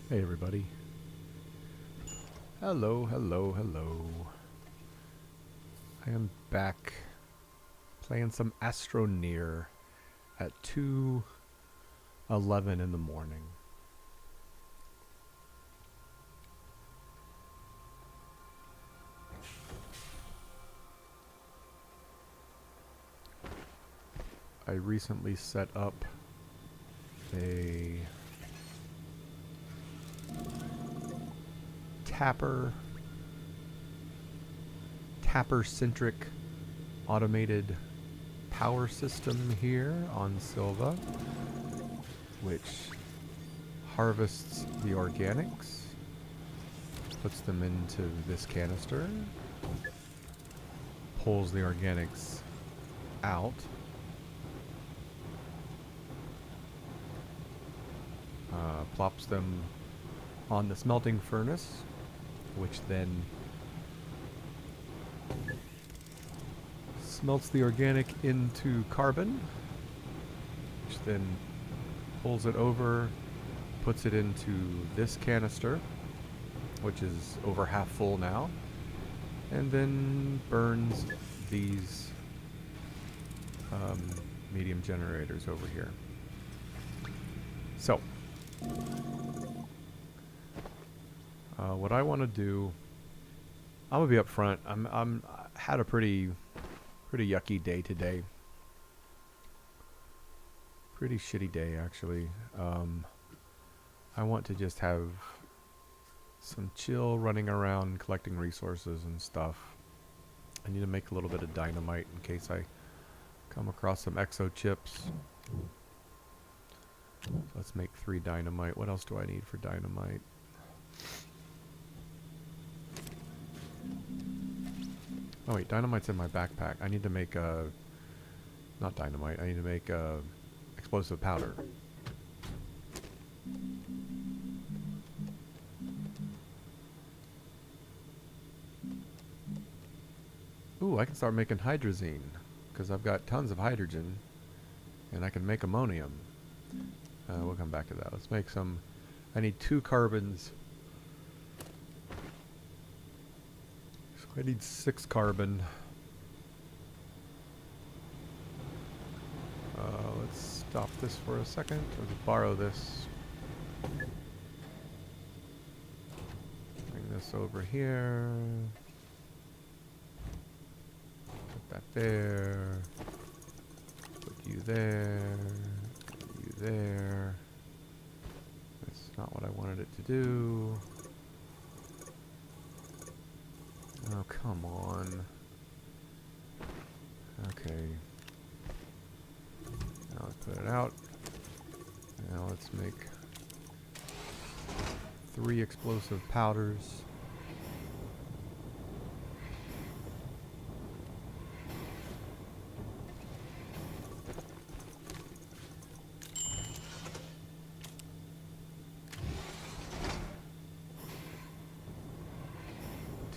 Hey everybody. Hello, hello, hello. I am back playing some Astroneer at 2:11 in the morning. I recently set up a tapper-centric automated power system here on Silva, which harvests the organics, puts them into this canister, pulls the organics out, plops them on the smelting furnace, which then smelts the organic into carbon, which then pulls it over, puts it into this canister, which is over half full now, and then burns these medium generators over here. So, what I want to do, I'm gonna be up front. I had a pretty yucky day today. Pretty shitty day actually. I want to just have some chill running around collecting resources and stuff. I need to make a little bit of dynamite in case I come across some exo chips. So let's make 3 dynamite. What else do I need for dynamite? Oh wait, dynamite's in my backpack. I need to make not dynamite, I need to make explosive powder. Ooh, I can start making hydrazine, because I've got tons of hydrogen, and I can make ammonium. We'll come back to that. Let's make some. I need 2 carbons. So I need 6 carbon. Let's stop this for a second. Let's borrow this. Bring this over here. Put that there. Put you there. Put you there. That's not what I wanted it to do. Oh, come on. Okay. Now let's put it out. Now let's make 3 explosive powders.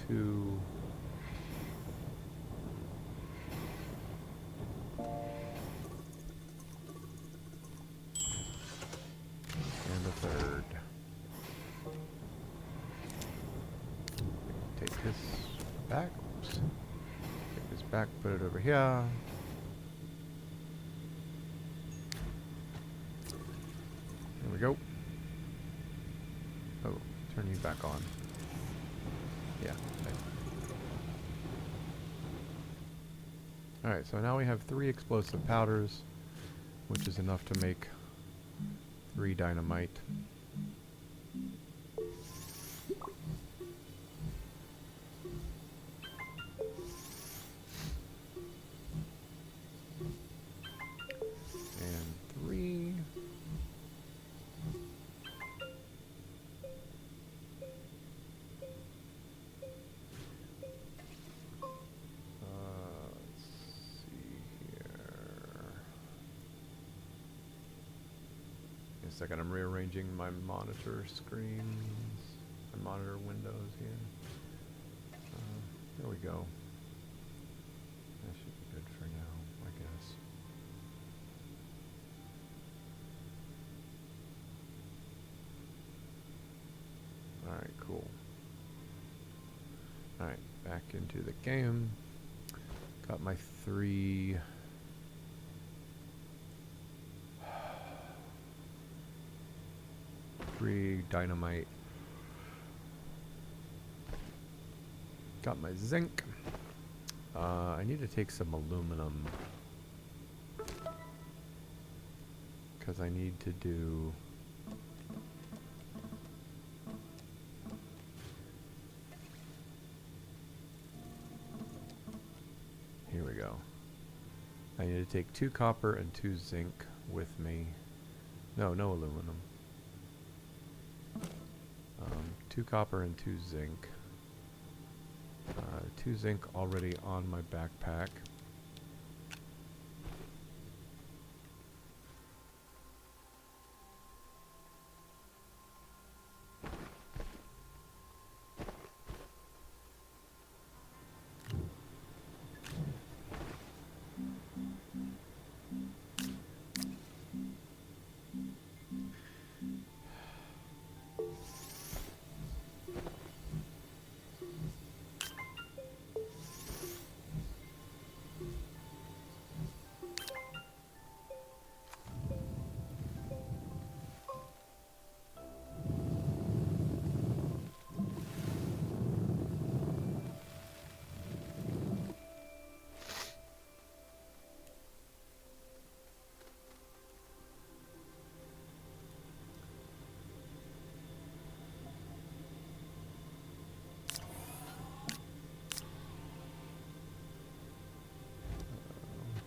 Two. And a 3rd. Take this back. Oops. Take this back, put it over here. There we go. Oh, turn you back on. Yeah. Okay. Alright, so now we have 3 explosive powders, which is enough to make 3 dynamite. And 3. Second, I'm rearranging my monitor screens, my monitor windows here. There we go. That should be good for now, I guess. Alright, cool. Alright, back into the game. Got my 3... dynamite. Got my zinc. I need to take some aluminum. Because I need to do... Here we go. I need to take 2 copper and 2 zinc with me. No aluminum. 2 copper and 2 zinc. 2 zinc already on my backpack.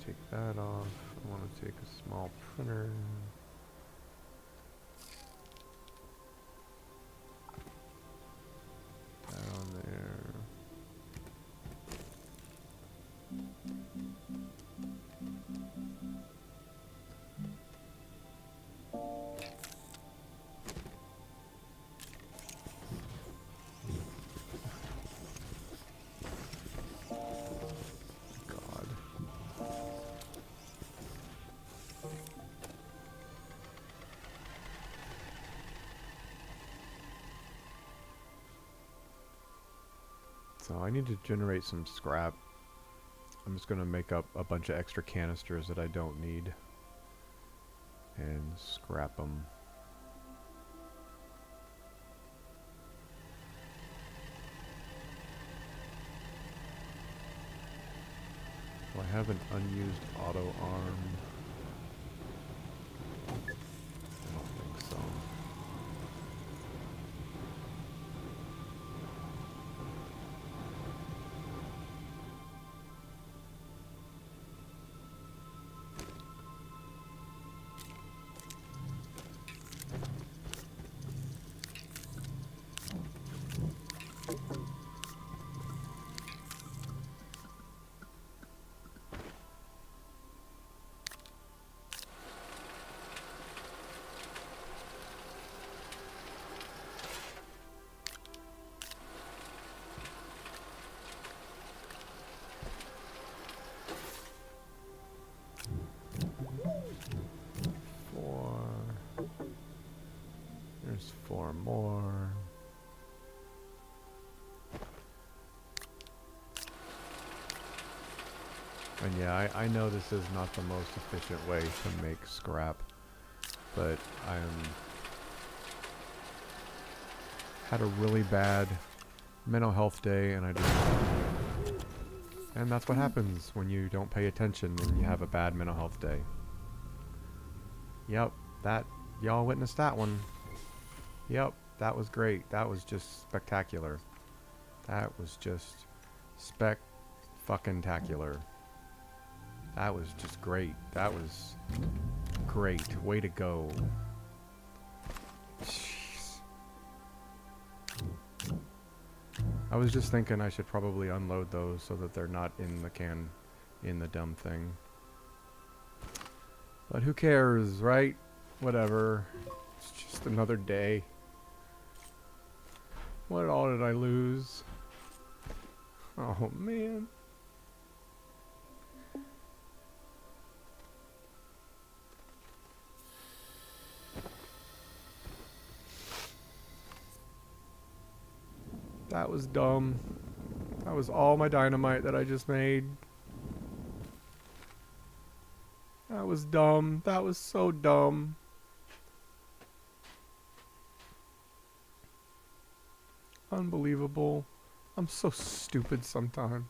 Take that off. I want to take a small printer. Down there. So I need to generate some scrap. I'm just going to make up a bunch of extra canisters that I don't need and scrap them. Do I have an unused auto arm? I don't think so. There's 4 more. And yeah, I know this is not the most efficient way to make scrap, but had a really bad mental health day, and and that's what happens when you don't pay attention and you have a bad mental health day. Yep, y'all witnessed that one. Yep, that was great. That was just spectacular. That was just fucking-tacular. That was just great. That was great. Way to go. Jeez. I was just thinking I should probably unload those so that they're not in the dumb thing. But who cares, right? Whatever. It's just another day. What all did I lose? Oh, man. That was dumb. That was all my dynamite that I just made. That was dumb. That was so dumb. Unbelievable. I'm so stupid sometimes.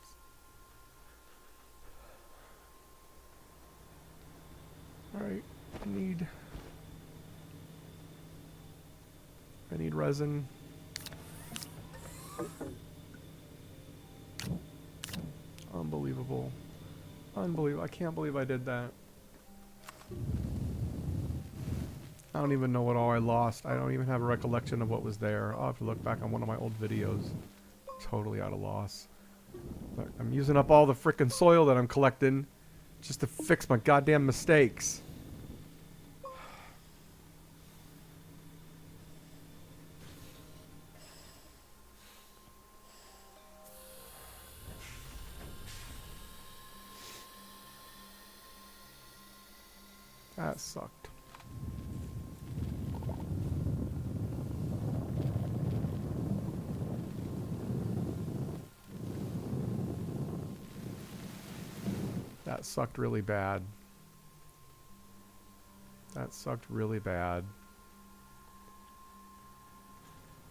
Alright, I need resin. Unbelievable. Unbelievable. I can't believe I did that. I don't even know what all I lost. I don't even have a recollection of what was there. I'll have to look back on one of my old videos. Totally at a loss. But I'm using up all the frickin' soil that I'm collecting just to fix my goddamn mistakes. That sucked. That sucked really bad. That sucked really bad.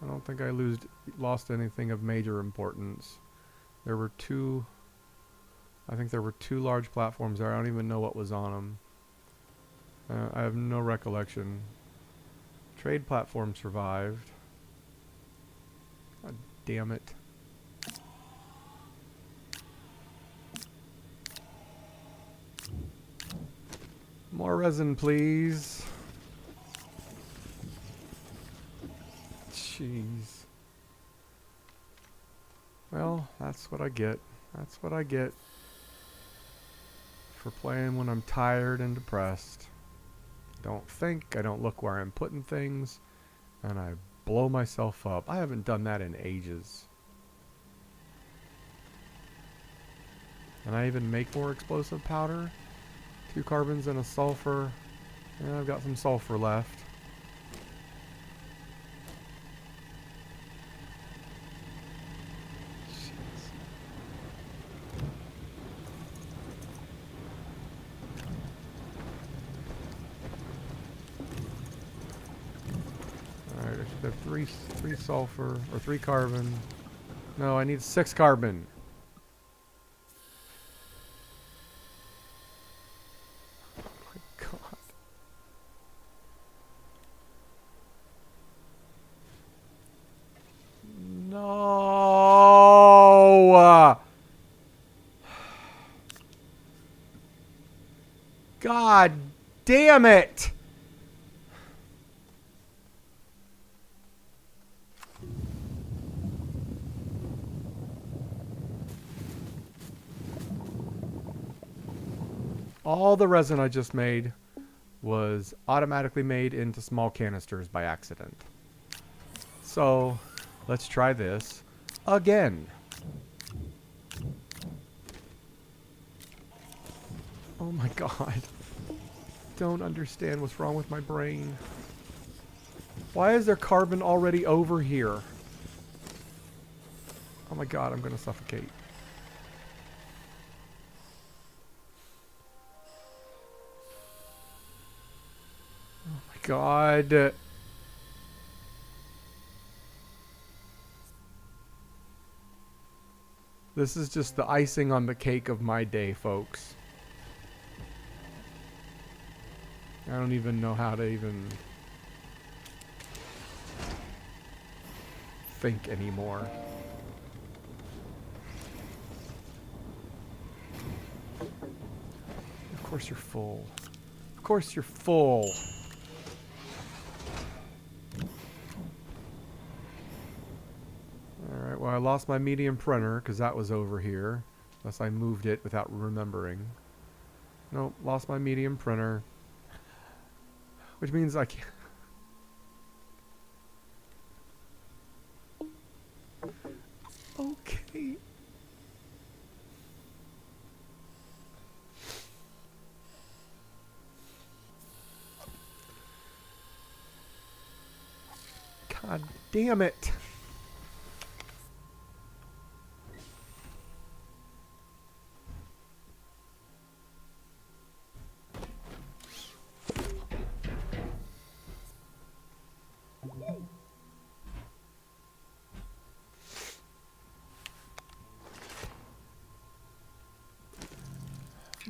I don't think I lost anything of major importance. There were two... I think there were two large platforms there. I don't even know what was on them. I have no recollection. Trade platform survived. God damn it. More resin, please. Jeez. Well, that's what I get. That's what I get for playing when I'm tired and depressed. Don't think, I don't look where I'm putting things, and I blow myself up. I haven't done that in ages. And I even make more explosive powder. 2 carbons and a sulfur. Yeah, I've got some sulfur left. Alright, I should have 3 sulfur, or 3 carbon. No, I need 6 carbon. God damn it! All the resin I just made was automatically made into small canisters by accident. So, let's try this again. Oh my god. Don't understand what's wrong with my brain. Why is there carbon already over here? Oh my god, I'm gonna suffocate. Oh my god. This is just the icing on the cake of my day, folks. I don't even know how to even think anymore. Of course you're full. Of course you're full. Alright, well I lost my medium printer because that was over here. Unless I moved it without remembering. Nope, lost my medium printer. Which means I can't... Okay. God damn it.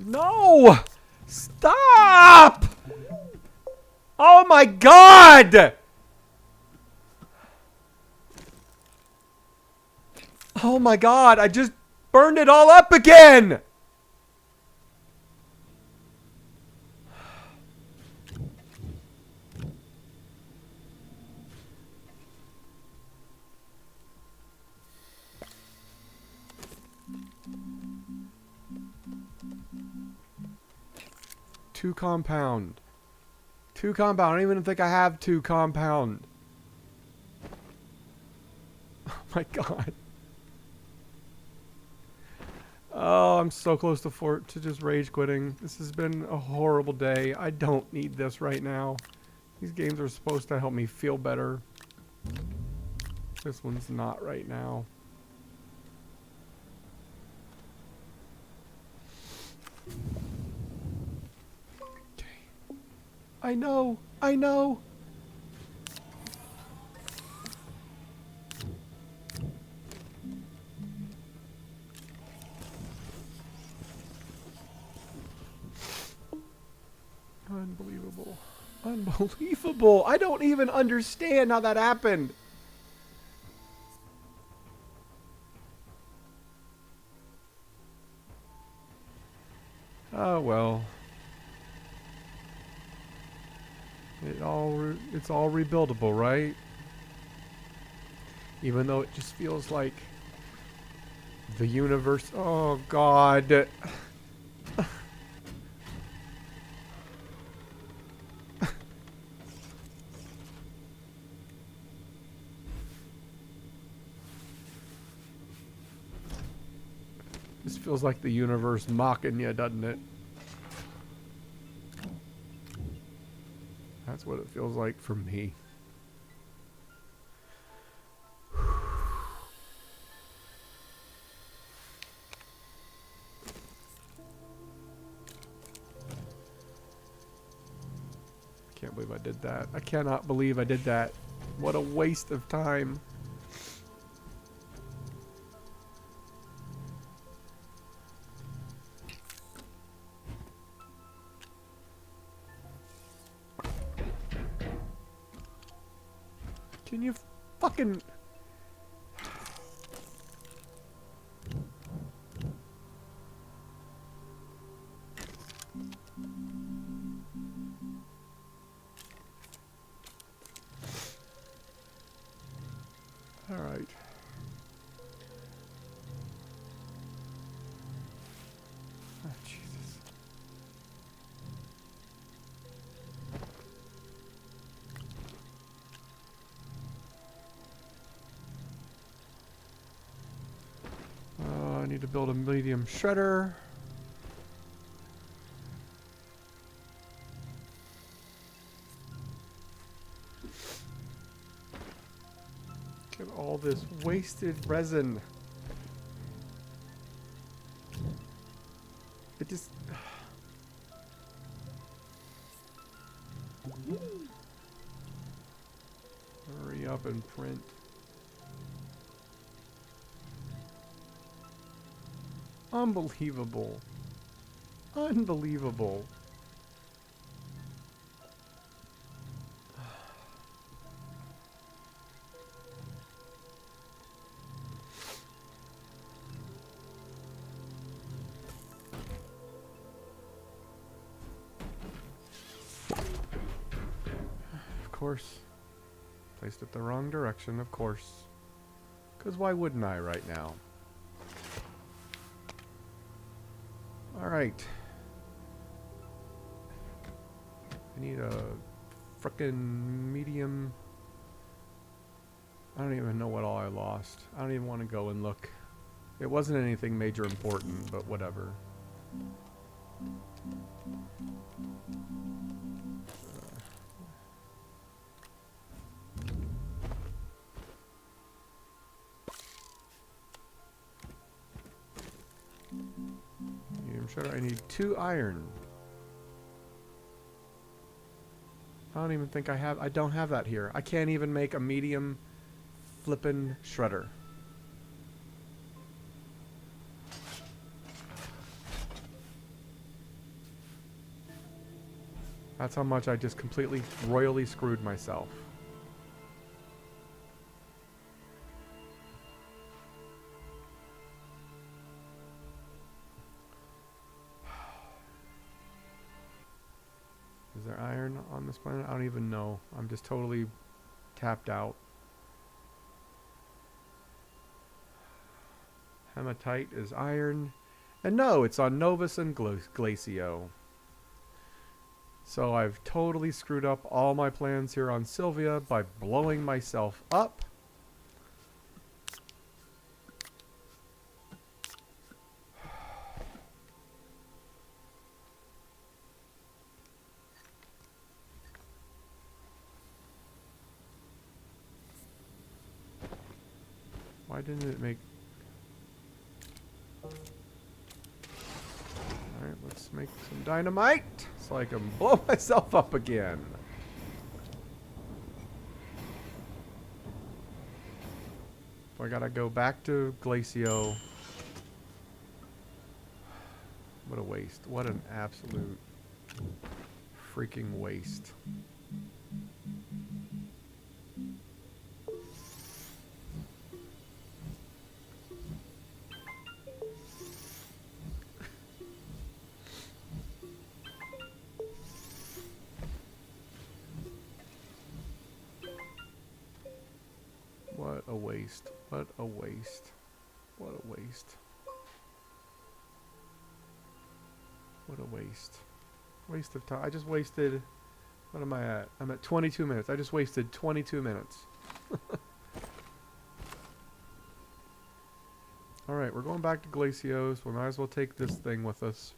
No! Stop! Oh my god! Oh my god, I just burned it all up again! Two compound. Two compound. I don't even think I have two compound. Oh my god. Oh, I'm so close to just rage quitting. This has been a horrible day. I don't need this right now. These games are supposed to help me feel better. This one's not right now. I know. I know. Unbelievable. Unbelievable. I don't even understand how that happened. Oh, well. It's all rebuildable, right? Even though it just feels like the universe. Oh god. This feels like the universe mocking you, doesn't it? That's what it feels like for me. Can't believe I did that. I cannot believe I did that. What a waste of time. Can you fucking... All right. Oh, Jesus. I need to build a medium shredder. Get all this wasted resin. It just... Hurry up and print. Unbelievable. Unbelievable. Of course. Placed it the wrong direction, of course. Because why wouldn't I right now? Alright. I need a frickin' medium... I don't even know what all I lost. I don't even want to go and look. It wasn't anything major important, but whatever. Medium shredder. I need 2 iron. I don't even think I don't have that here. I can't even make a medium flippin' shredder. That's how much I just completely royally screwed myself. Is there iron on this planet? I don't even know. I'm just totally tapped out. Hematite is iron. And no, it's on Novus and Glacio. So I've totally screwed up all my plans here on Sylvia by blowing myself up. Why didn't it make... Alright, let's make some dynamite so I can blow myself up again. So I gotta go back to Glacio. What a waste. What an absolute freaking waste. What a waste. What a waste. What a waste. What a waste. Waste of time. I just wasted... What am I at? I'm at 22 minutes. I just wasted 22 minutes. Alright, we're going back to Glacio, so we might as well take this thing with us.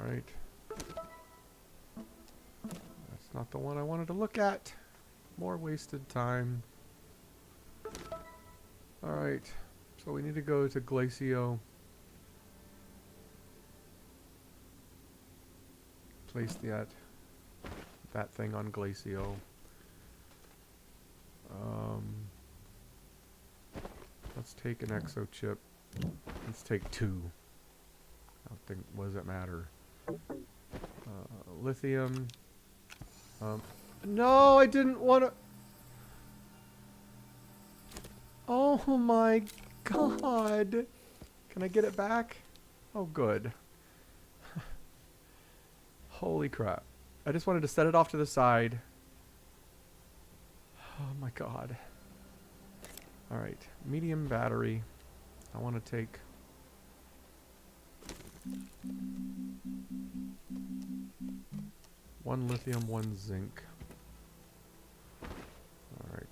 Alright. That's not the one I wanted to look at. More wasted time. Alright. So we need to go to Glacio. Place that thing on Glacio. Let's take an exo chip. Let's take 2. I don't think, what does it matter? Lithium. No, I didn't want to. Oh my god. Can I get it back? Oh, good. Holy crap. I just wanted to set it off to the side. Oh my god. Alright. Medium battery. I want to take... one lithium, 1 zinc. Alright.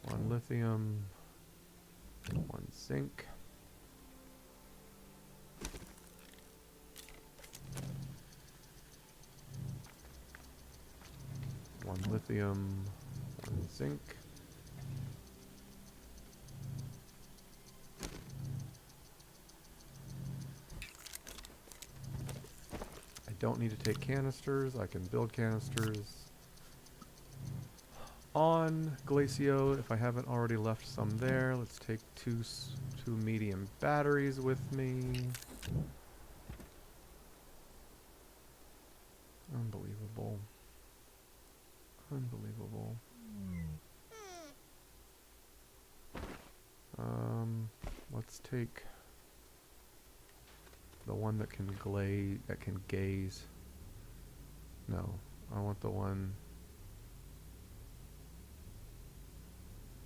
1 lithium, 1 zinc. One lithium, 1 zinc. I don't need to take canisters. I can build canisters on Glacio if I haven't already left some there. Let's take two medium batteries with me. Unbelievable. Unbelievable. Let's take the one that can gaze. No, I want the one.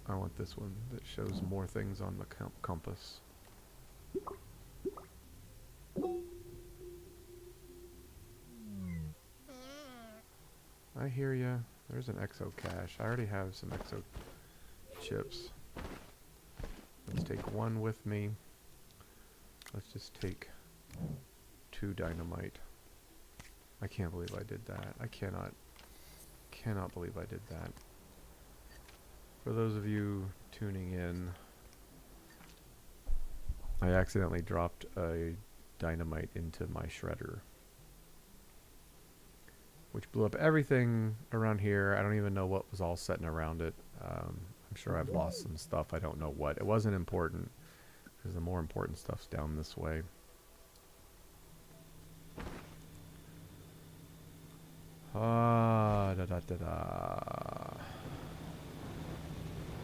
I want this one that shows more things on the compass. I hear ya. There's an exo cache. I already have some exo chips. Let's take 1 with me. Let's just take 2 dynamite. I can't believe I did that. I cannot believe I did that. For those of you tuning in, I accidentally dropped a dynamite into my shredder, which blew up everything around here. I don't even know what was all setting around it. I'm sure I've lost some stuff. I don't know what. It wasn't important, because the more important stuff's down this way. Da da da da.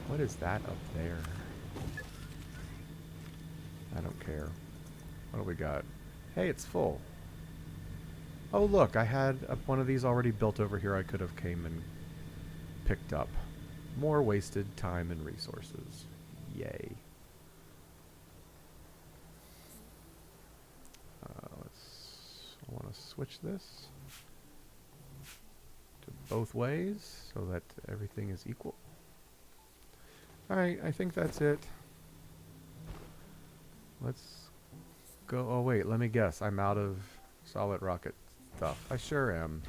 What is that up there? I don't care. What do we got? Hey, it's full. Oh look, I had one of these already built over here I could have came and picked up. More wasted time and resources. Yay. I want to switch this to both ways so that everything is equal. Alright, I think that's it. Let's go. Oh wait, let me guess. I'm out of solid rocket stuff. I sure am.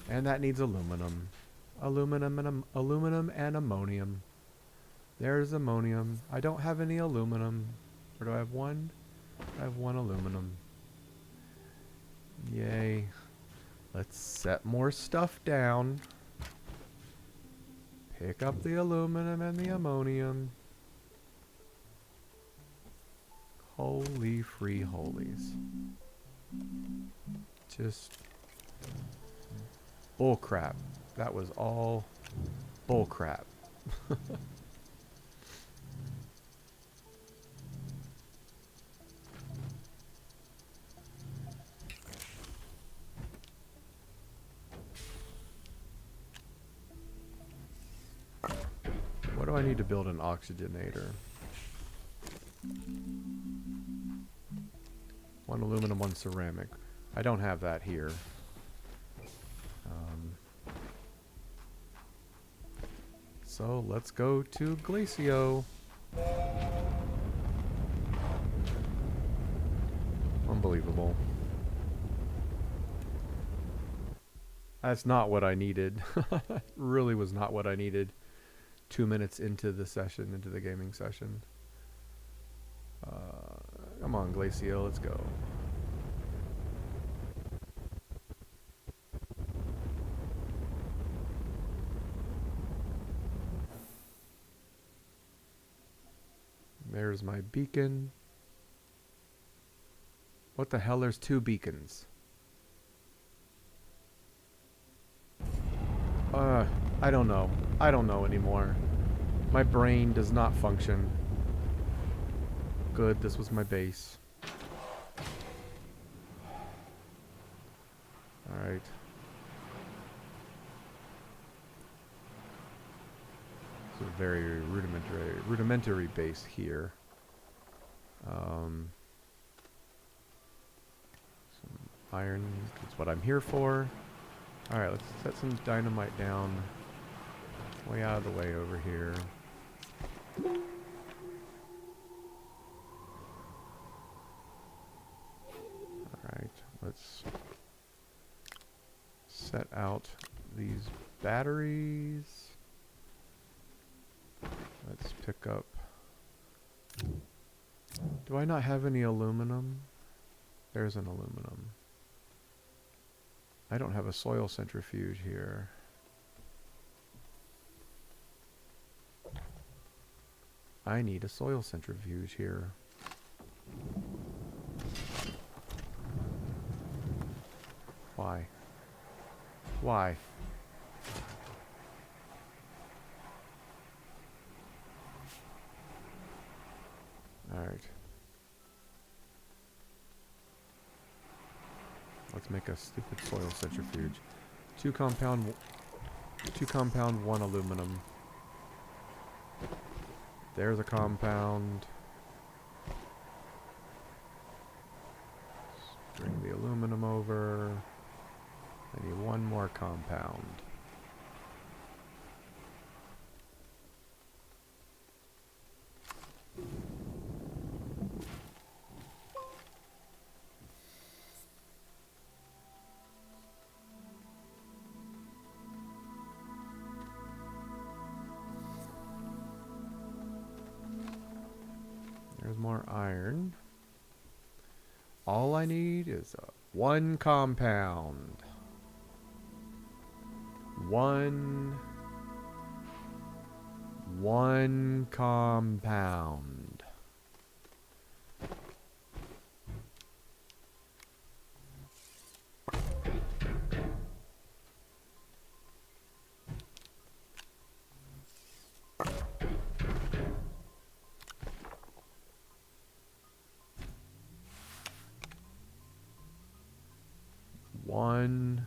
And that needs aluminum. Aluminum and ammonium. There's ammonium. I don't have any aluminum. Or do I have one? I have one aluminum. Yay. Let's set more stuff down. Pick up the aluminum and the ammonium. Holy free holies. Just bullcrap. That was all bullcrap. What do I need to build an oxygenator? One aluminum, one ceramic. I don't have that here. So let's go to Glacio. Unbelievable. That's not what I needed. Really was not what I needed. 2 minutes into the session, into the gaming session. Come on, Glacio, let's go. There's my beacon. What the hell? There's 2 beacons. I don't know. I don't know anymore. My brain does not function. Good, this was my base. Alright. It's a very rudimentary base here. Some iron, that's what I'm here for. Alright, let's set some dynamite down way out of the way over here. Alright, let's set out these batteries. Let's pick up... Do I not have any aluminum? There's an aluminum. I don't have a soil centrifuge here. I need a soil centrifuge here. Why? Why? Alright. Let's make a stupid soil centrifuge. 2 compound, 1 aluminum. There's a compound. Let's bring the aluminum over. I need 1 more compound. There's more iron. All I need is one compound. One compound. One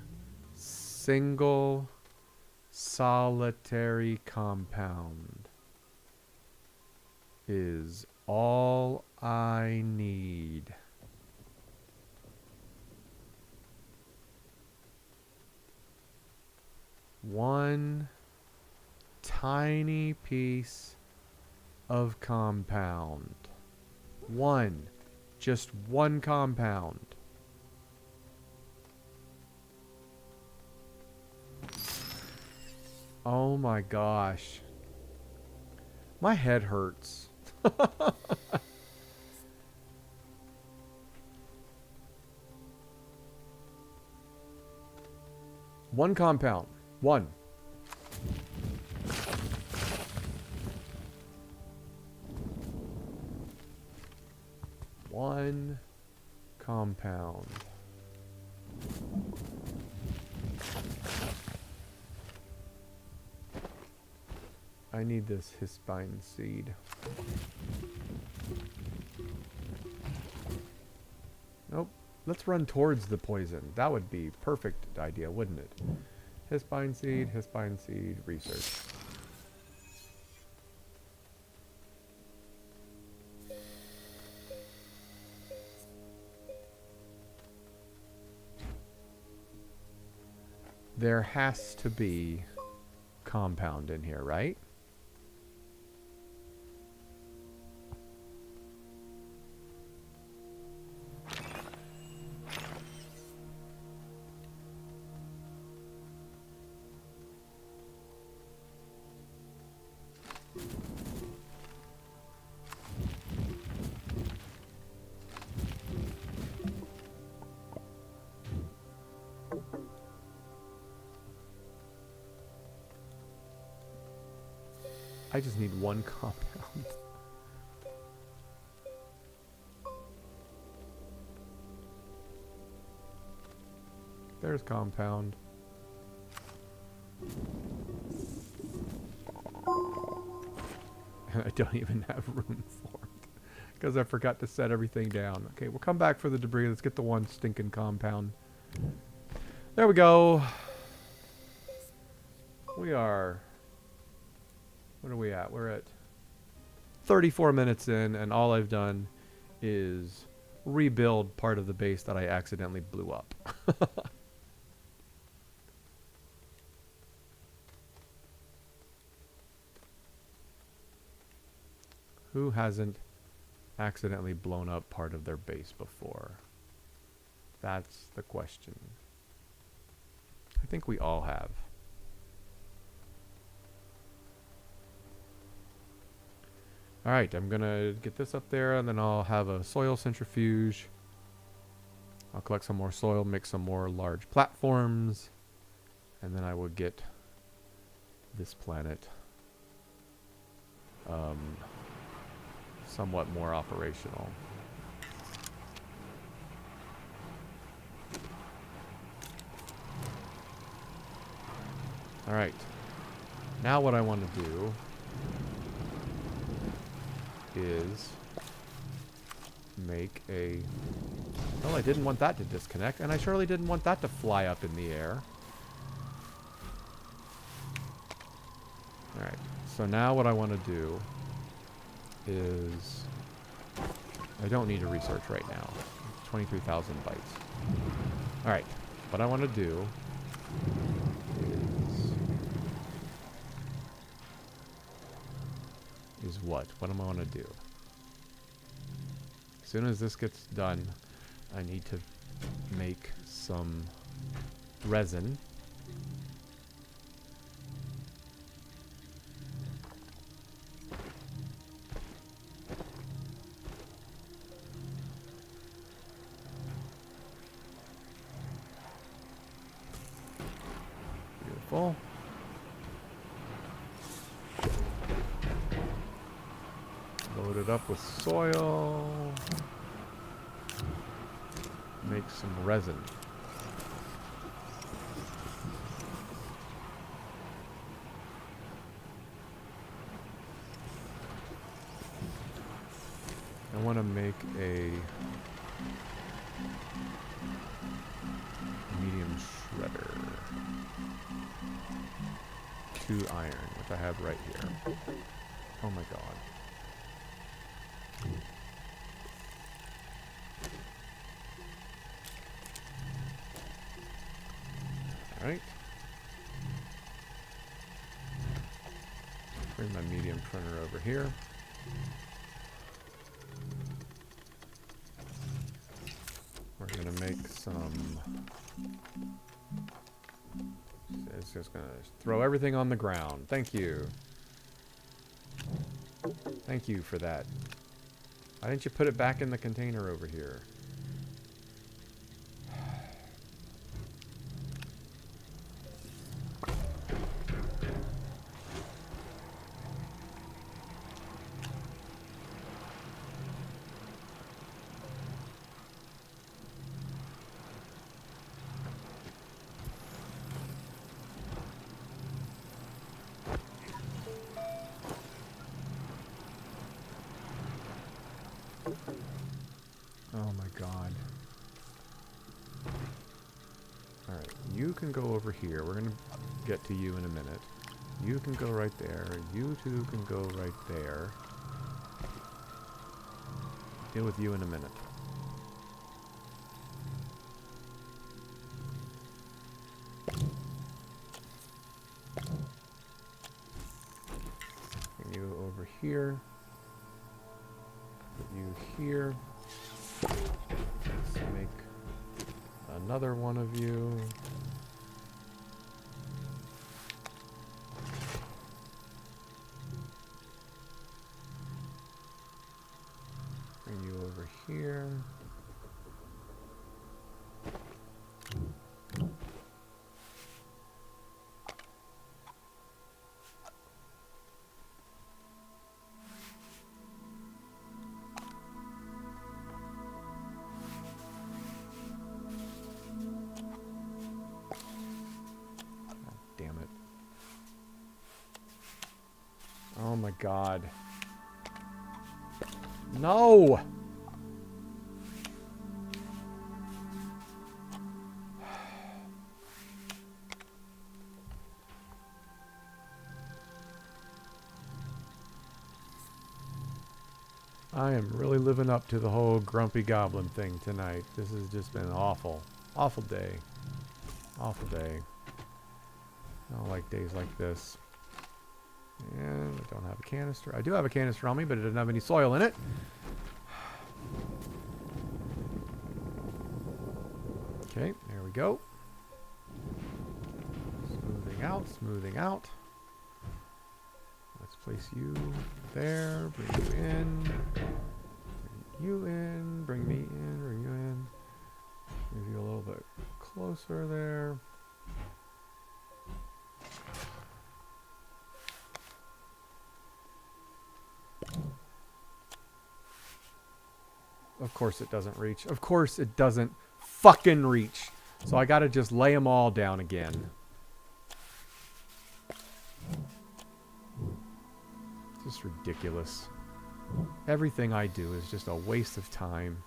single solitary compound is all I need. One tiny piece of compound. One. Just one compound. Oh my gosh. My head hurts. One compound. One. One compound. I need this hispine seed. Nope. Let's run towards the poison. That would be perfect idea, wouldn't it? Hispine seed, research. There has to be compound in here, right? I just need one compound. There's compound. And I don't even have room for it. Because I forgot to set everything down. Okay, we'll come back for the debris. Let's get the one stinking compound. There we go. We are... What are we at? We're at 34 minutes in, and all I've done is rebuild part of the base that I accidentally blew up. Who hasn't accidentally blown up part of their base before? That's the question. I think we all have. Alright, I'm gonna get this up there, and then I'll have a soil centrifuge. I'll collect some more soil, make some more large platforms, and then I will get this planet somewhat more operational. Alright, now what I want to do is make a... Well, I didn't want that to disconnect, and I surely didn't want that to fly up in the air. Alright, so now what I want to do is... I don't need to research right now. 23,000 bytes. Alright, what I want to do is what? What am I want to do? As soon as this gets done, I need to make some resin. full. Load it up with soil. Make some resin. I want to make a medium shredder. 2 iron, which I have right here. Oh my god. Alright. Bring my medium printer over here. We're going to make some... It's just going to throw everything on the ground. Thank you. Thank you for that. Why didn't you put it back in the container over here? Oh my god. Alright, you can go over here. We're gonna get to you in a minute. You can go right there. You two can go right there. Deal with you in a minute. And you over here. Put you here. Let's make another one of you. Bring you over here. Oh my god. No! I am really living up to the whole grumpy goblin thing tonight. This has just been awful. Awful day. Awful day. I don't like days like this. And I don't have a canister. I do have a canister on me, but it doesn't have any soil in it. Okay, there we go. Smoothing out, smoothing out. Let's place you there, bring you in, bring you in, bring me in, bring you in. Move you a little bit closer there. Of course it doesn't reach. Of course it doesn't fucking reach. So I gotta just lay them all down again. Just ridiculous. Everything I do is just a waste of time.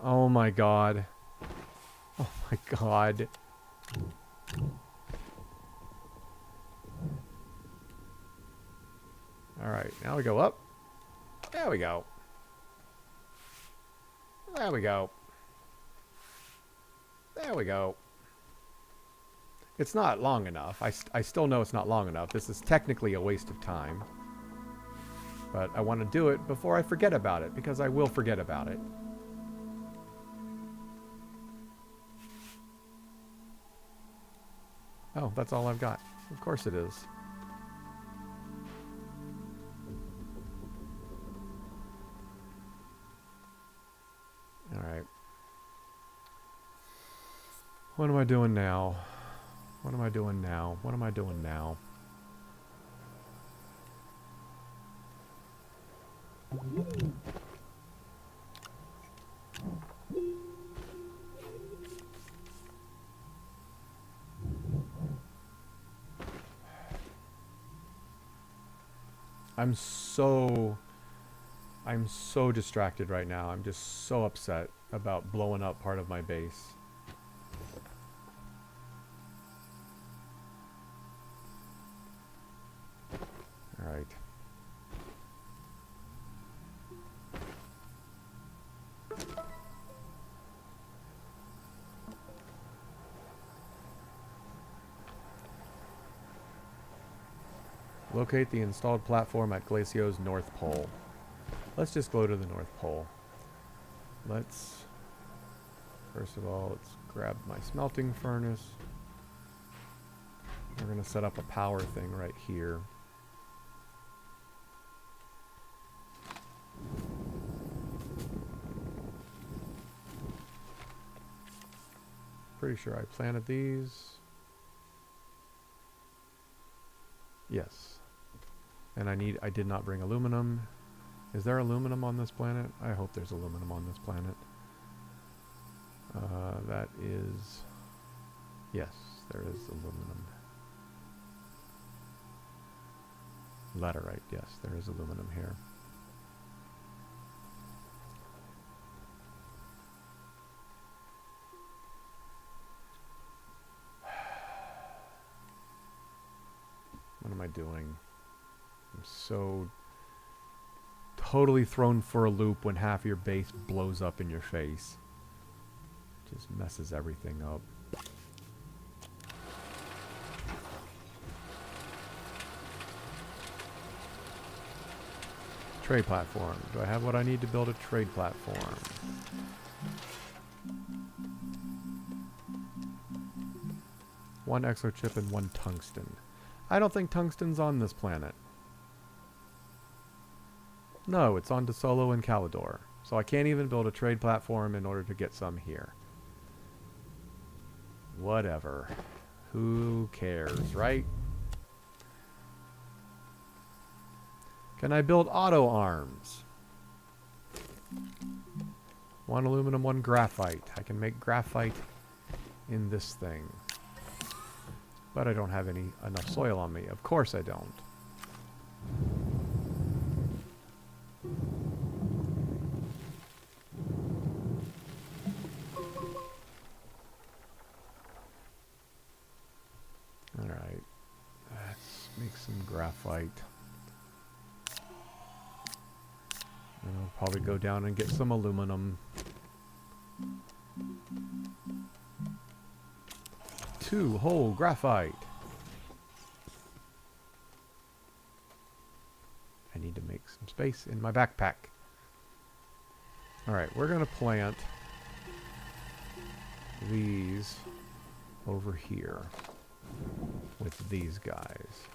Oh my god. Oh my god. Alright, now we go up. There we go. There we go. There we go. It's not long enough. I still know it's not long enough. This is technically a waste of time. But I want to do it before I forget about it, because I will forget about it. Oh, that's all I've got. Of course it is. Alright. What am I doing now? What am I doing now? What am I doing now? I'm so distracted right now. I'm just so upset about blowing up part of my base. All right. Locate the installed platform at Glacio's North Pole. Let's just go to the North Pole. Let's, first of all, let's grab my smelting furnace. We're going to set up a power thing right here. Pretty sure I planted these. Yes. And I did not bring aluminum. Is there aluminum on this planet? I hope there's aluminum on this planet. That is... Yes, there is aluminum. Laterite, yes, there is aluminum here. What am I doing? I'm so totally thrown for a loop when half your base blows up in your face. Just messes everything up. Trade platform. Do I have what I need to build a trade platform? One exochip and one tungsten. I don't think tungsten's on this planet. No, it's on DeSolo and Calidor. So I can't even build a trade platform in order to get some here. Whatever. Who cares, right? Can I build auto arms? One aluminum, one graphite. I can make graphite in this thing. But I don't have enough soil on me. Of course I don't. Alright. Let's make some graphite. And I'll probably go down and get some aluminum. 2 whole graphite. I need to make some space in my backpack. Alright, we're going to plant these over here with these guys.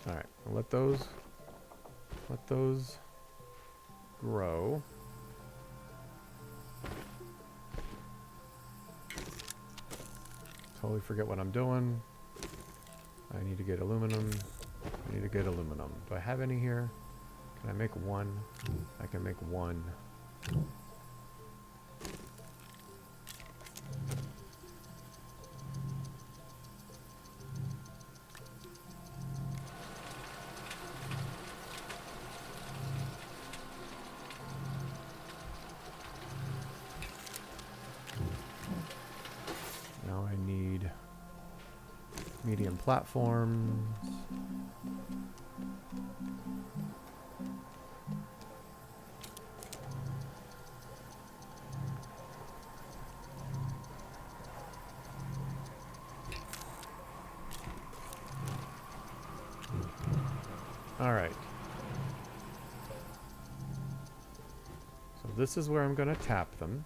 Alright, let those grow. Totally forget what I'm doing. I need to get aluminum. I need to get aluminum. Do I have any here? Can I make one? I can make one. Now I need medium platforms. All right. this is where I'm going to tap them.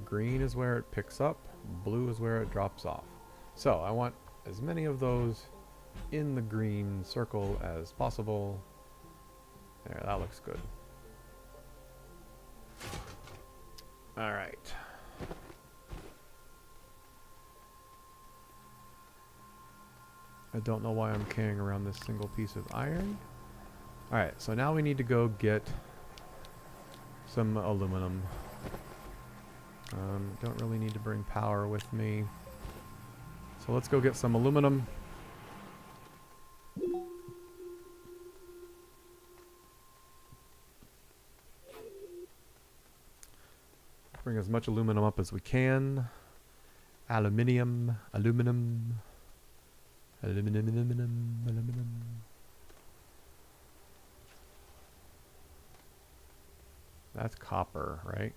Green is where it picks up. Blue is where it drops off. So I want as many of those in the green circle as possible. There, that looks good. All right. I don't know why I'm carrying around this single piece of iron. All right, so now we need to go get some aluminum. Don't really need to bring power with me. So let's go get some aluminum. Bring as much aluminum up as we can. Aluminum. That's copper, right?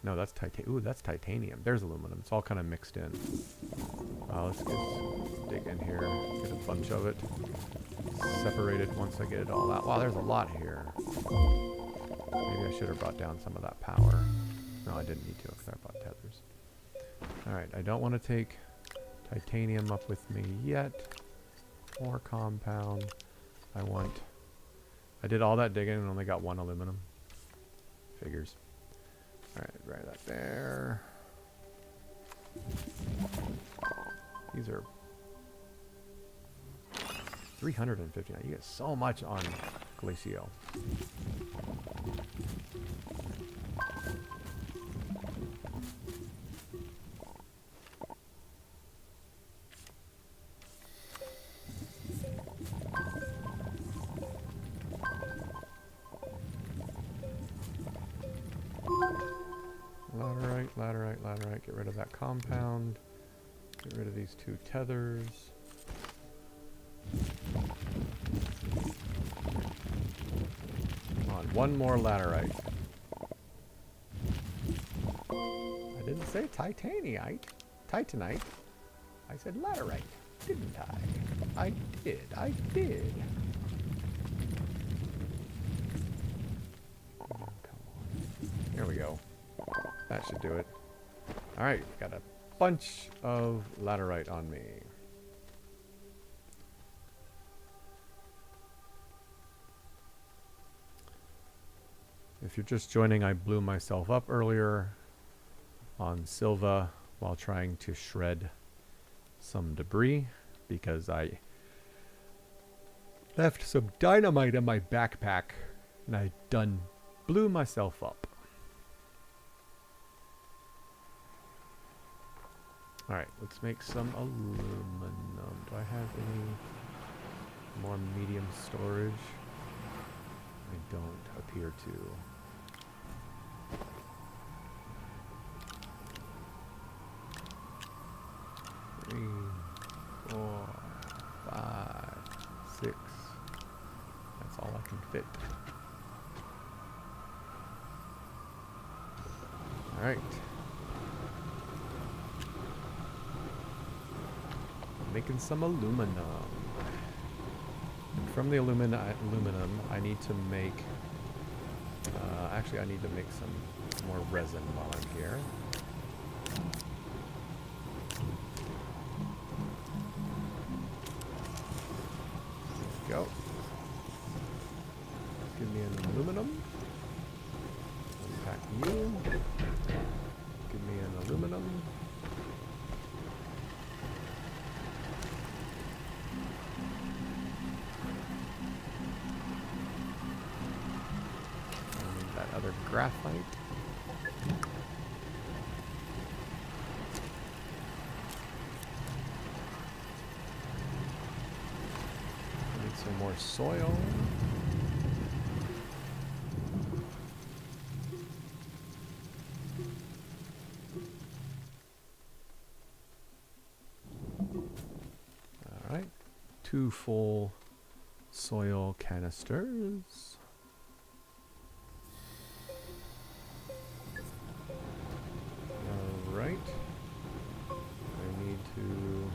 No, that's titanium. Ooh, that's titanium. There's aluminum. It's all kind of mixed in. Let's just dig in here. Get a bunch of it. Separate it once I get it all out. Wow, there's a lot here. Maybe I should have brought down some of that power. No, I didn't need to because I brought tethers. Alright, I don't want to take titanium up with me yet. More compound. I did all that digging and only got one aluminum. Figures. Alright, right that there. These are 359. You get so much on Glacio. Laterite. Get rid of that compound. Get rid of these two tethers. Come on, one more laterite. I didn't say titanite. Titanite. I said laterite, didn't I? I did. Oh, come on. Here we go. That should do it. Alright, got a bunch of laterite on me. If you're just joining, I blew myself up earlier on Silva while trying to shred some debris because I left some dynamite in my backpack and I blew myself up. Alright, let's make some aluminum. Do I have any more medium storage? I don't appear to. 3, 4, 5, 6. That's all I can fit. Alright. Making some aluminum. And from the aluminum, I need to make... actually, I need to make some more resin while I'm here. There we go. Give me an aluminum. Unpack you. Give me an aluminum. Other graphite. Need some more soil. All right, 2 full soil canisters. Alright. I need to...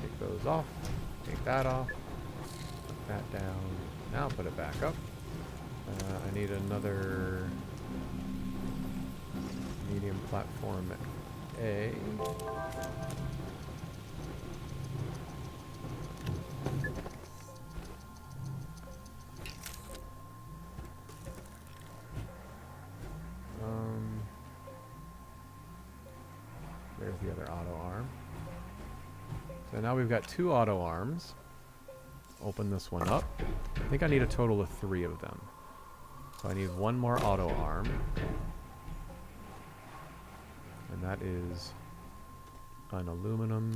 take those off. Take that off. Put that down. Now put it back up. I need another medium platform A. There's the other auto arm. So now we've got 2 auto arms. Open this one up. I think I need a total of 3 of them. So I need 1 more auto arm. And that is an aluminum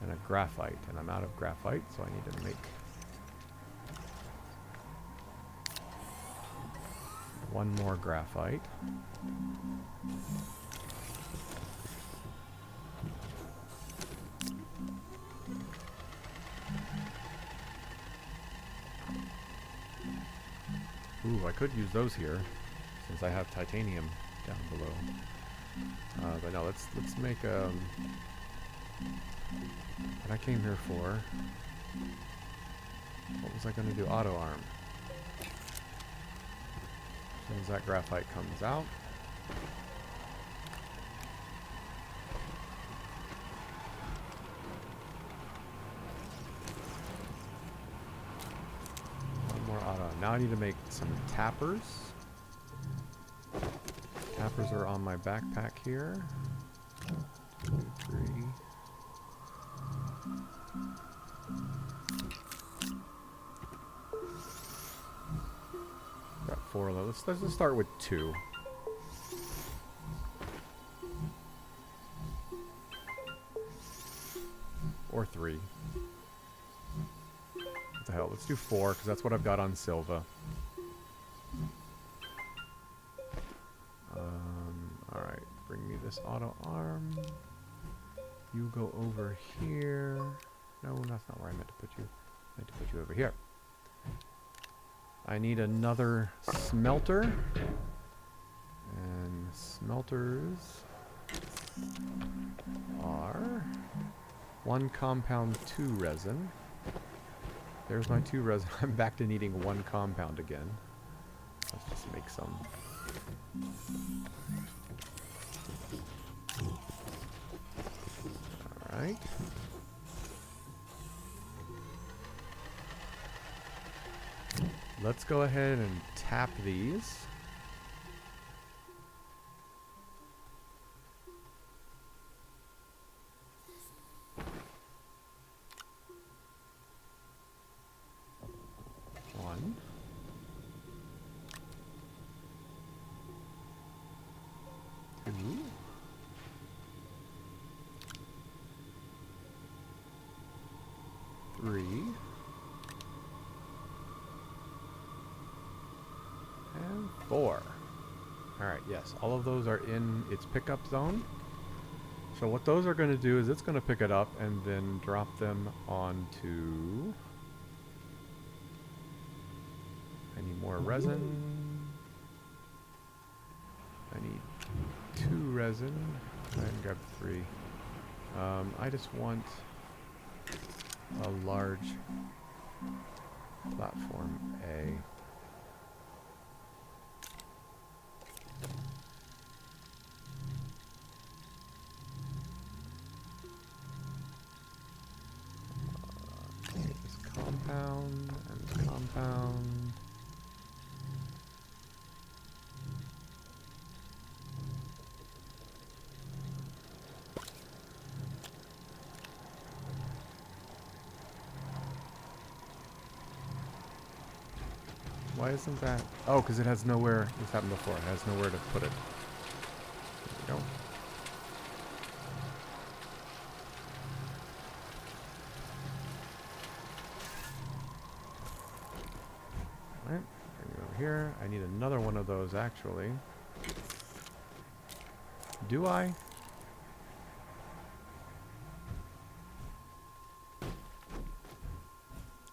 and a graphite. And I'm out of graphite, so I need to make 1 more graphite. Ooh, I could use those here, since I have titanium down below. But no, let's make what I came here for. What was I going to do? Auto arm. As soon as that graphite comes out. Now I need to make some tappers. Tappers are on my backpack here. 2, 3. Got 4 of those. Let's just start with 2. Or 3. The hell, let's do 4 because that's what I've got on Silva. Alright, bring me this auto arm. You go over here. No, that's not where I meant to put you. I meant to put you over here. I need another smelter. And smelters are 1 compound 2 resin. There's my 2 resin. I'm back to needing 1 compound again. Let's just make some. Alright. Let's go ahead and tap these. Yes, all of those are in its pickup zone. So what those are going to do is it's going to pick it up and then drop them onto... I need more resin. I need 2 resin. Go ahead and grab 3. I just want a large platform A. Compound and compound. Why isn't that? Oh, because it has nowhere. This happened before. It has nowhere to put it. There we go. Alright, bring it over here. I need another one of those actually. Do I?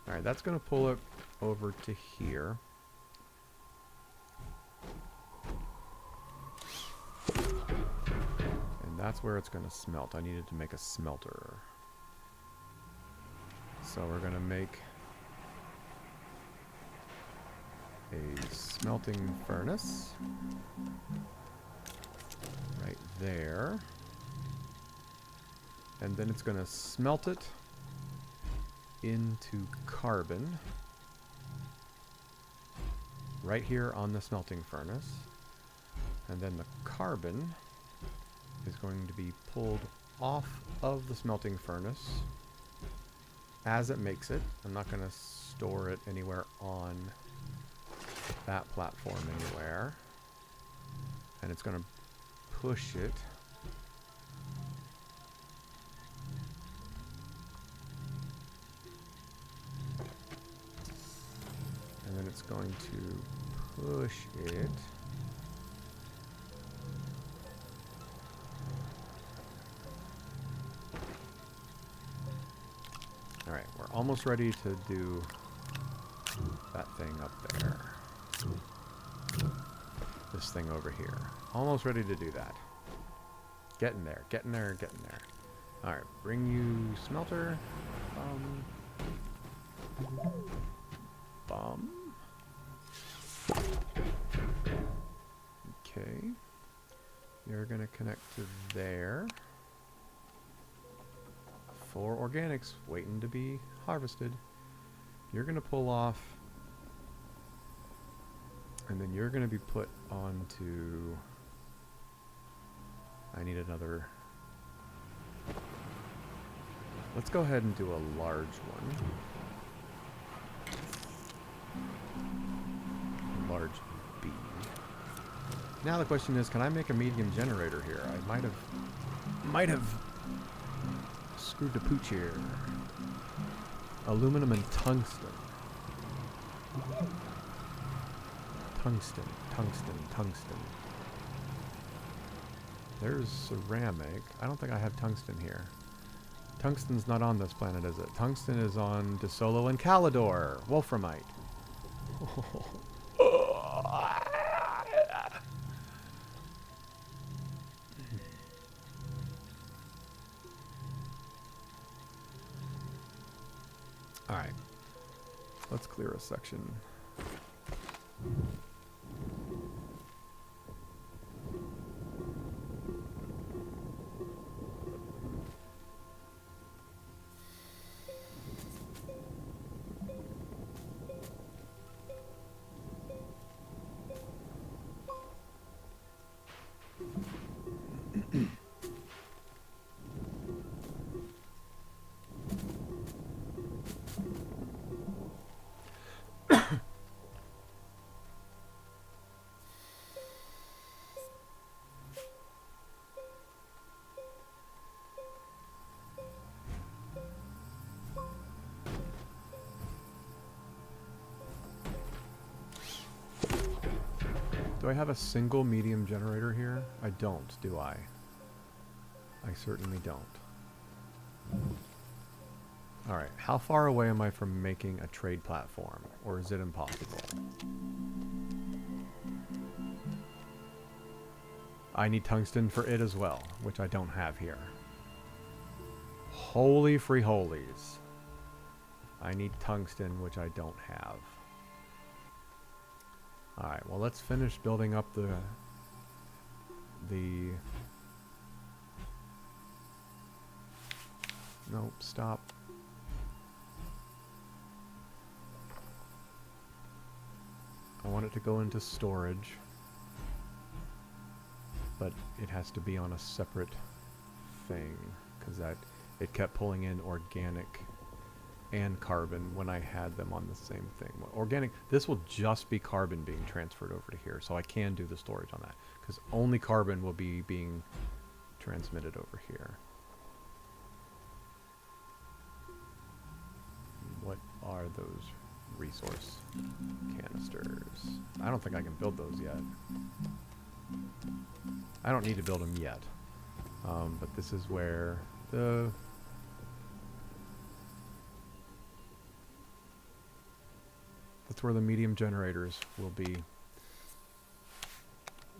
Alright, that's going to pull it over to here. And that's where it's going to smelt. I needed to make a smelter. So we're going to make a smelting furnace right there. And then it's going to smelt it into carbon right here on the smelting furnace. And then the carbon is going to be pulled off of the smelting furnace as it makes it. I'm not going to store it anywhere on that platform anywhere. And it's going to push it and then it's going to push it alright, we're almost ready to do that thing up there. This thing over here. Almost ready to do that. Getting there, getting there, getting there. Alright, bring you smelter. Okay. You're going to connect to there. 4 organics waiting to be harvested. You're going to pull off. And then you're going to be put onto... I need another... Let's go ahead and do a large one. Large B. Now the question is, can I make a medium generator here? I might have screwed the pooch here. Aluminum and tungsten. Tungsten, tungsten, tungsten. There's ceramic. I don't think I have tungsten here. Tungsten's not on this planet, is it? Tungsten is on DeSolo and Calidor. Wolframite. Alright. Let's clear a section. Do I have a single medium generator here? I don't, do I? I certainly don't. Alright, how far away am I from making a trade platform? Or is it impossible? I need tungsten for it as well, which I don't have here. Holy free holies. I need tungsten, which I don't have. Alright, well let's finish building up the nope, stop. I want it to go into storage, but it has to be on a separate thing, because it kept pulling in organic and carbon when I had them on the same thing. Organic, this will just be carbon being transferred over to here, so I can do the storage on that, because only carbon will be being transmitted over here. What are those resource canisters? I don't think I can build those yet. I don't need to build them yet. But this is where the... That's where the medium generators will be.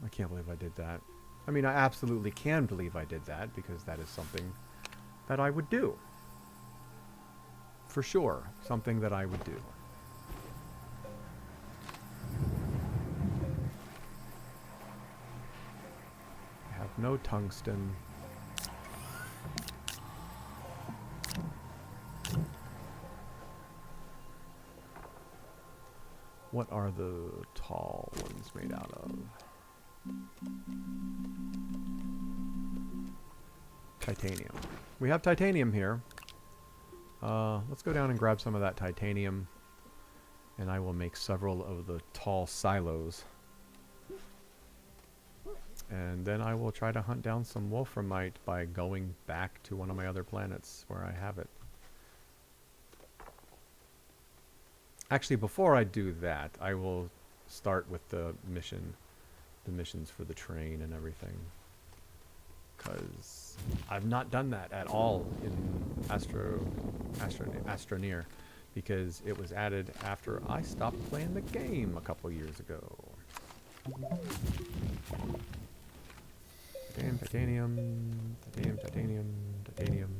I can't believe I did that. I mean, I absolutely can believe I did that, because that is something that I would do. For sure. Something that I would do. I have no tungsten. What are the tall ones made out of? Titanium. We have titanium here. Let's go down and grab some of that titanium, and I will make several of the tall silos. And then I will try to hunt down some wolframite by going back to one of my other planets where I have it. Actually, before I do that, I will start with the missions for the train and everything. Because I've not done that at all in Astroneer, because it was added after I stopped playing the game a couple years ago. Titanium, titanium, titanium, titanium,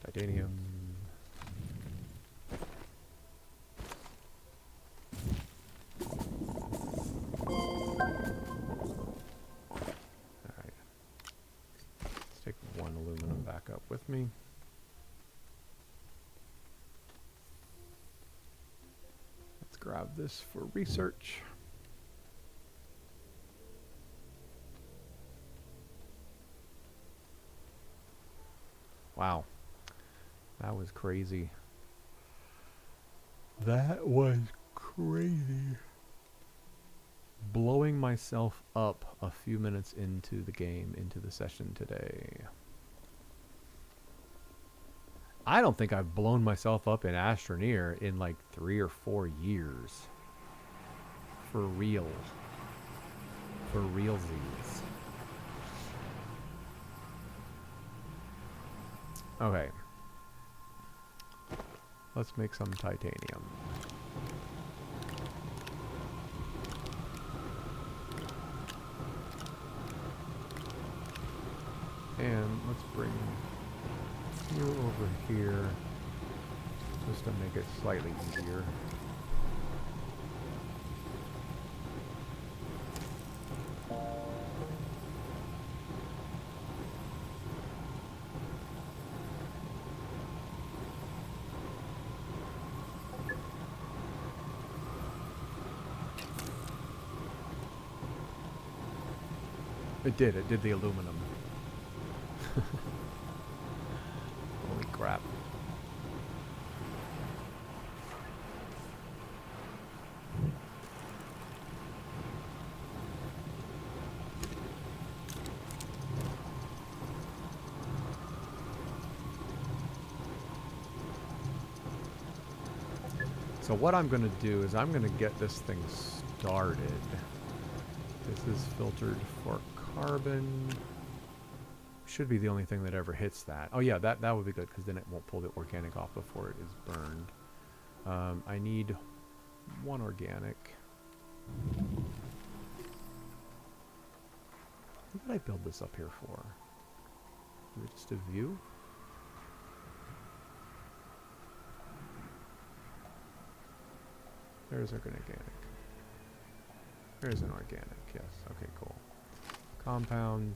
titanium. Alright. Let's take one aluminum back up with me. Let's grab this for research. Wow. That was crazy. That was crazy. Blowing myself up a few minutes into the game, into the session today. I don't think I've blown myself up in Astroneer in like 3 or 4 years. For real. For realsies. Okay. Let's make some titanium. And let's bring you over here just to make it slightly easier. It did the aluminum. Holy crap. So what I'm going to do is I'm going to get this thing started. This is filtered for carbon. Should be the only thing that ever hits that. Oh yeah, that would be good, because then it won't pull the organic off before it is burned. I need 1 organic. What did I build this up here for? Is it just a view? There's an organic. There's an organic, yes. Okay, cool. Compound.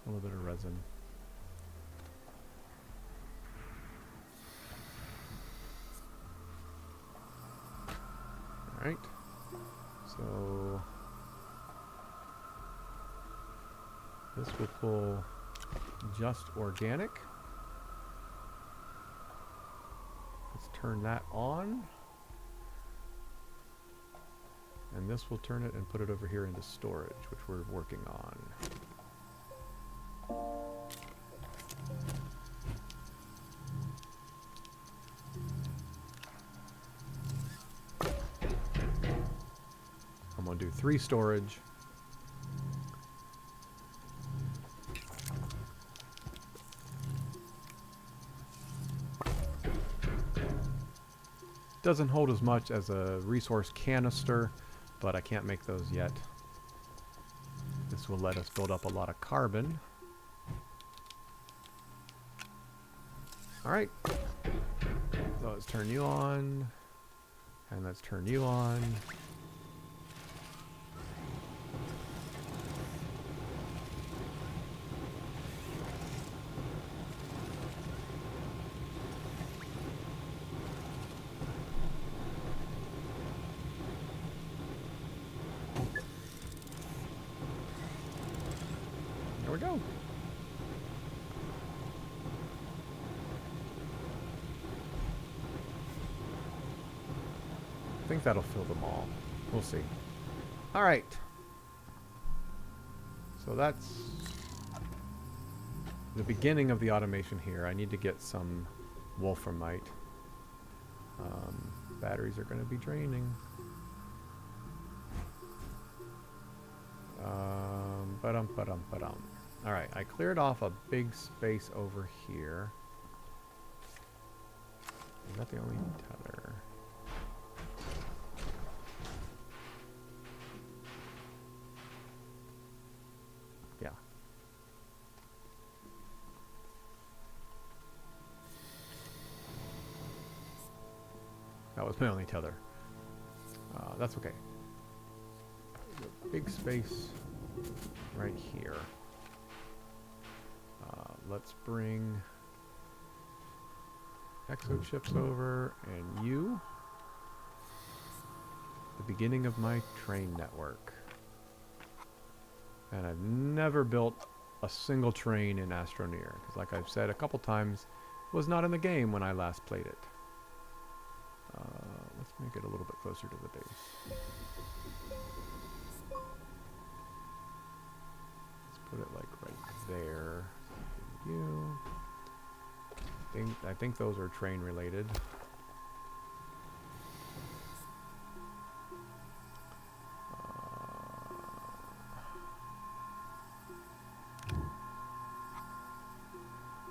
A little bit of resin. Alright. So this will pull just organic. Let's turn that on. And this will turn it and put it over here into storage, which we're working on. I'm going to do 3 storage. Doesn't hold as much as a resource canister, but I can't make those yet. This will let us build up a lot of carbon. Alright. So let's turn you on. And let's turn you on. There we go. I think that'll fill them all. We'll see. All right. So that's the beginning of the automation here. I need to get some wolframite. Batteries are going to be draining. Ba-dum. All right, I cleared off a big space over here. Is that the only tether? Yeah. That was my only tether. That's okay. Big space right here. Let's bring exochips over, and you. The beginning of my train network. And I've never built a single train in Astroneer, because like I've said a couple times, it was not in the game when I last played it. Let's make it a little bit closer to the base. Let's put it like right there. You. I think those are train related.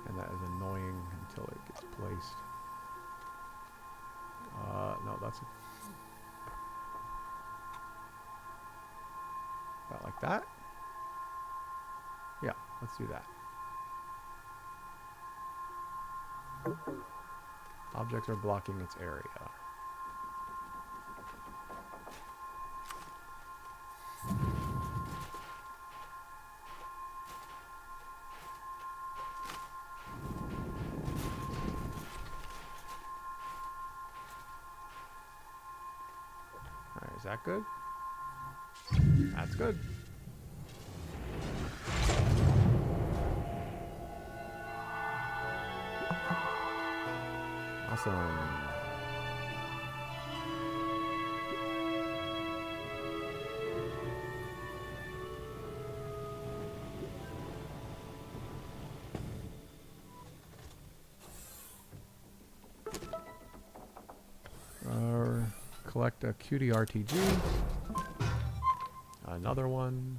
And that is annoying until it gets placed. No, that's about like that. Yeah, let's do that. Objects are blocking its area. Alright, is that good? That's good. Awesome. Collect a cutie RTG. Another one.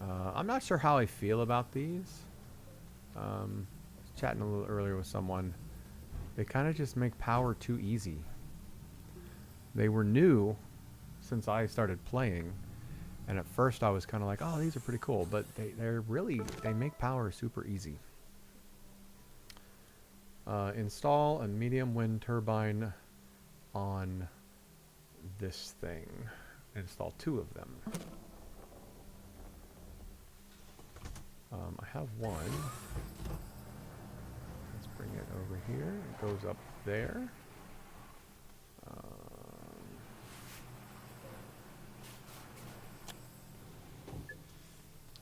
I'm not sure how I feel about these. Chatting a little earlier with someone. They kind of just make power too easy. They were new since I started playing, and at first I was kind of like, oh, these are pretty cool, but they make power super easy. Install a medium wind turbine on this thing. Install 2 of them. I have one. Let's bring it over here. It goes up there.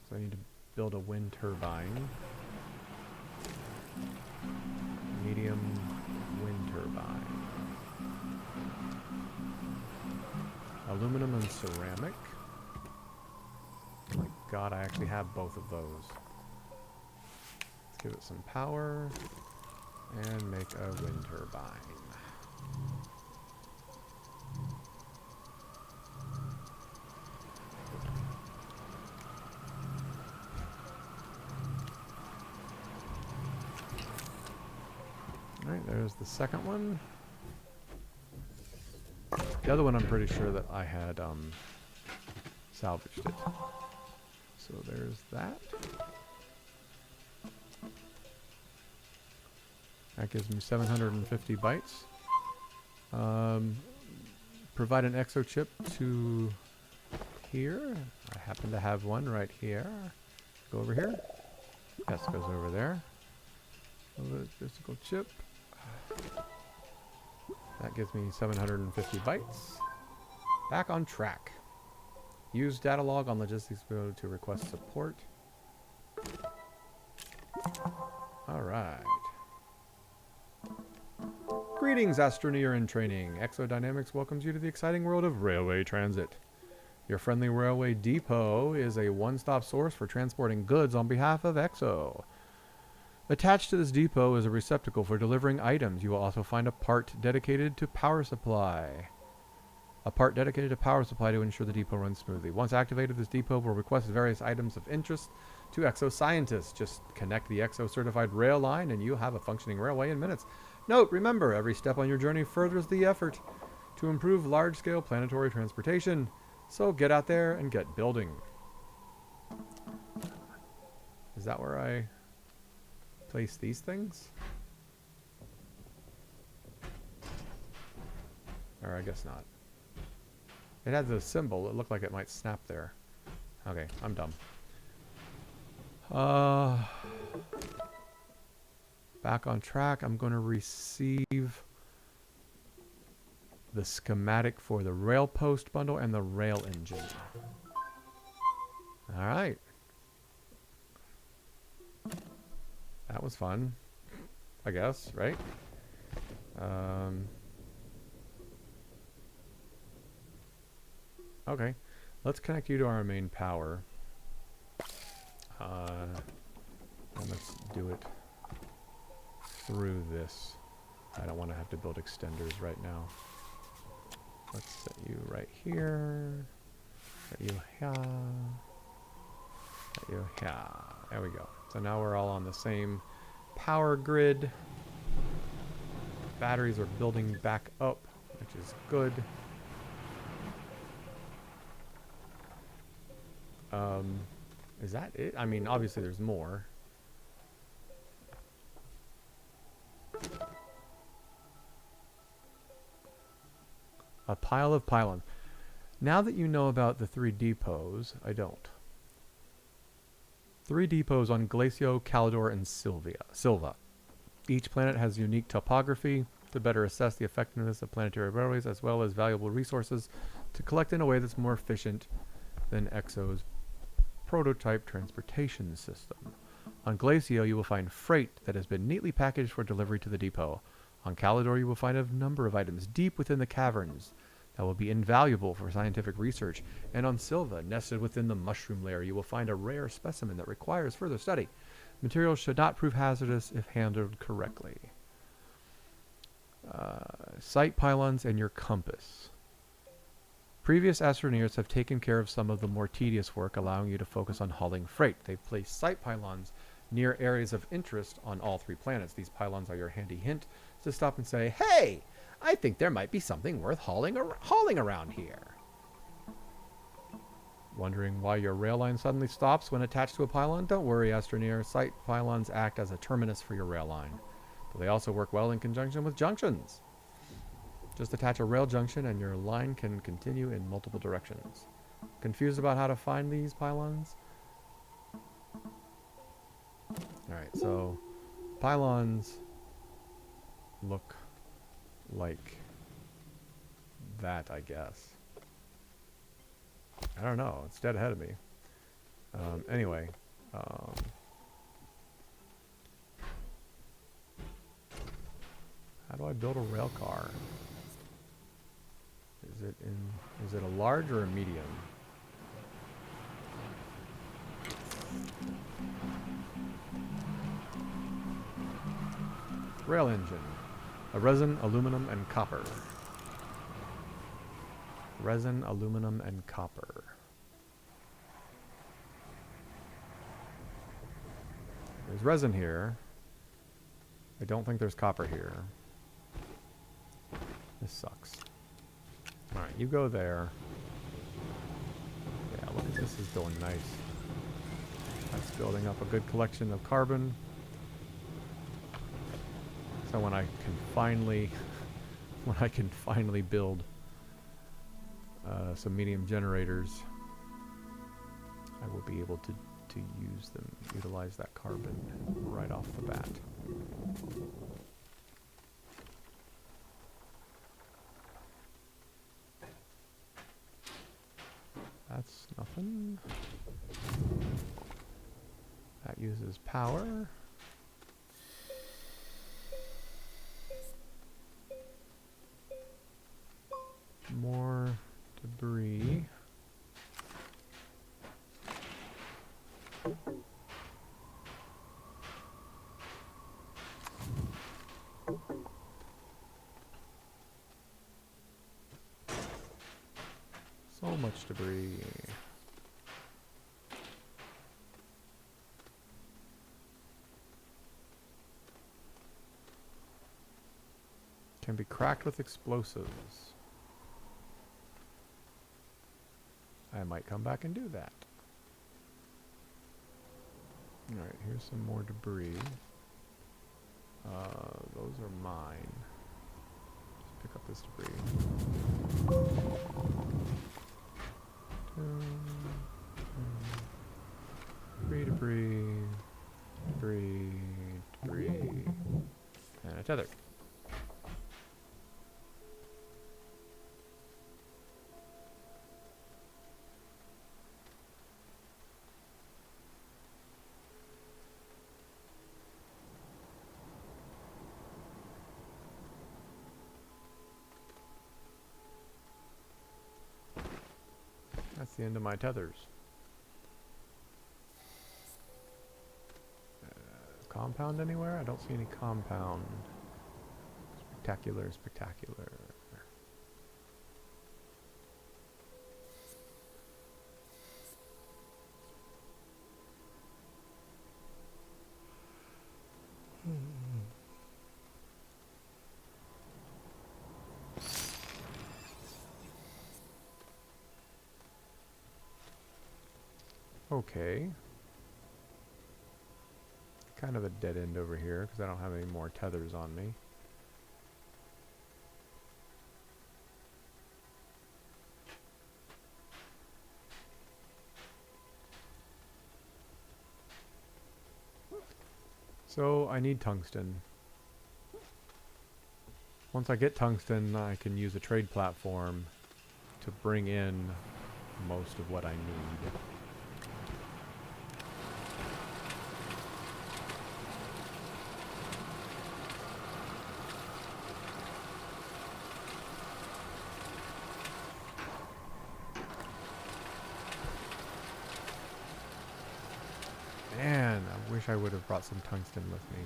So I need to build a wind turbine. Medium wind turbine. Aluminum and ceramic. Oh my god, I actually have both of those. Let's give it some power and make a wind turbine. Alright, there's the second one. The other one I'm pretty sure that I had salvaged it. So there's that. That gives me 750 bytes. Provide an exo chip to here. I happen to have one right here. Go over here. Yes, goes over there. Physical chip. That gives me 750 bytes. Back on track. Use data log on logistics bureau to request support. Alright. Greetings, Astroneer in training. Exodynamics welcomes you to the exciting world of railway transit. Your friendly railway depot is a one-stop source for transporting goods on behalf of EXO. Attached to this depot is a receptacle for delivering items. You will also find a part dedicated to power supply. A part dedicated to power supply to ensure the depot runs smoothly. Once activated, this depot will request various items of interest to EXO scientists. Just connect the EXO certified rail line and you'll have a functioning railway in minutes. Note, remember, every step on your journey furthers the effort to improve large-scale planetary transportation. So get out there and get building. Is that where I place these things? Or I guess not. It had the symbol. It looked like it might snap there. Okay, I'm dumb. Back on track. I'm going to receive the schematic for the rail post bundle and the rail engine. Alright. That was fun. I guess, right? Okay. Let's connect you to our main power. And let's do it through this. I don't want to have to build extenders right now. Let's set you right here. Set you here. Set you here. There we go. So now we're all on the same power grid. Batteries are building back up, which is good. Is that it? I mean, obviously there's more. A pile of pylons. Now that you know about the 3 depots, I don't. 3 depots on Glacio, Calidor, and Silva. Each planet has unique topography to better assess the effectiveness of planetary railways, as well as valuable resources to collect in a way that's more efficient than EXO's prototype transportation system. On Glacio, you will find freight that has been neatly packaged for delivery to the depot. On Calidor, you will find a number of items deep within the caverns that will be invaluable for scientific research. And on Silva, nested within the mushroom layer, you will find a rare specimen that requires further study. Materials should not prove hazardous if handled correctly. Sight pylons and your compass. Previous astroneers have taken care of some of the more tedious work, allowing you to focus on hauling freight. They've placed sight pylons near areas of interest on all 3 planets. These pylons are your handy hint to stop and say, hey, I think there might be something worth hauling around here. Wondering why your rail line suddenly stops when attached to a pylon? Don't worry, Astroneer. Sight pylons act as a terminus for your rail line, but they also work well in conjunction with junctions. Just attach a rail junction and your line can continue in multiple directions. Confused about how to find these pylons? Alright, so pylons look like that, I guess. I don't know. It's dead ahead of me. Anyway. How do I build a rail car? Is it a large or a medium? Rail engine. A resin, aluminum, and copper. Resin, aluminum, and copper. There's resin here. I don't think there's copper here. This sucks. Alright, you go there. Yeah, look at this is going nice. That's building up a good collection of carbon. So when I can finally build some medium generators, I will be able to use them, utilize that carbon right off the bat. That's nothing. That uses power. More debris. So much debris. Can be cracked with explosives. I might come back and do that. Alright, here's some more debris. Those are mine. Let's pick up this debris. Debris, and a tether. That's the end of my tethers. Compound anywhere? I don't see any compound. Spectacular, spectacular. Okay. Kind of a dead end over here because I don't have any more tethers on me. So I need tungsten. Once I get tungsten, I can use a trade platform to bring in most of what I need. Man, I wish I would have brought some tungsten with me.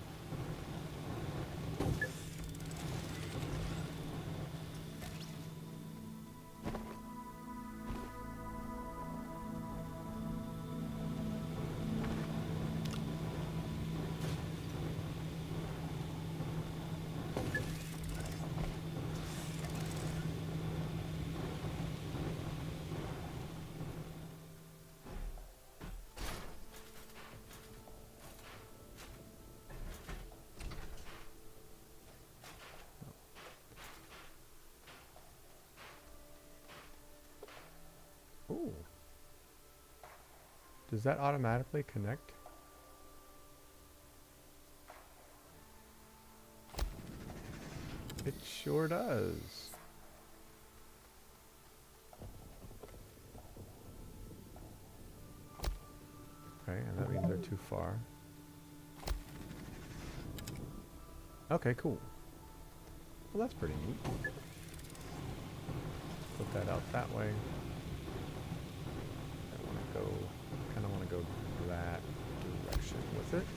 Ooh. Does that automatically connect? It sure does. Okay, and that means they're too far. Okay, cool. Well, that's pretty neat. Put that out that way. Kind of want to go that direction with it.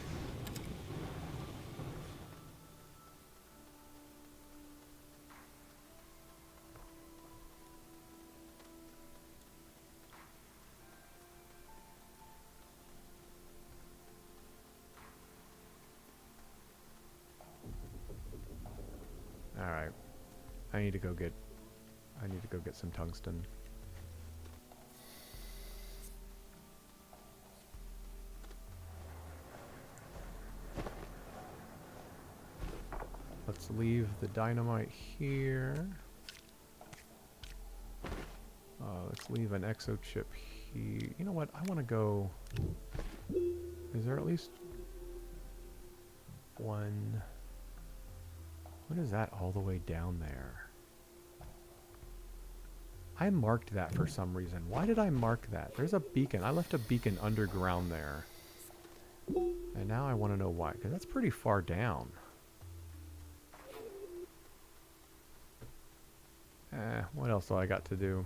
All right, I need to go get I need to go get some tungsten. Let's leave the dynamite here. Let's leave an exo chip here. You know what? I want to go... Is there at least one... What is that all the way down there? I marked that for some reason. Why did I mark that? There's a beacon. I left a beacon underground there. And now I want to know why. Because that's pretty far down. What else do I got to do?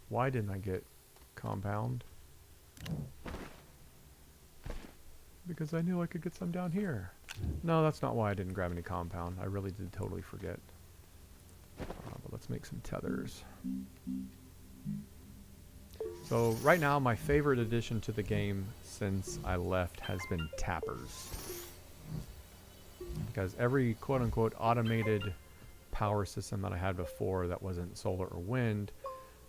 Why didn't I get compound? Because I knew I could get some down here. No, that's not why I didn't grab any compound. I really did totally forget. But let's make some tethers. So right now my favorite addition to the game since I left has been tappers. Because every quote-unquote automated power system that I had before that wasn't solar or wind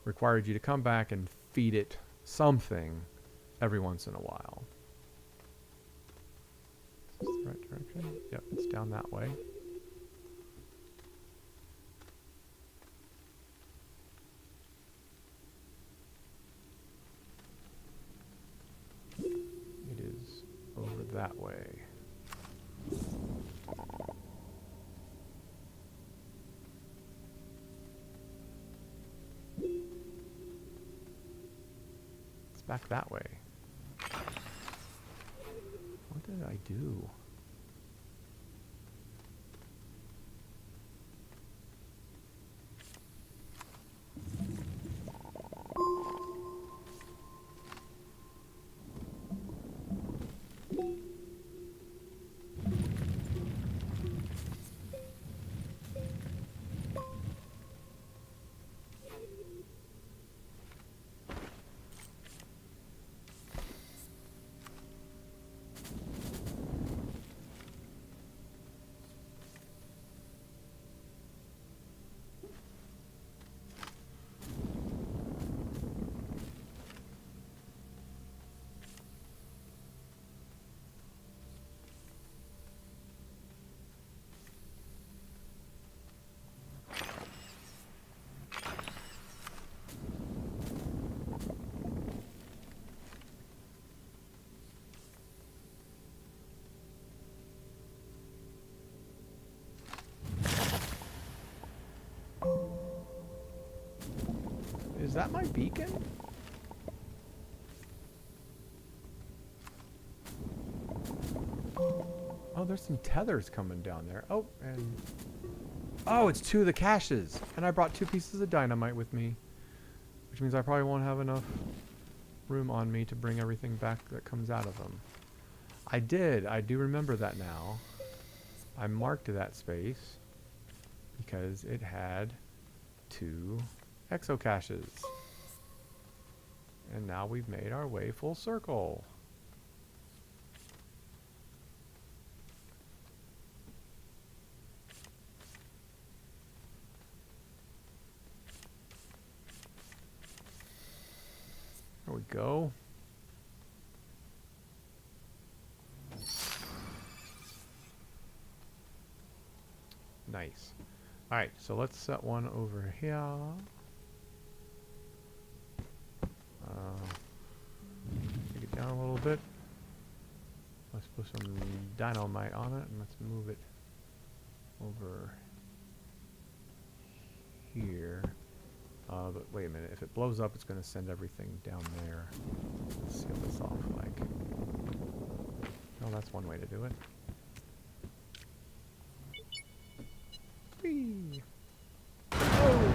required you to come back and feed it something every once in a while. Is this the right direction? Yep, it's down that way. It is over that way. Back that way. What did I do? Is that my beacon? Oh, there's some tethers coming down there. Oh, and... Oh, it's 2 of the caches! And I brought 2 pieces of dynamite with me. Which means I probably won't have enough room on me to bring everything back that comes out of them. I do remember that now. I marked that space because it had 2 exocaches. And now we've made our way full circle. There we go. Nice. Alright, so let's set one over here. Take it down a little bit. Let's put some dynamite on it and let's move it over here. But wait a minute, if it blows up, it's going to send everything down there. Let's seal this off like... Oh, that's one way to do it. Whee! Oh!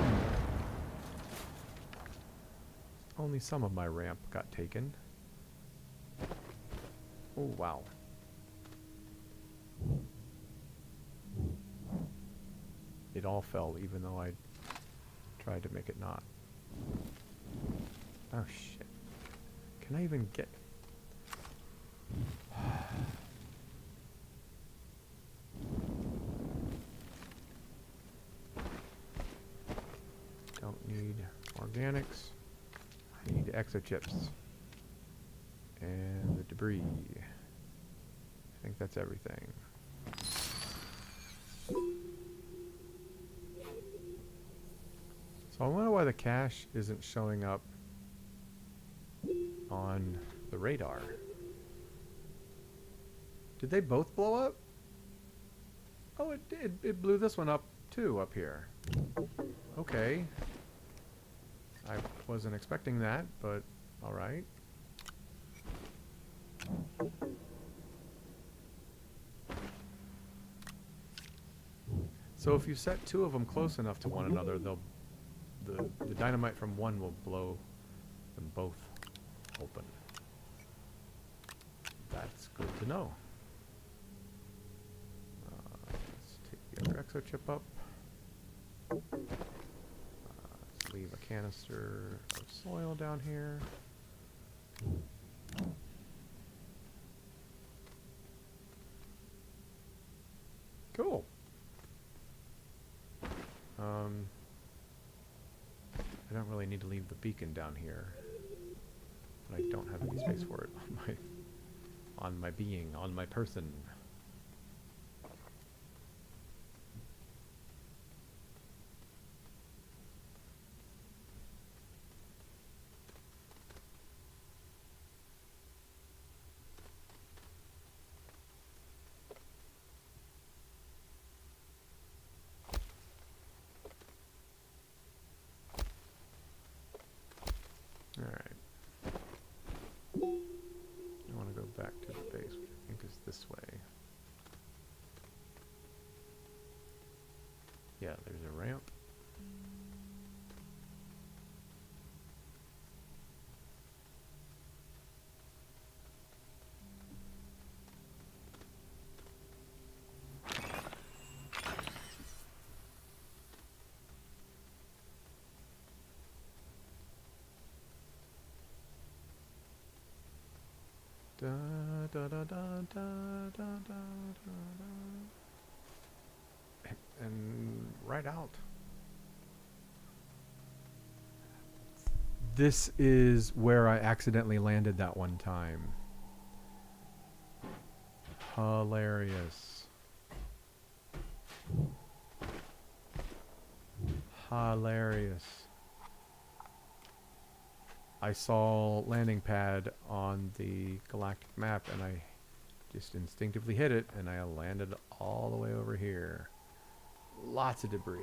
Only some of my ramp got taken. Oh, wow. It all fell, even though I tried to make it not. Oh shit. Can I even get... Don't need organics. I need exochips. And the debris. I think that's everything. So I wonder why the cache isn't showing up on the radar. Did they both blow up? Oh, it did. It blew this one up too, up here. Okay. I wasn't expecting that, but alright. So if you set two of them close enough to one another, they'll the dynamite from one will blow them both open. That's good to know. Let's take the other exo chip up. Let's leave a canister of soil down here. Cool. I don't really need to leave the beacon down here, but I don't have any space for it on my being, on my person. Alright. I want to go back to the base, which I think is this way. Yeah, there's a ramp. Da da da da da da da da. And right out. This is where I accidentally landed that one time. Hilarious. Hilarious. I saw landing pad on the galactic map and I just instinctively hit it and I landed all the way over here. Lots of debris.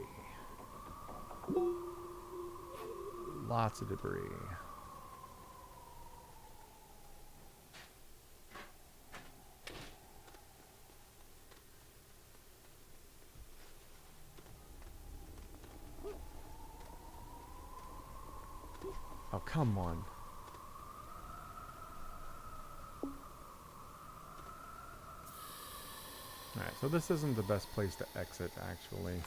Lots of debris. Oh, come on. Alright, so this isn't the best place to exit, actually.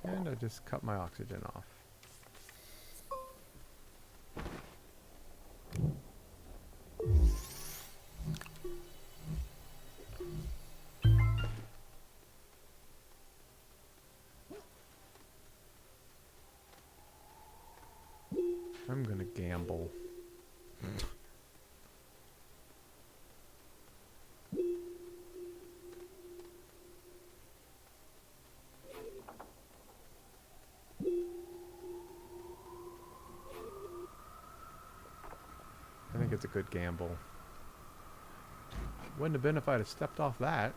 And I just cut my oxygen off. I'm gonna gamble. I think it's a good gamble. Wouldn't have been if I'd have stepped off that.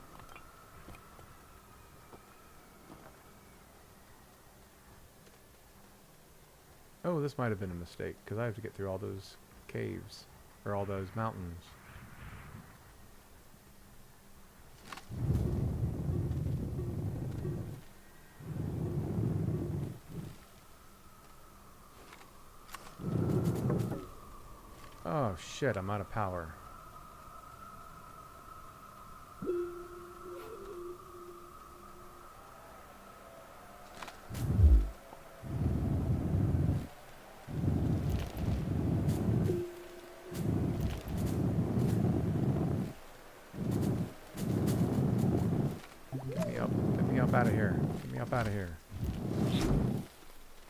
Oh, this might have been a mistake, because I have to get through all those caves, or all those mountains. Oh shit, I'm out of power. Get me up out of here. Get me up out of here.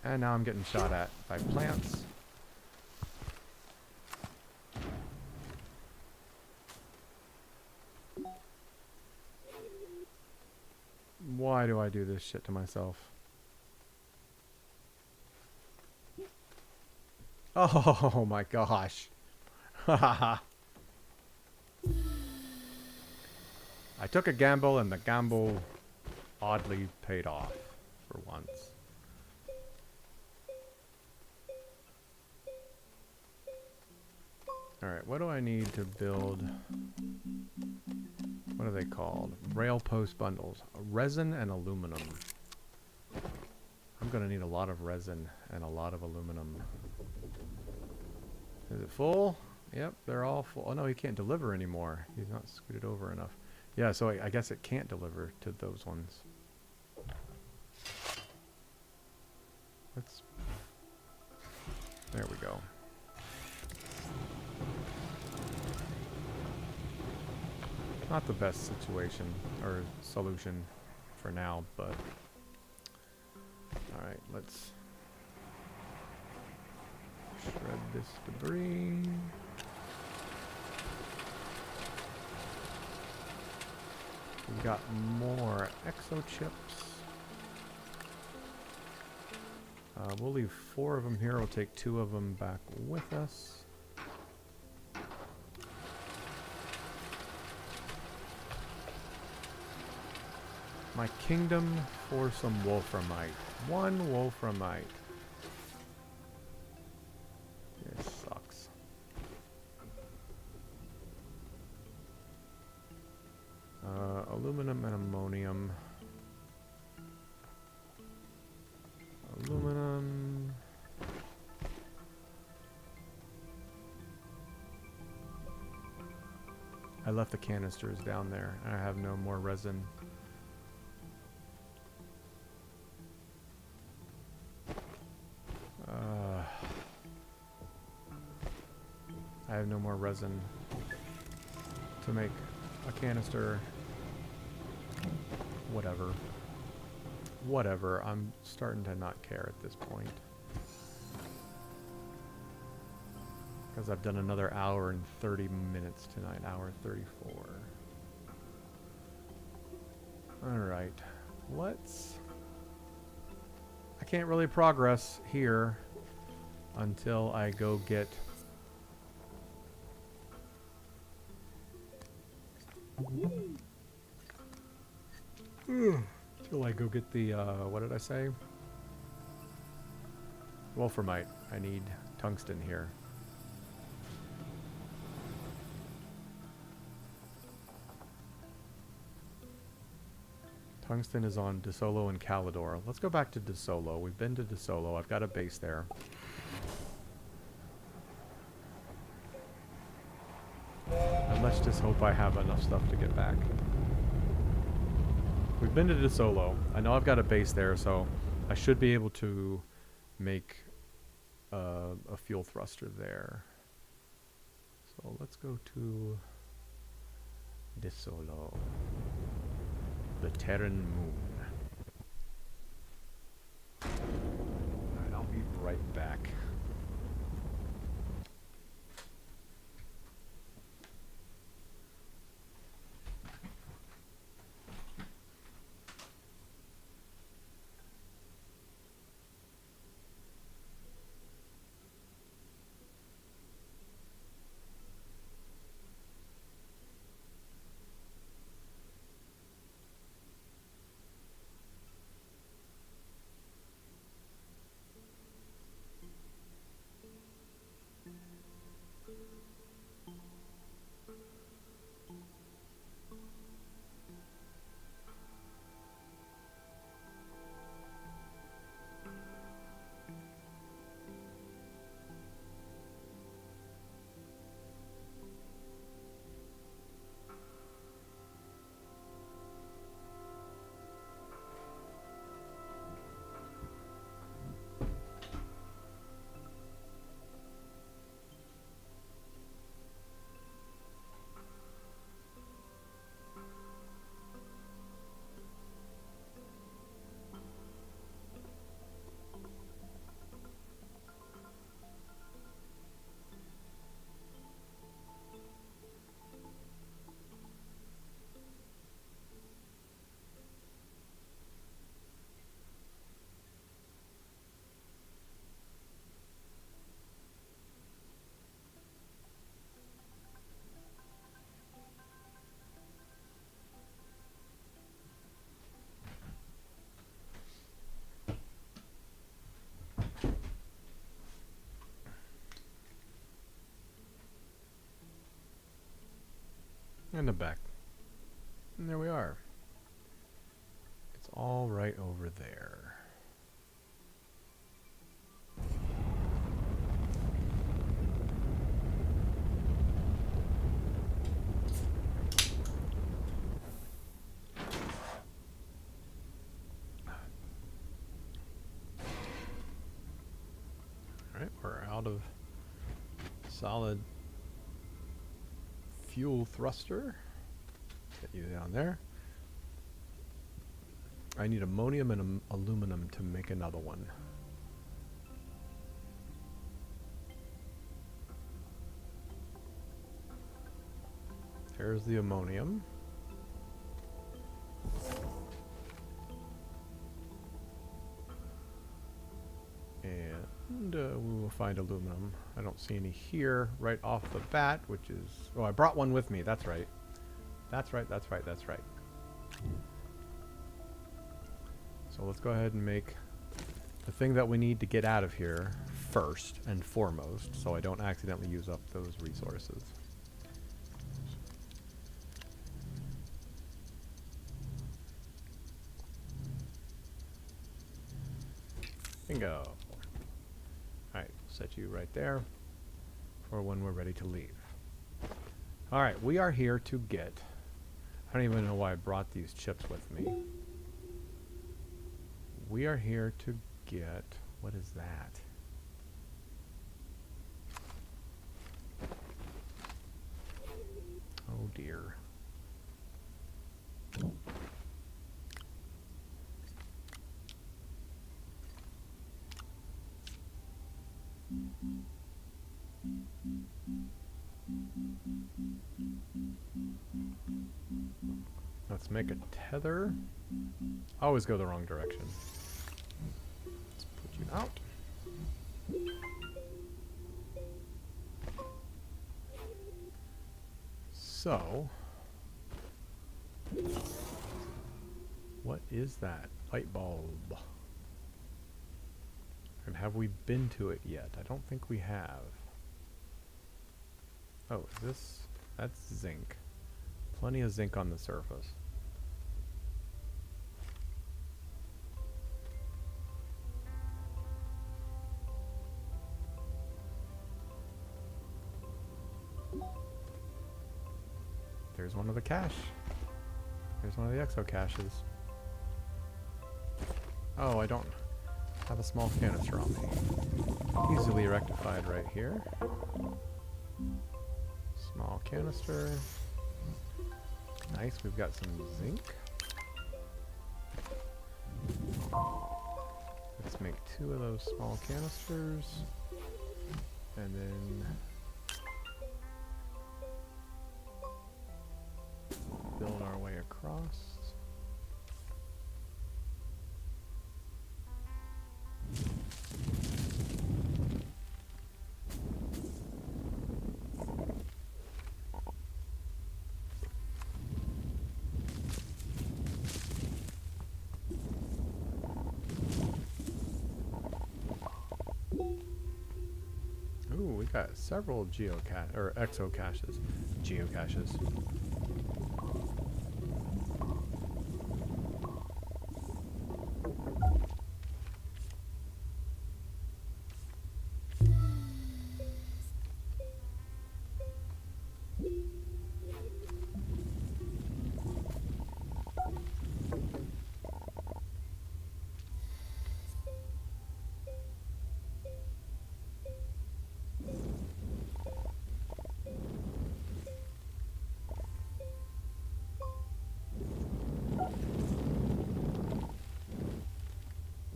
And now I'm getting shot at by plants. Why do I do this shit to myself? Oh my gosh. I took a gamble and the gamble oddly paid off for once. Alright, what do I need to build? What are they called? Rail post bundles. Resin and aluminum. I'm gonna need a lot of resin and a lot of aluminum. Is it full? Yep, they're all full. Oh no, he can't deliver anymore. He's not scooted over enough. Yeah, so I guess it can't deliver to those ones. Let's... There we go. Not the best situation or solution for now, but... Alright, let's shred this debris. We've got more exo chips. We'll leave 4 of them here. We'll take 2 of them back with us. My kingdom for some wolframite. 1 wolframite. This sucks. Aluminum and ammonium. Aluminum. I left the canisters down there. I have no more resin. I have no more resin to make a canister. Whatever. Whatever. I'm starting to not care at this point. Because I've done another hour and 30 minutes tonight. Hour 34. Alright. Let's... I can't really progress here until I go get... Till I go get the, what did I say? Wolframite. I need tungsten here. Tungsten is on DeSolo and Calidor. Let's go back to DeSolo. We've been to DeSolo. I've got a base there. And let's just hope I have enough stuff to get back. We've been to DeSolo. I know I've got a base there, so I should be able to make a fuel thruster there. So let's go to DeSolo. The Terran Moon. Alright, I'll be right back. And the back. And there we are. It's all right over there. Alright, we're out of solid fuel thruster. Get you down there. I need ammonium and aluminum to make another one. There's the ammonium. And we will find aluminum. I don't see any here right off the bat, which is... Oh, I brought one with me. That's right. That's right, that's right, that's right. So let's go ahead and make the thing that we need to get out of here first and foremost, so I don't accidentally use up those resources. Bingo. Alright, set you right there for when we're ready to leave. Alright, we are here to get... I don't even know why I brought these chips with me. We are here to get... What is that? Oh dear. Let's make a tether. I always go the wrong direction. Let's put you out. So, what is that? Light bulb. And have we been to it yet? I don't think we have. Oh, is this... That's zinc. Plenty of zinc on the surface. There's one of the cache. There's one of the exo caches. Oh, I don't have a small canister on me. Easily rectified right here. Small canister. Nice, we've got some zinc. Let's make 2 of those small canisters. And then build our way across. Ooh, we got several geocache or exocaches. Geocaches.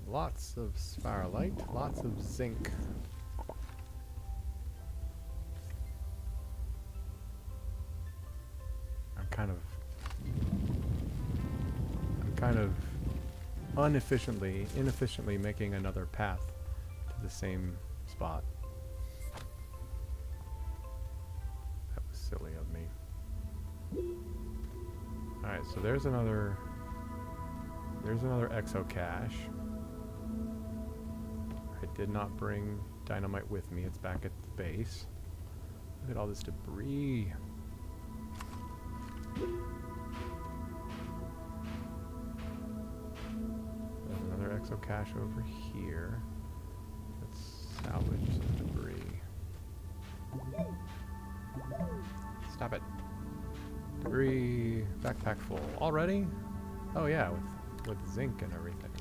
Lots of spiralite, lots of zinc. I'm kind of inefficiently making another path to the same spot. That was silly of me. Alright, so there's another exo cache. I did not bring dynamite with me. It's back at the base. Look at all this debris. There's another exocache over here. Let's salvage some debris. Stop it. Debris backpack full. Already? Oh yeah, with zinc and everything.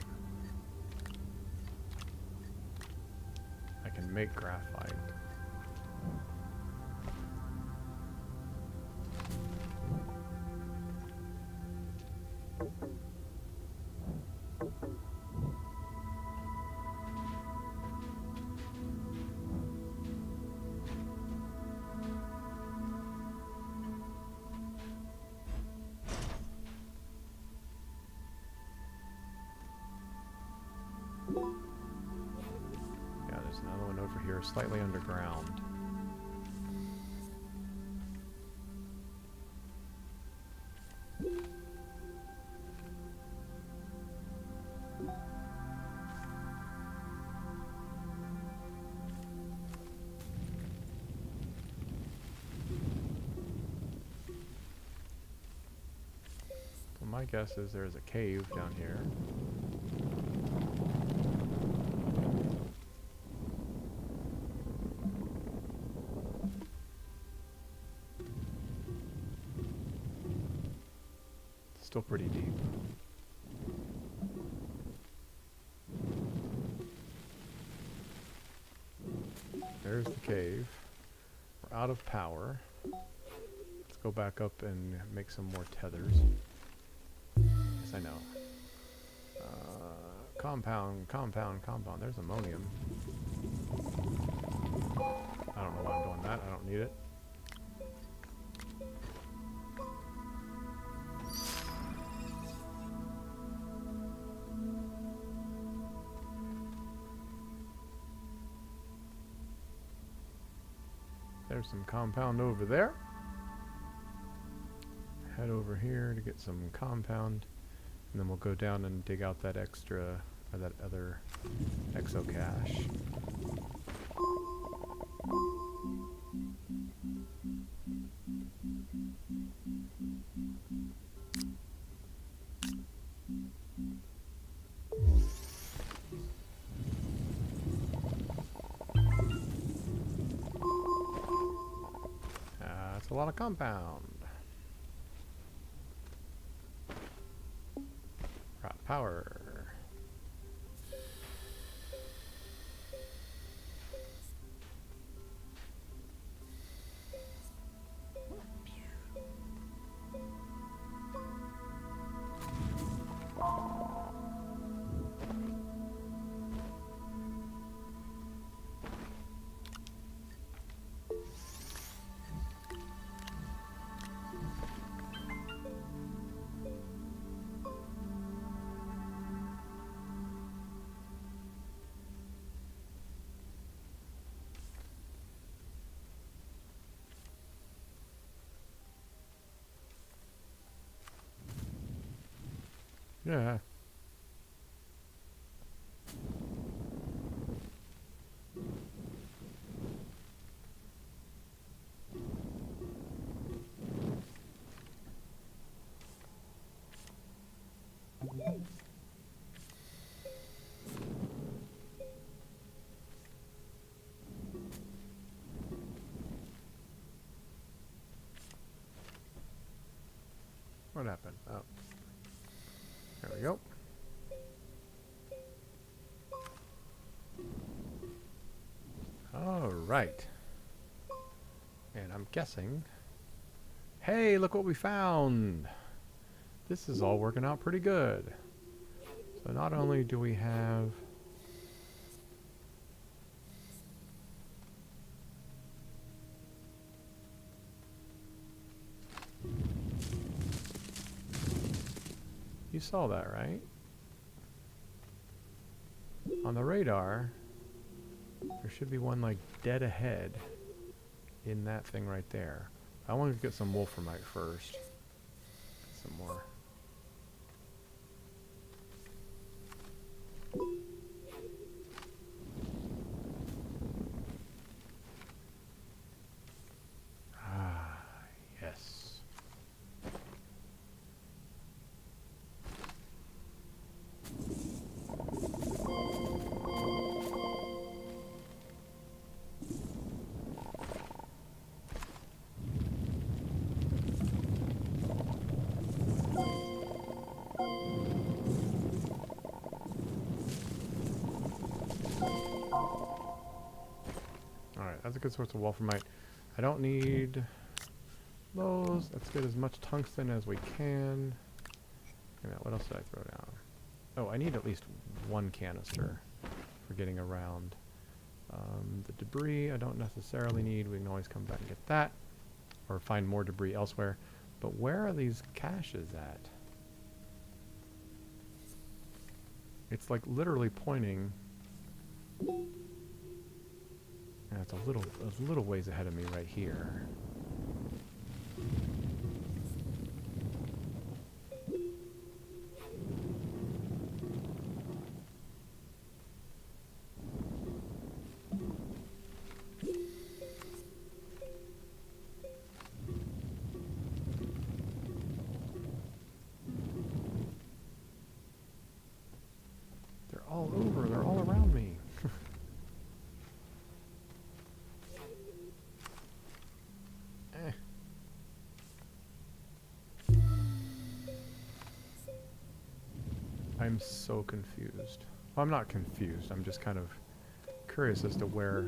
I can make graphite. Yeah, there's another one over here, slightly underground. Well, my guess is there's a cave down here. Still pretty deep. There's the cave. We're out of power. Let's go back up and make some more tethers. Yes, I know. Compound. There's ammonium. I don't know why I'm doing that. I don't need it. There's some compound over there. Head over here to get some compound, and then we'll go down and dig out that extra, or that other exocache. That's a lot of compound. Right, power. Yeah. What happened? Oh. There we go. All right. And I'm guessing... Hey, look what we found! This is all working out pretty good. So not only do we have... You saw that, right? On the radar, there should be one like dead ahead in that thing right there. I want to get some wolframite first. Get some more. Ah, yes. good source of wolframite. I don't need those. Let's get as much tungsten as we can. Wait a minute, what else did I throw down? Oh, I need at least one canister for getting around. The debris I don't necessarily need. We can always come back and get that. Or find more debris elsewhere. But where are these caches at? It's like literally pointing. And it's a little ways ahead of me right here. They're all over. They're all around me. I'm so confused. Well, I'm not confused. I'm just kind of curious as to where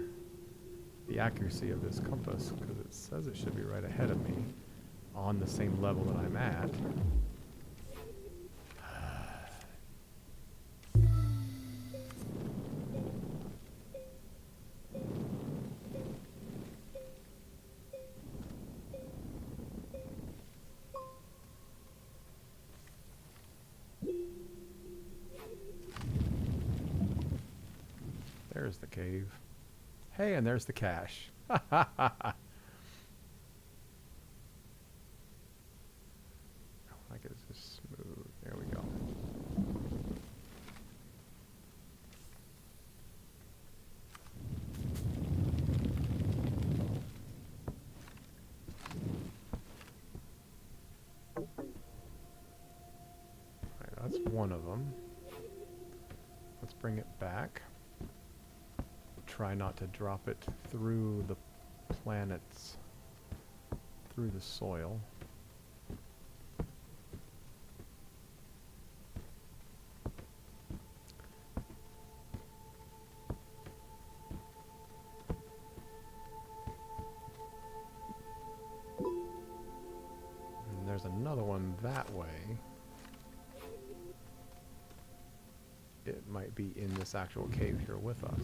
the accuracy of this compass, because it says it should be right ahead of me on the same level that I'm at. There's the cave. Hey, and there's the cache. Ha ha ha ha. Like it's just smooth. There we go. Alright, that's one of them. Let's bring it back. Try not to drop it through the planets, through the soil. And there's another one that way. It might be in this actual cave here with us.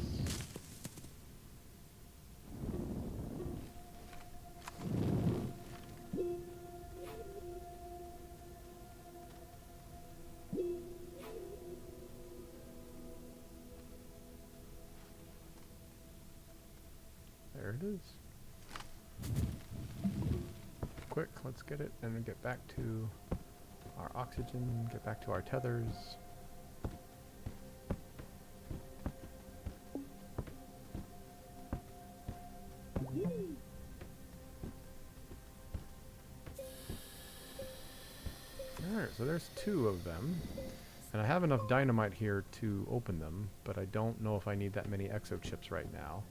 There it is. Quick, let's get it and then get back to our oxygen, get back to our tethers. Alright, so there's two of them. And I have enough dynamite here to open them, but I don't know if I need that many exochips right now.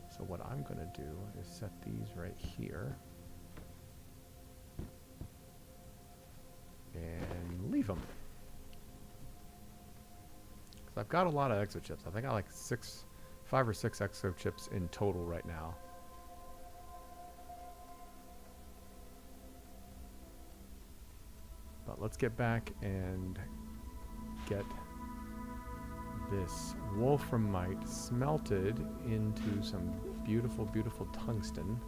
So what I'm going to do is set these right here. And leave them. So I've got a lot of exochips. I think I got like 5 or 6 exochips in total right now. But let's get back and get this wolframite smelted into some beautiful, beautiful tungsten.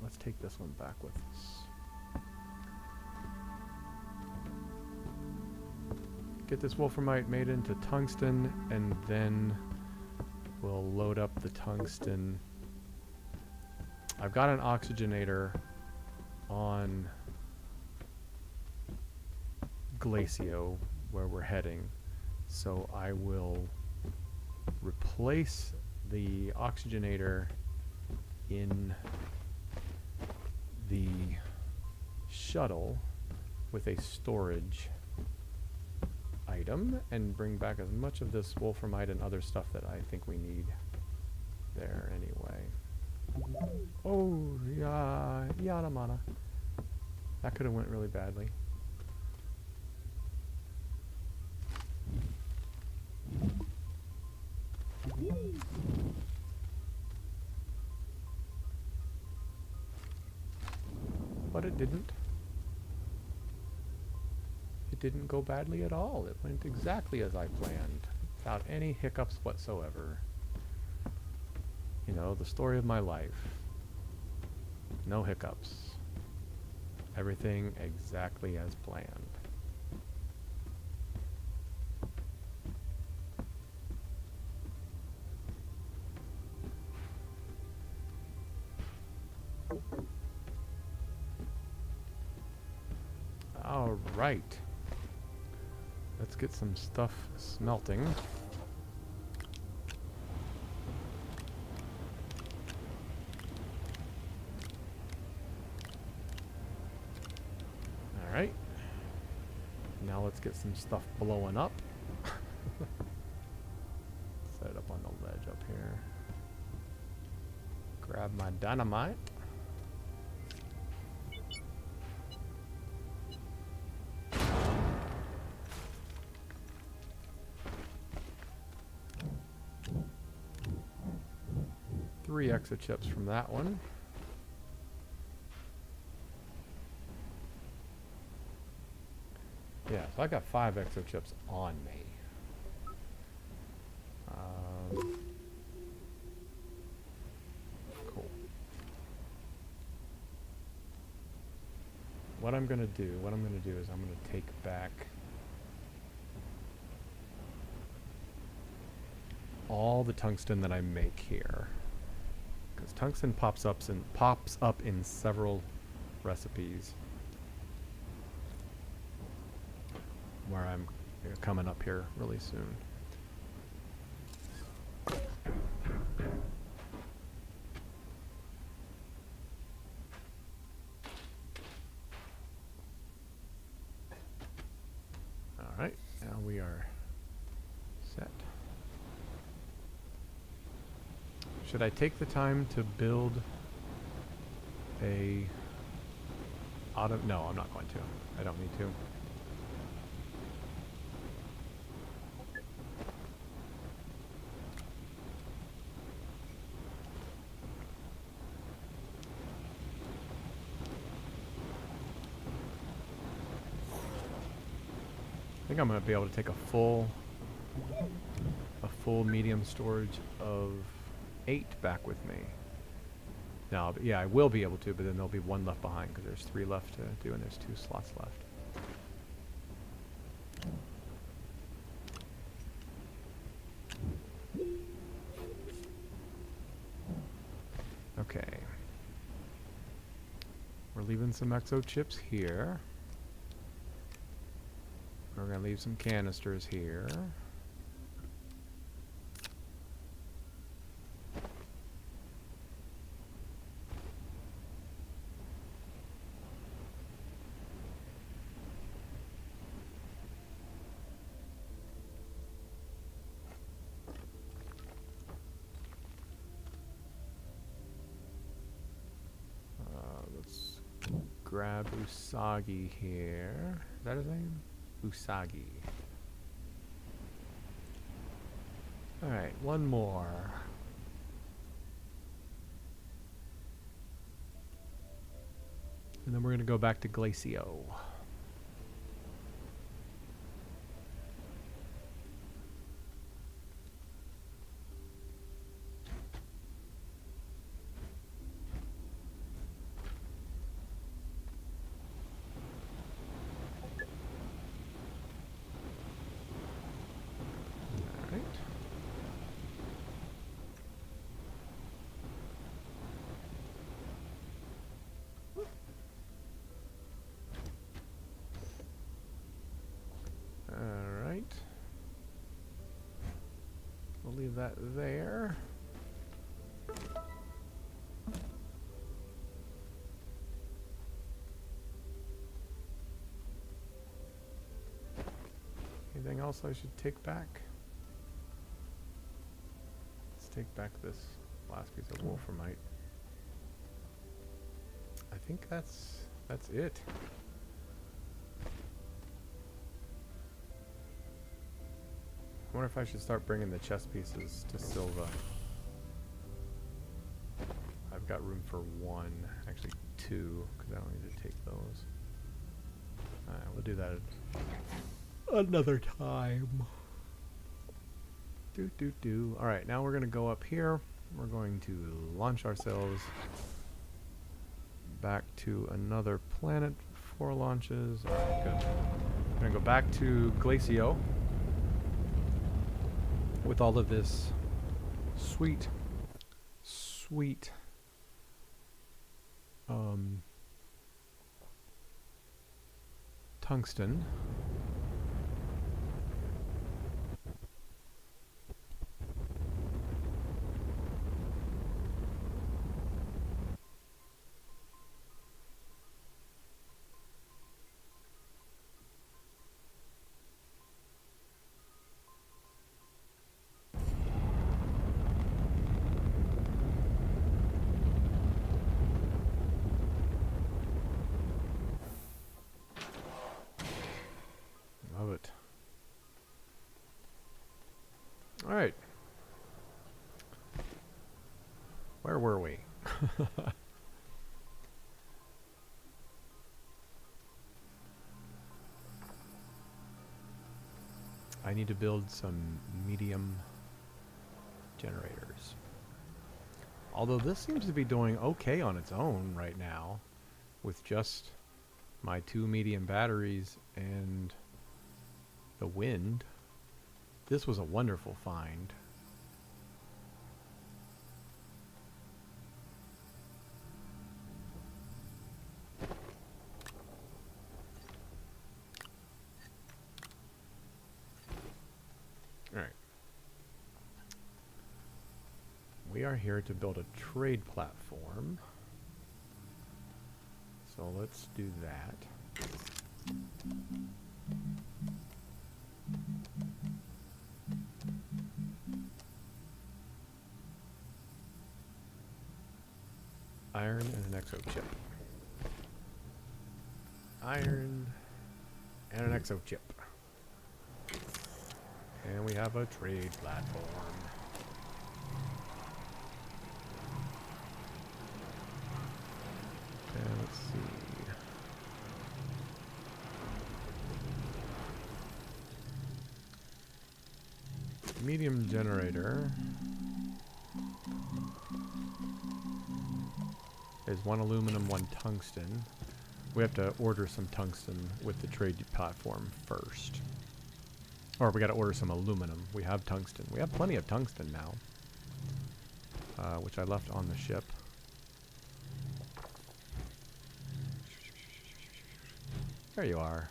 Let's take this one back with us. Get this wolframite made into tungsten, and then we'll load up the tungsten. I've got an oxygenator on Glacio, where we're heading, so I will replace the oxygenator in the shuttle with a storage item and bring back as much of this wolframite and other stuff that I think we need there anyway. Oh, yeah, yada mana. That could have went really badly. what? It didn't. It didn't go badly at all. It went exactly as I planned, without any hiccups whatsoever. You know, the story of my life. No hiccups. Everything exactly as planned. All right. Let's get some stuff smelting. All right. Now let's get some stuff blowing up. Set it up on the ledge up here. Grab my dynamite. Three extra chips from that one. Yeah, so I got 5 extra chips on me. Cool. What I'm gonna do is I'm gonna take back all the tungsten that I make here. Because tungsten pops up in several recipes where I'm coming up here really soon. All right, now we are set. Should I take the time to build a auto? No, I'm not going to. I don't need to. I think I'm going to be able to take a full medium storage of 8 back with me. No, but yeah, I will be able to, but then there'll be 1 left behind because there's 3 left to do and there's 2 slots left. Okay. We're leaving some exo chips here. We're going to leave some canisters here. Let's grab Usagi here. Is that his name? Usagi. Alright, 1 more. And then we're going to go back to Glacio. Alright. We'll leave that there. Anything else I should take back? Let's take back this last piece of wolframite. I think that's it. I wonder if I should start bringing the chess pieces to Silva. I've got room for 1, actually 2, because I don't need to take those. Alright, we'll do that another time. Alright, now we're going to go up here. We're going to launch ourselves back to another planet for launches. Alright, good. We're going to go back to Glacio with all of this sweet tungsten. Love it. All right. Where were we? I need to build some medium generators. Although this seems to be doing okay on its own right now with just my 2 medium batteries and the wind. This was a wonderful find. Alright. We are here to build a trade platform. So let's do that. Iron and an exo chip. Iron and an exo chip. And we have a trade platform. And let's see. Medium generator is 1 aluminum, 1 tungsten. We have to order some tungsten with the trade platform first. Or we got to order some aluminum. We have tungsten. We have plenty of tungsten now, which I left on the ship. There you are.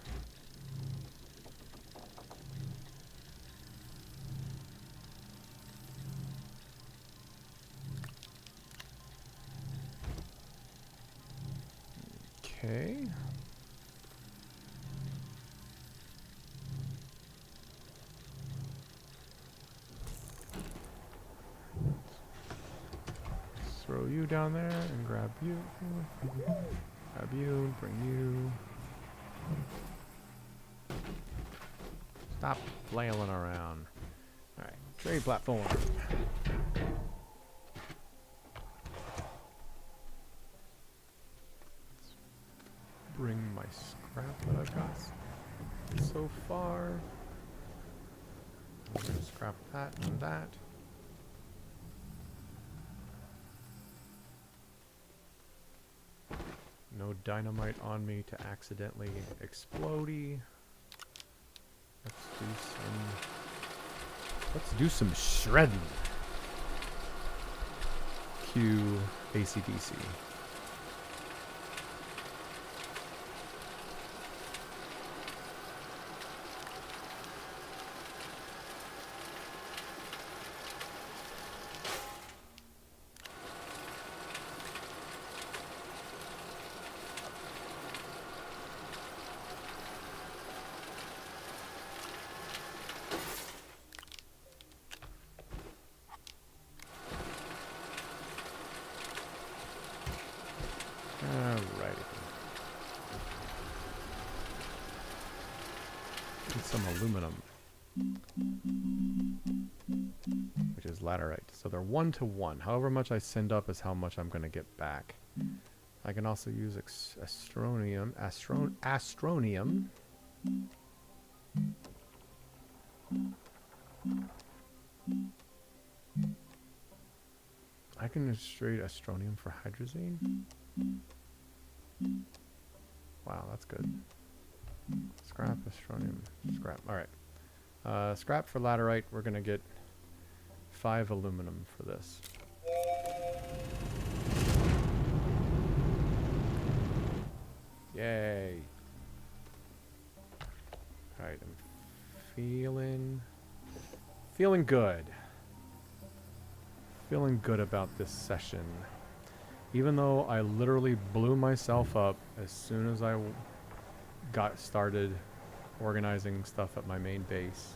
Okay. Throw you down there and grab you. Grab you, bring you. Stop flailing around. Alright, trade platform. Bring my scrap that I've got so far. I'm going to scrap that and that. No dynamite on me to accidentally explodey. Let's do some shredding. Cue AC/DC. Alrighty. And some aluminum, which is laterite. So they're 1 to 1. However much I send up is how much I'm going to get back. I can also use astronium. I can trade astronium for hydrazine. Wow, that's good. Scrap, astronium, scrap. Alright. Scrap for laterite. We're going to get 5 aluminum for this. Yay. Alright, I'm feeling good. Feeling good about this session. Even though I literally blew myself up as soon as I got started organizing stuff at my main base.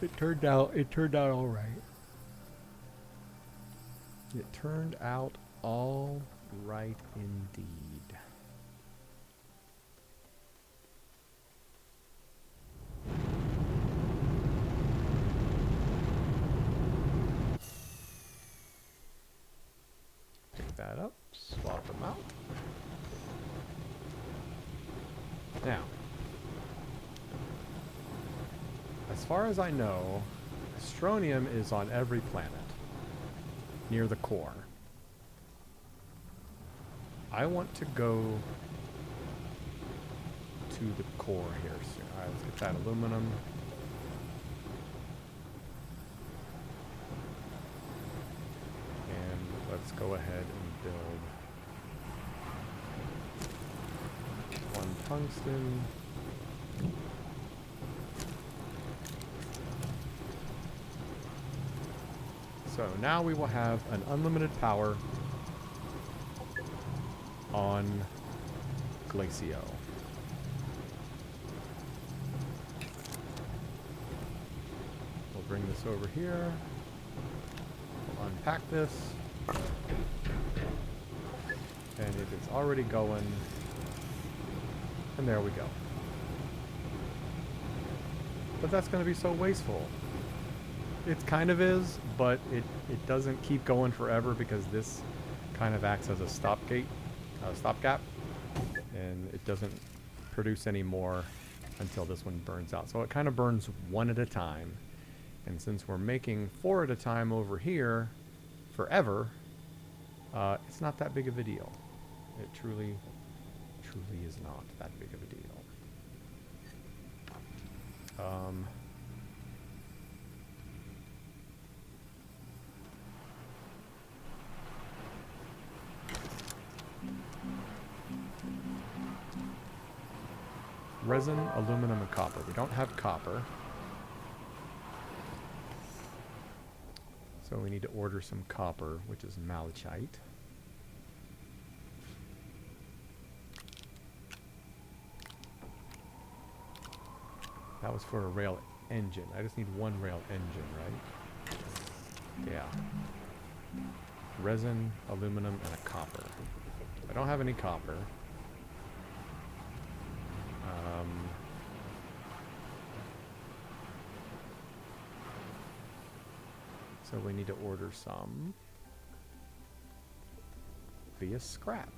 It turned out all right. It turned out all right indeed. Pick that up, swap them out. Now, as far as I know, astronium is on every planet near the core. I want to go to the core here soon. Alright, let's get that aluminum. And let's go ahead and build one tungsten. So now we will have an unlimited power on Glacio. We'll bring this over here. We'll unpack this. And it is already going. And there we go. But that's going to be so wasteful. It kind of is, but it doesn't keep going forever because this kind of acts as a stopgap, and it doesn't produce any more until this one burns out. So it kind of burns one at a time, and since we're making 4 at a time over here forever, it's not that big of a deal. It truly is not that big of a deal. Resin, aluminum, and copper. We don't have copper. So we need to order some copper, which is malachite. That was for a rail engine. I just need one rail engine, right? Yeah. Resin, aluminum, and a copper. I don't have any copper. So we need to order some via scrap.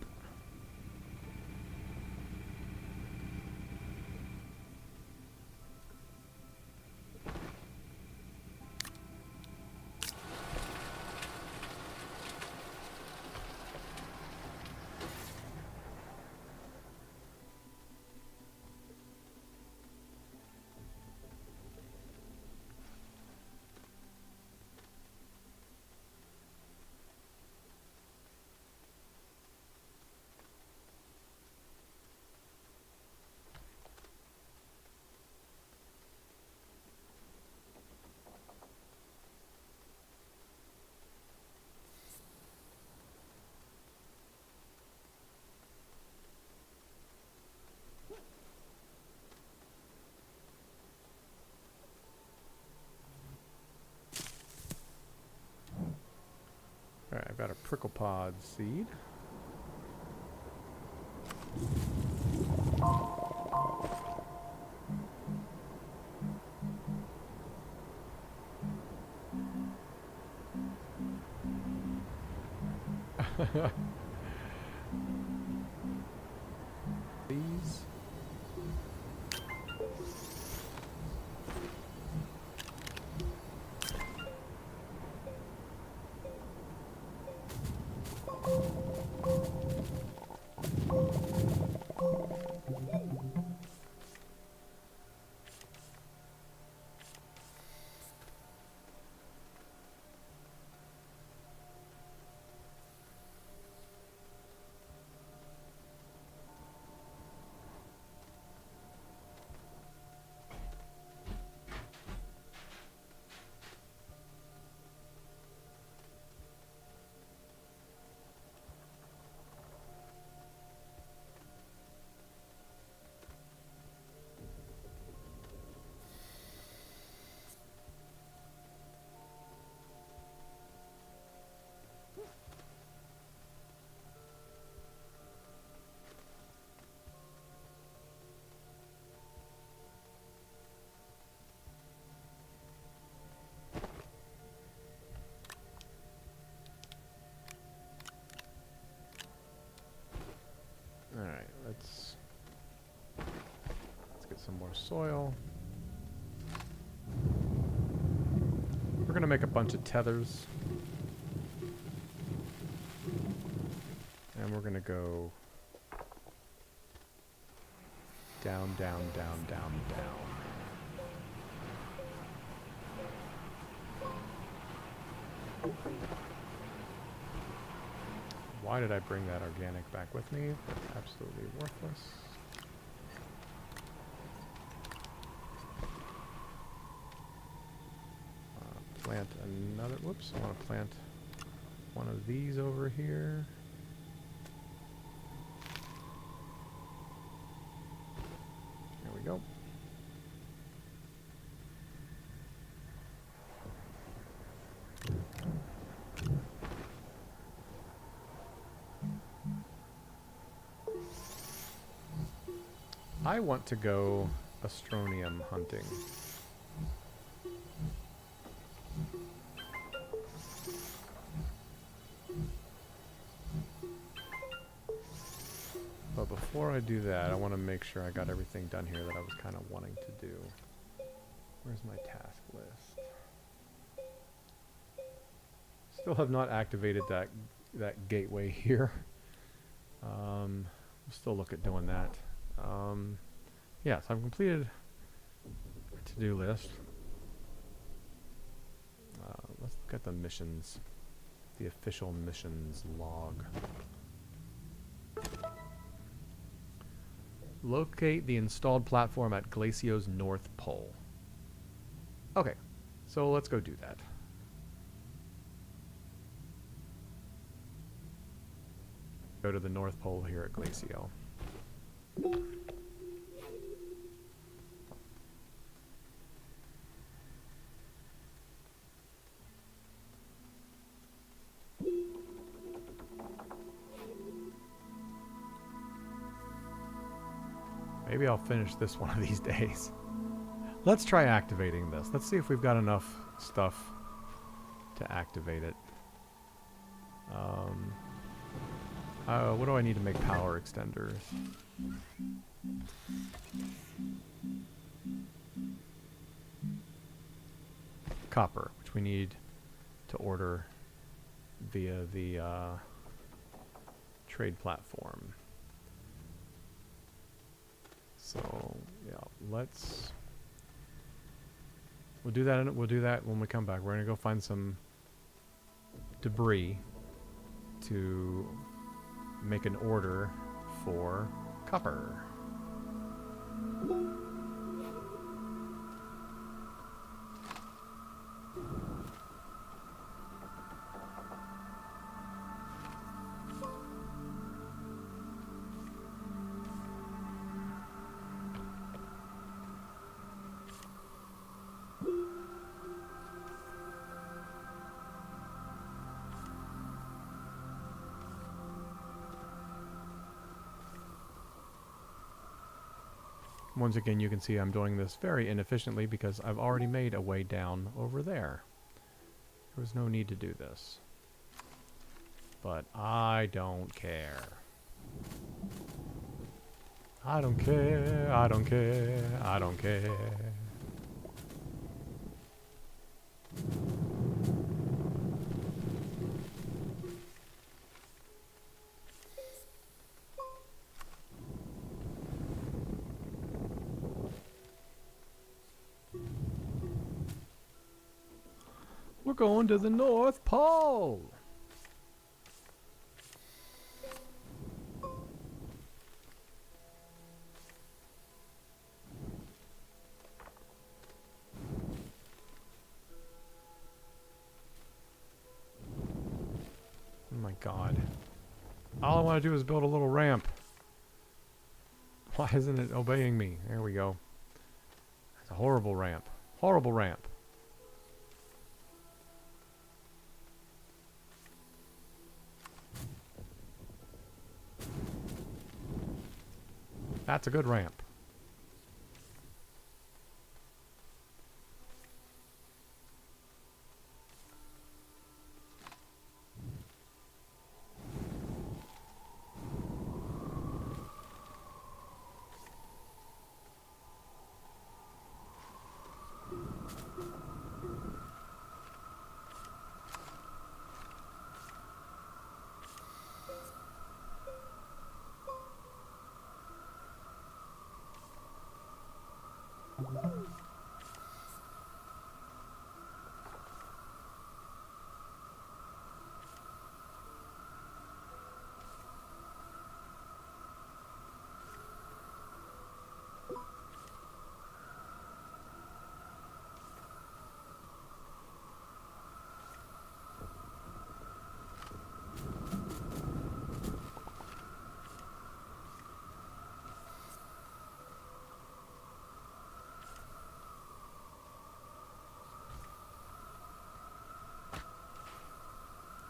Alright, I've got a prickle pod seed. These. Alright, let's get some more soil. We're gonna make a bunch of tethers. And we're gonna go down, down, down, down, down. Why did I bring that organic back with me? That's absolutely worthless. Plant another, whoops, I want to plant one of these over here. There we go. I want to go Astronium hunting. But before I do that, I want to make sure I got everything done here that I was kind of wanting to do. Where's my task list? Still have not activated that gateway here. We'll still look at doing that. Yeah, so I've completed a to-do list. Let's look at the missions. The official missions log. Locate the installed platform at Glacio's North Pole. Okay, so let's go do that. Go to the North Pole here at Glacio. Maybe I'll finish this one of these days. Let's try activating this. Let's see if we've got enough stuff to activate it. What do I need to make power extenders? Copper, which we need to order via the trade platform. So yeah, we'll do that. We'll do that when we come back. We're gonna go find some debris to make an order for copper. Once again, you can see I'm doing this very inefficiently because I've already made a way down over there. There was no need to do this. But I don't care. I don't care, I don't care, I don't care. We're going to the North Pole! Oh my god. All I want to do is build a little ramp. Why isn't it obeying me? There we go. It's a horrible ramp. Horrible ramp. That's a good ramp.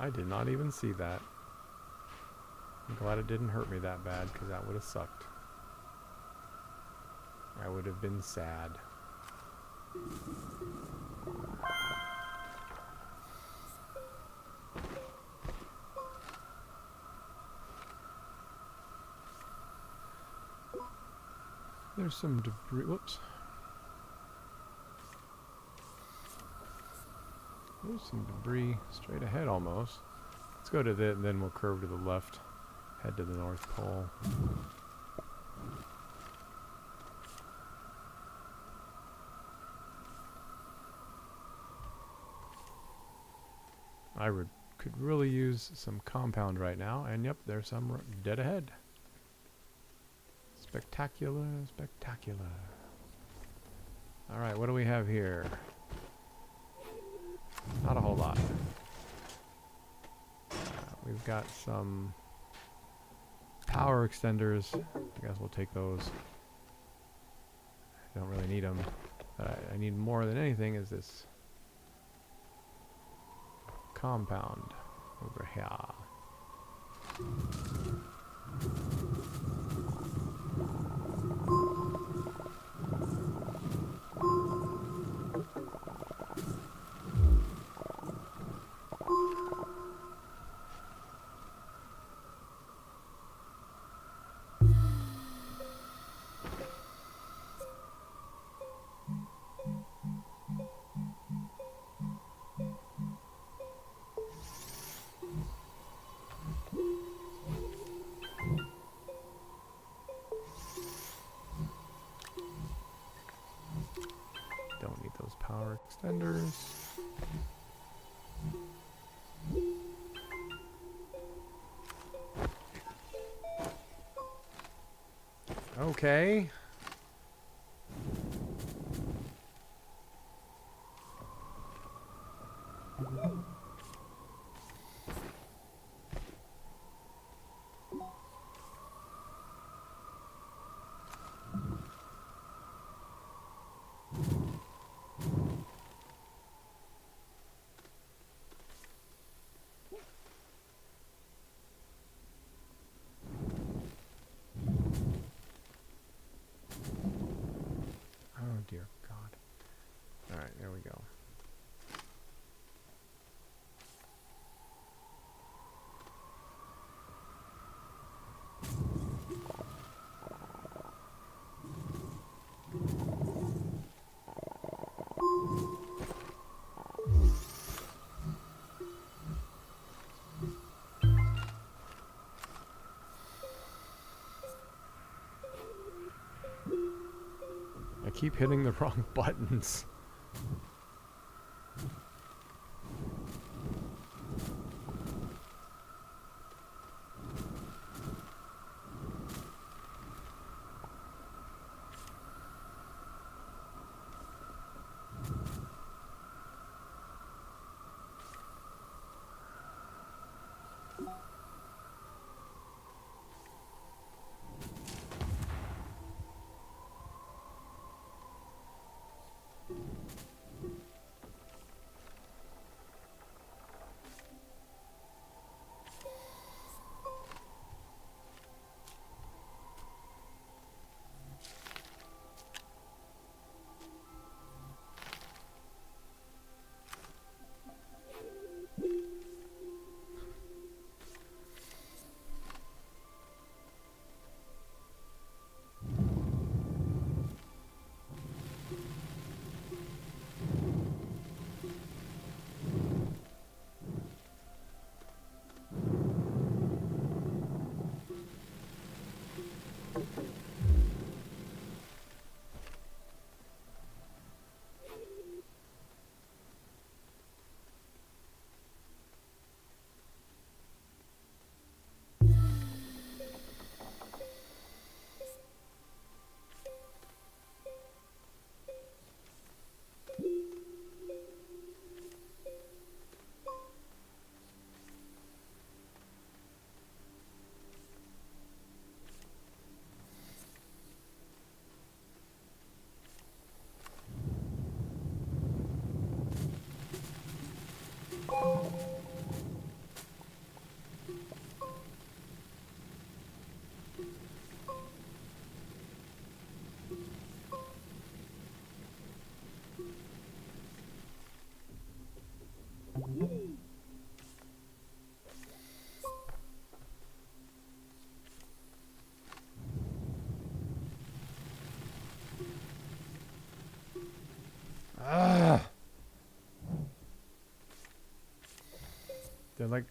I did not even see that. I'm glad it didn't hurt me that bad, because that would have sucked. I would have been sad. There's some debris. Whoops. There's some debris straight ahead almost. Let's go to that and then we'll curve to the left. Head to the North Pole. Could really use some compound right now. And yep, there's some dead ahead. Spectacular, spectacular. Alright, what do we have here? Not a whole lot. We've got some power extenders. I guess we'll take those. I don't really need them. But I need more than anything is this compound over here. Don't need those power extenders. Okay. keep hitting the wrong buttons.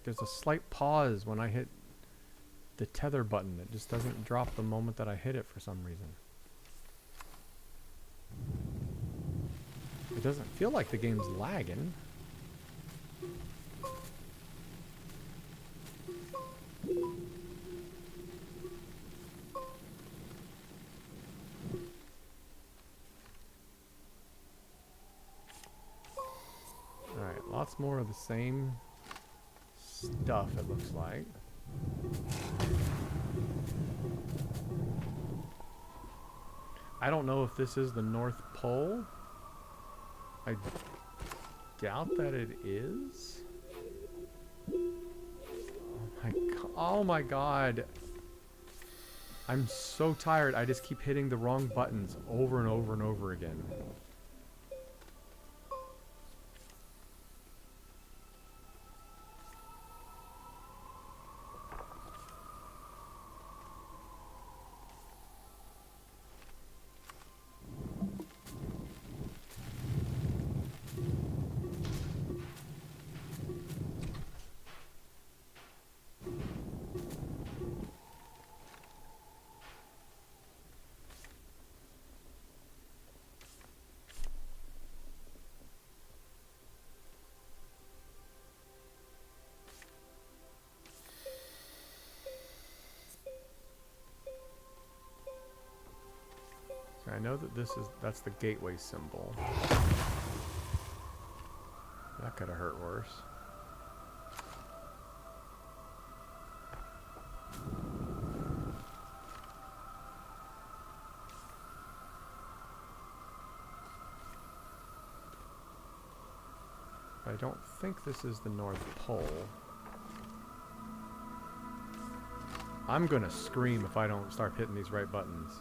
There's a slight pause when I hit the tether button. It just doesn't drop the moment that I hit it for some reason. It doesn't feel like the game's lagging. Alright, lots more of the same stuff, it looks like. I don't know if this is the North Pole. I doubt that it is. Oh my god. I'm so tired. I just keep hitting the wrong buttons over and over and over again. I know that that's the gateway symbol. That could have hurt worse. I don't think this is the North Pole. I'm gonna scream if I don't start hitting these right buttons.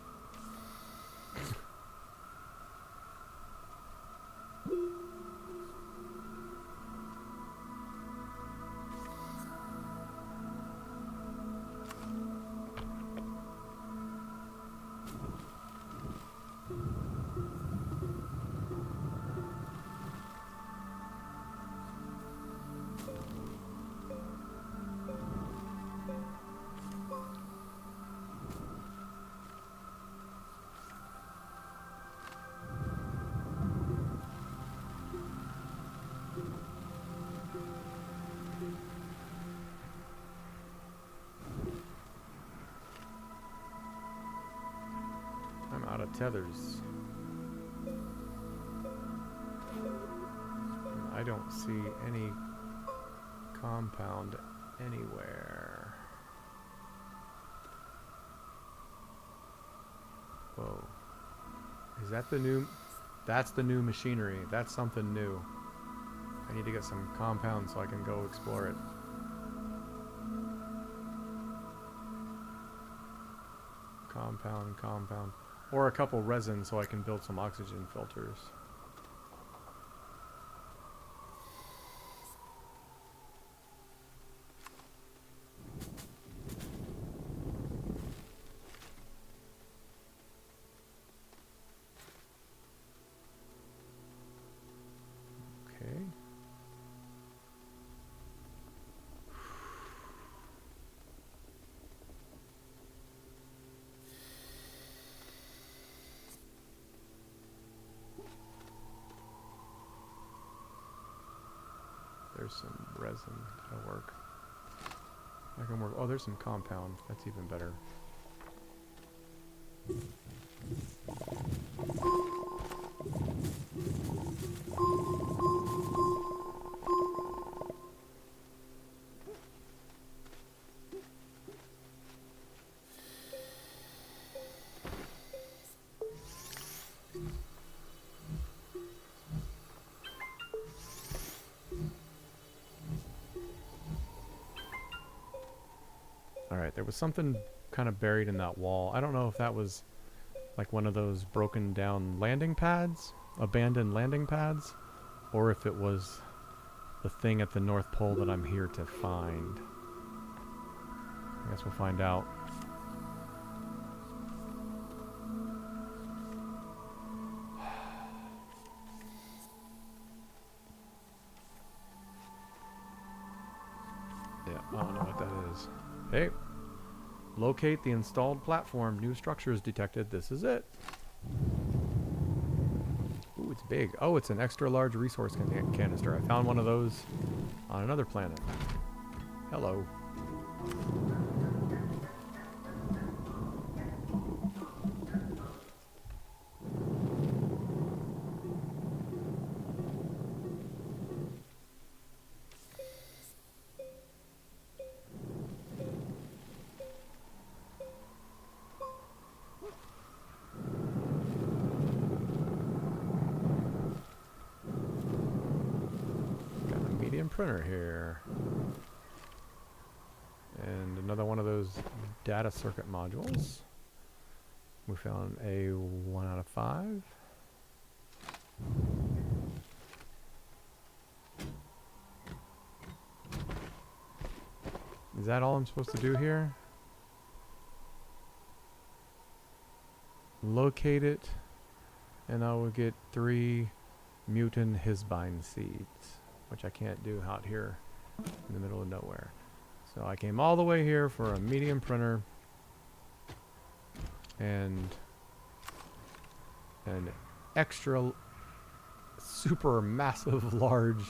tethers. I don't see any compound anywhere. Whoa. Is that the new... That's the new machinery. That's something new. I need to get some compound so I can go explore it. Compound. Or a couple resin so I can build some oxygen filters. Okay. There's some resin. That'll work. I can work. Oh, there's some compound. That's even better. Alright, there was something kind of buried in that wall. I don't know if that was like one of those broken down landing pads, abandoned landing pads, or if it was the thing at the North Pole that I'm here to find. I guess we'll find out. Yeah, I don't know what that is. Hey, locate the installed platform. New structures detected. This is it. Ooh, it's big. Oh, it's an extra large resource canister. I found one of those on another planet. Hello. Printer here, and another one of those data circuit modules. We found a 1 out of 5. Is that all I'm supposed to do here? Locate it, and I will get 3 mutant hisbine seeds, which I can't do out here in the middle of nowhere. So I came all the way here for a medium printer and an extra super massive large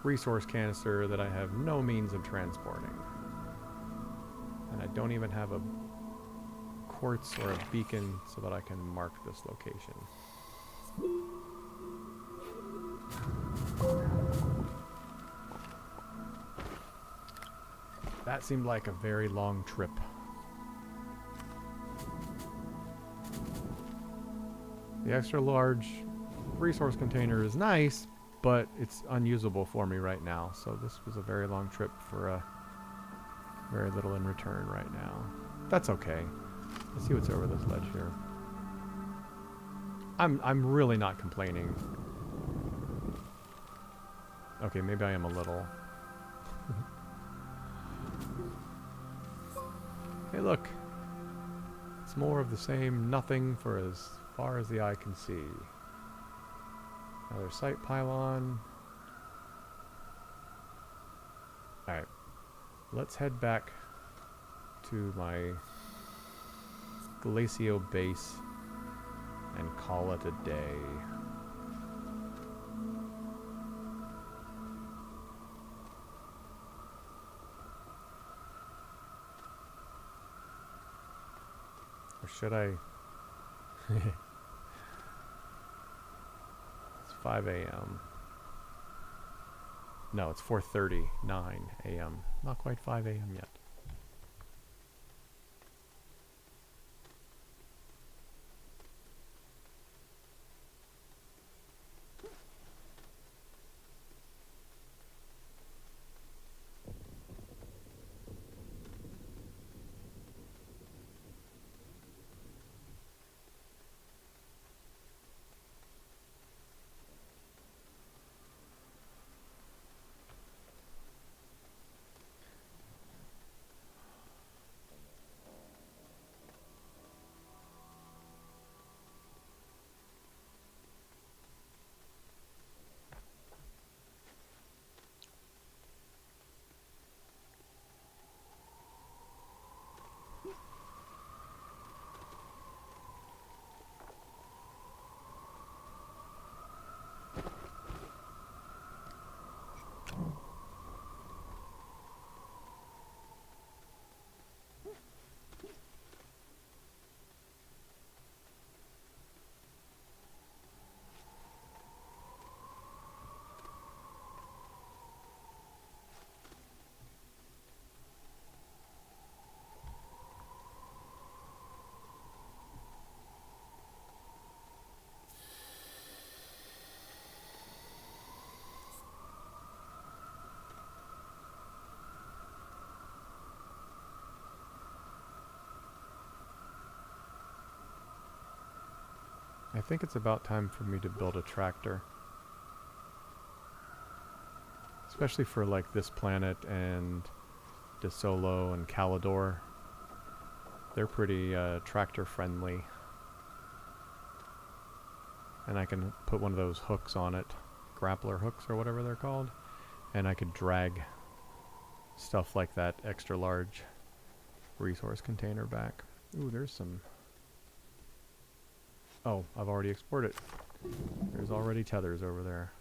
resource canister that I have no means of transporting. And I don't even have a quartz or a beacon so that I can mark this location. That seemed like a very long trip. The extra large resource container is nice, but it's unusable for me right now. So this was a very long trip for very little in return right now. That's okay. Let's see what's over this ledge here. I'm really not complaining. Okay, maybe I am a little. Hey, look. It's more of the same nothing for as far as the eye can see. Another sight pylon. Alright. Let's head back to my Glacio base and call it a day. Or should I... 5 a.m. No, it's 4:39 a.m. Not quite 5 a.m. yet. I think it's about time for me to build a tractor. Especially for like this planet and DeSolo and Calidor. They're pretty tractor friendly. And I can put one of those hooks on it. Grappler hooks or whatever they're called. And I could drag stuff like that extra large resource container back. Ooh, there's some... Oh, I've already exported. There's already tethers over there.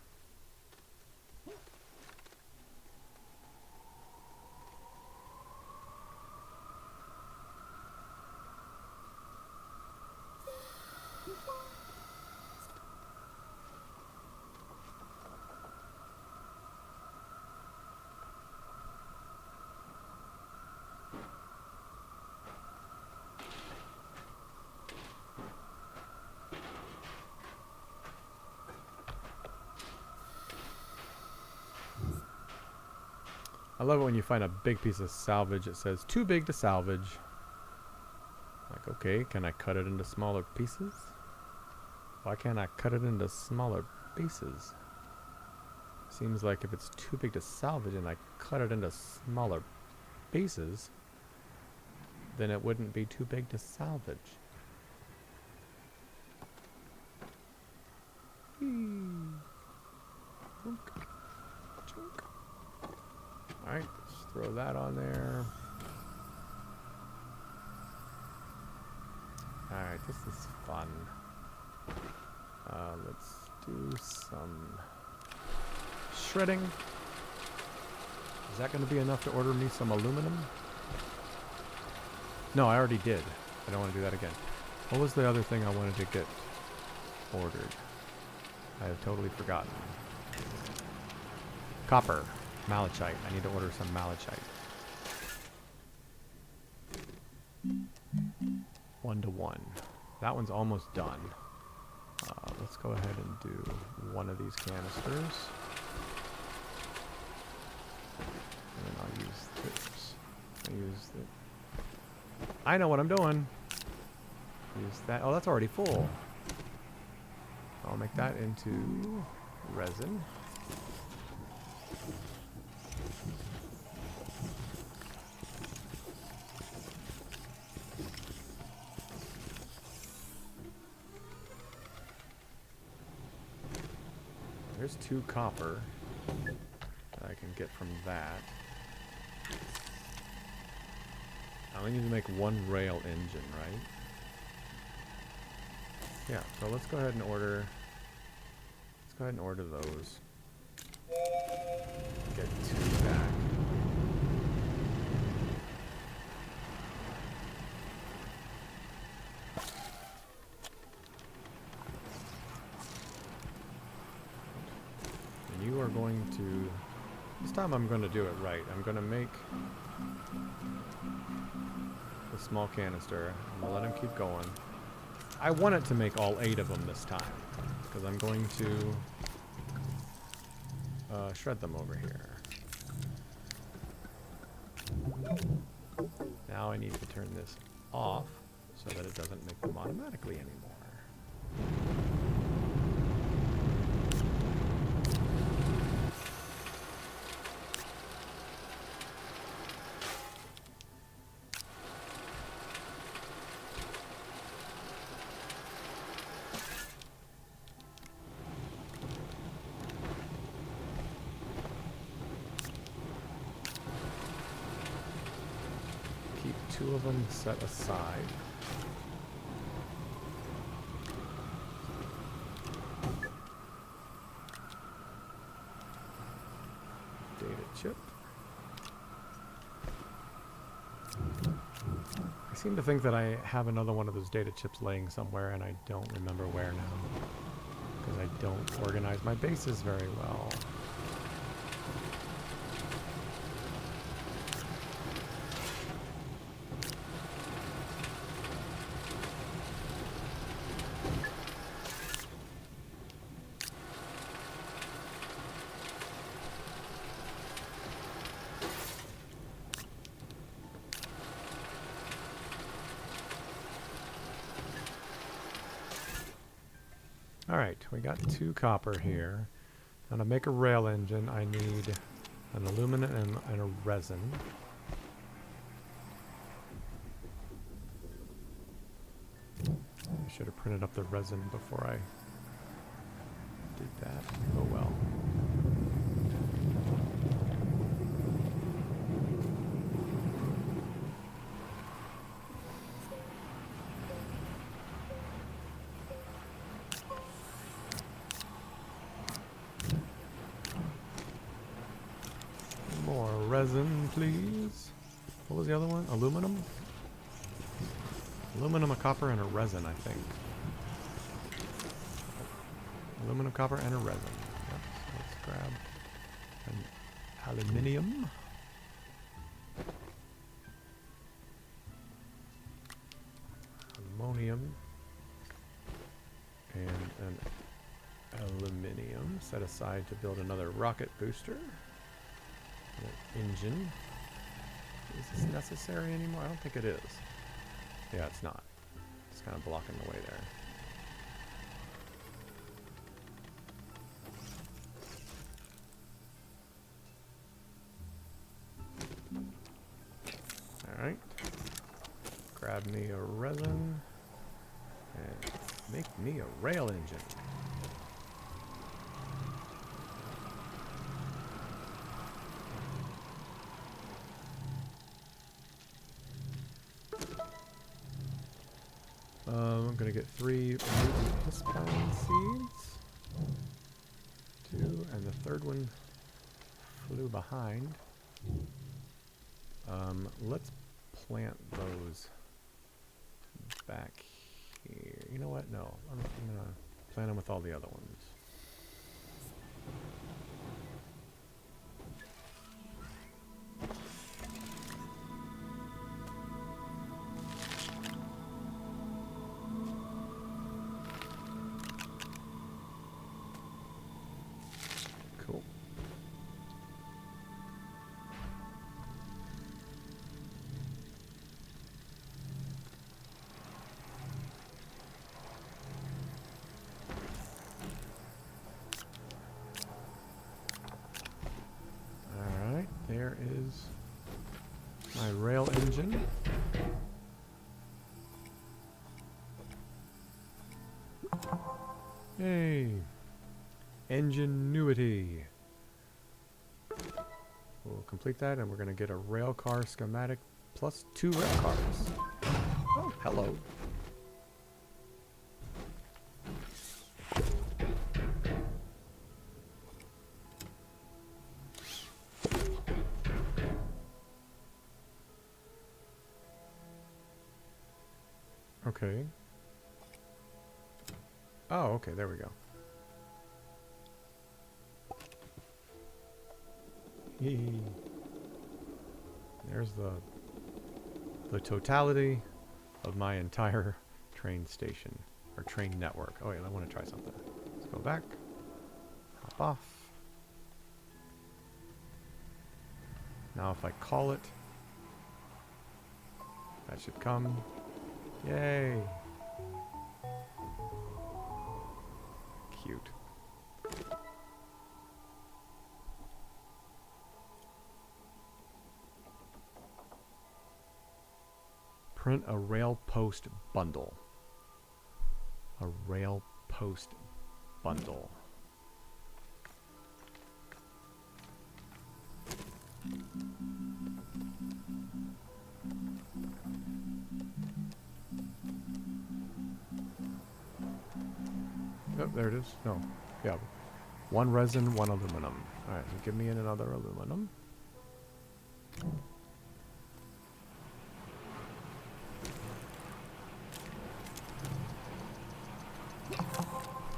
I love it when you find a big piece of salvage. It says, too big to salvage. Like, okay, can I cut it into smaller pieces? Why can't I cut it into smaller pieces? Seems like if it's too big to salvage and I cut it into smaller pieces, then it wouldn't be too big to salvage. Alright, let's throw that on there. Alright, this is fun. Let's do some shredding. Is that going to be enough to order me some aluminum? No, I already did. I don't want to do that again. What was the other thing I wanted to get ordered? I have totally forgotten. Copper. Malachite. I need to order some malachite. 1-to-1. That one's almost done. Let's go ahead and do one of these canisters. And then I'll use this. I know what I'm doing. Use that. Oh, that's already full. I'll make that into resin. There's 2 copper that I can get from that. I only need to make 1 rail engine, right? Yeah, so let's go ahead and order. Let's go ahead and order those. Get 2 back. going to... This time I'm going to do it right. I'm going to make the small canister. I'm going to let him keep going. I want it to make all 8 of them this time, because I'm going to shred them over here. Now I need to turn this off so that it doesn't make them automatically anymore. Keep 2 of them set aside. Data chip. I seem to think that I have another one of those data chips laying somewhere, and I don't remember where now, because I don't organize my bases very well. Alright, we got 2 copper here. Now to make a rail engine, I need an aluminum and a resin. I should have printed up the resin before I did that. Oh well. More resin, please. What was the other one? Aluminum? Aluminum, a copper, and a resin, I think. Aluminum, copper, and a resin. Yep, so let's grab an aluminium. Ammonium. And an aluminium set aside to build another rocket booster. An engine. Is this necessary anymore? I don't think it is. Yeah, it's not. It's kind of blocking the way there. Alright. Grab me a resin. And make me a rail engine. I'm gonna get 3 mutant hispine seeds. 2, and the third one flew behind. Let's plant those back here. You know what? No, I'm gonna plant them with all the other ones. Cool. Alright, there is my rail engine. Yay! Ingenuity. We'll complete that, and we're going to get a rail car schematic plus 2 rail cars. Oh, hello. Okay. Oh, okay, there we go. There's the totality of my entire train station, or train network. Oh wait, I want to try something. Let's go back. Hop off. Now if I call it, that should come. Yay! Cute. Print a rail post bundle. A rail post bundle. Oh, there it is. No. Yeah. One resin, one aluminum. Alright, so give me in another aluminum.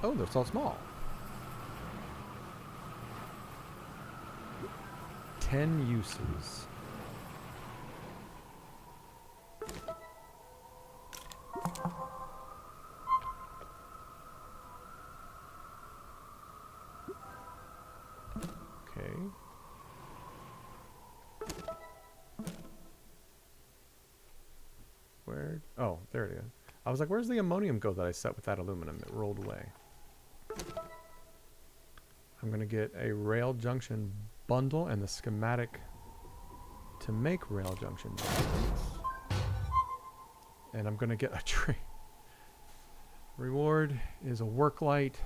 Oh, they're so small. 10 uses. Okay. Where? Oh, there it is. I was like, where's the ammonium go that I set with that aluminum? It rolled away. I'm going to get a rail junction bundle and the schematic to make rail junction bundles. And I'm going to get a tree. Reward is a work light,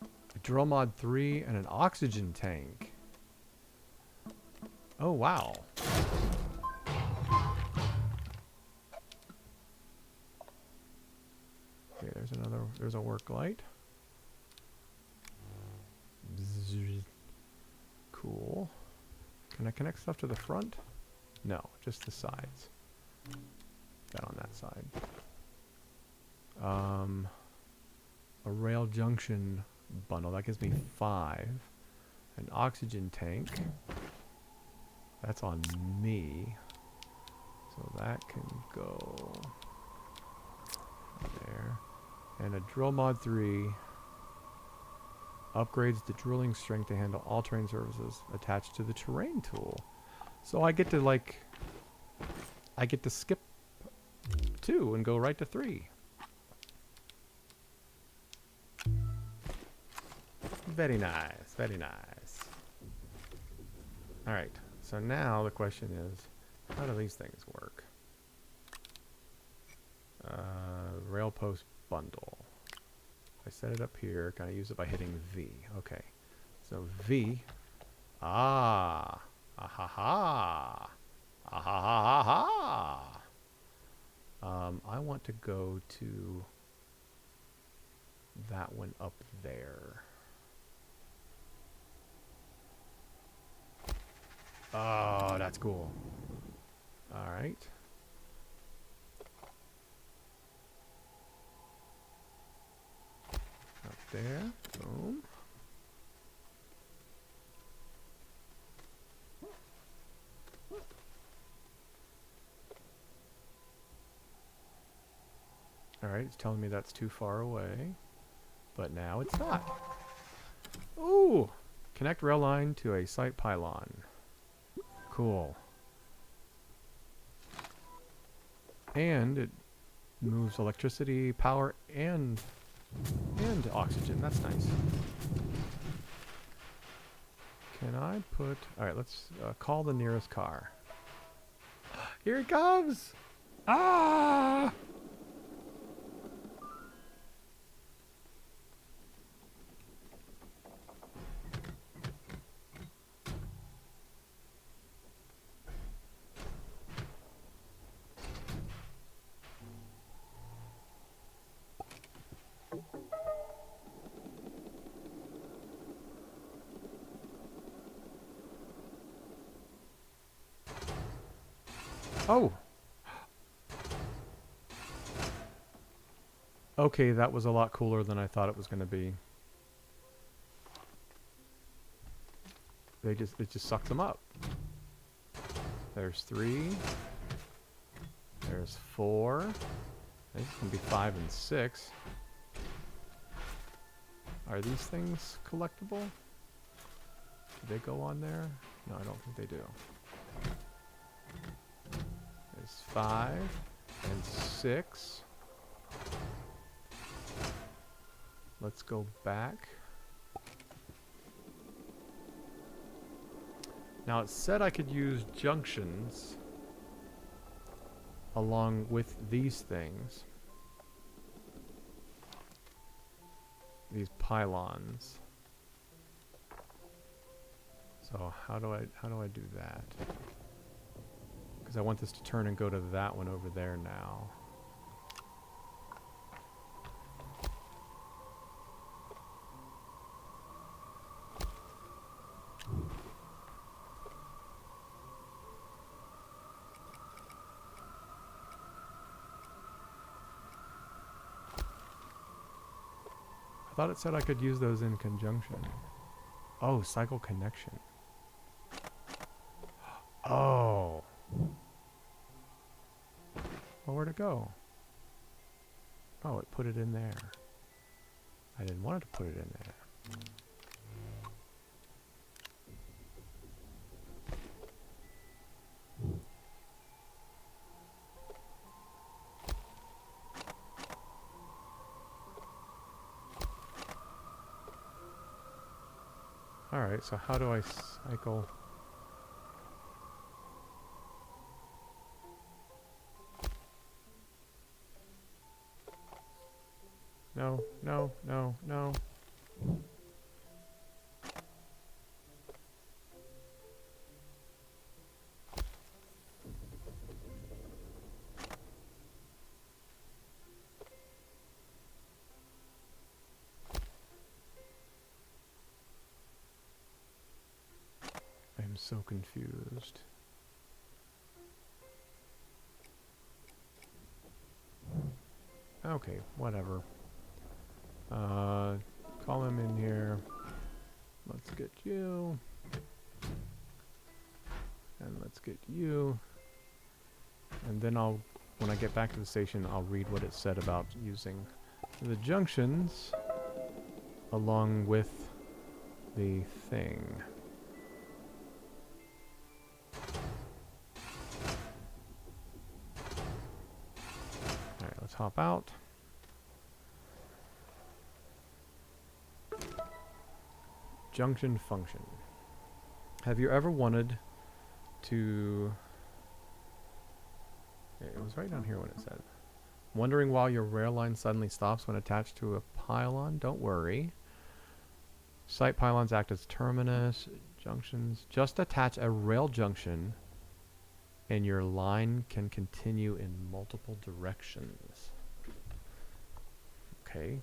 a drill mod 3, and an oxygen tank. Oh, wow. Okay, there's a work light. Cool. Can I connect stuff to the front? No, just the sides. That on that side. A rail junction bundle. That gives me 5. An oxygen tank. That's on me. So that can go there. And a drill mod 3. Upgrades the drilling strength to handle all terrain surfaces attached to the terrain tool. So I get to skip 2 and go right to 3. Very nice, very nice. Alright, so now the question is, how do these things work? Rail post bundle. I set it up here. Can I use it by hitting V? Okay. So V. Ah. Ah ha ha. Ah ha ha ha ha. I want to go to that one up there. Oh, that's cool. All right. Up there. Boom. Alright, it's telling me that's too far away. But now it's not. Ooh! Connect rail line to a site pylon. Cool. And it moves electricity, power, and oxygen. That's nice. Can I put... Alright, let's call the nearest car. Here it comes! Ah! Oh! Okay, that was a lot cooler than I thought it was going to be. it just sucks them up. There's 3. There's 4. This can be 5 and 6. Are these things collectible? Do they go on there? No, I don't think they do. There's 5 and 6. Let's go back. Now it said I could use junctions along with these things. These pylons. So how do I do that? Because I want this to turn and go to that one over there now. I thought it said I could use those in conjunction. Oh, cycle connection. Oh. Well, where'd it go? Oh, it put it in there. I didn't want it to put it in there. Alright, so how do I cycle? No, no, no, no. I am so confused. Okay, whatever. Call him in here. Let's get you. And let's get you. And then when I get back to the station, I'll read what it said about using the junctions along with the thing. Alright, let's hop out. Junction function. Have you ever wanted to... It was right down here when it said. Wondering why your rail line suddenly stops when attached to a pylon? Don't worry. Site pylons act as terminus. Junctions. Just attach a rail junction and your line can continue in multiple directions. Okay.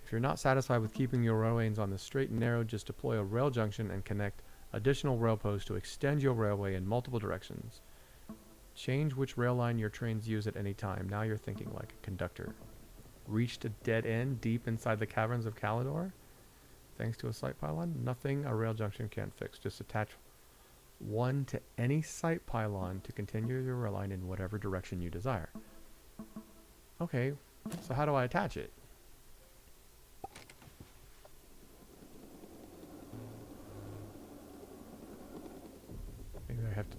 If you're not satisfied with keeping your rail lanes on the straight and narrow, just deploy a rail junction and connect additional rail posts to extend your railway in multiple directions. Change which rail line your trains use at any time. Now you're thinking like a conductor. Reached a dead end deep inside the caverns of Calidor? Thanks to a site pylon? Nothing a rail junction can't fix. Just attach one to any site pylon to continue your rail line in whatever direction you desire. Okay, so how do I attach it?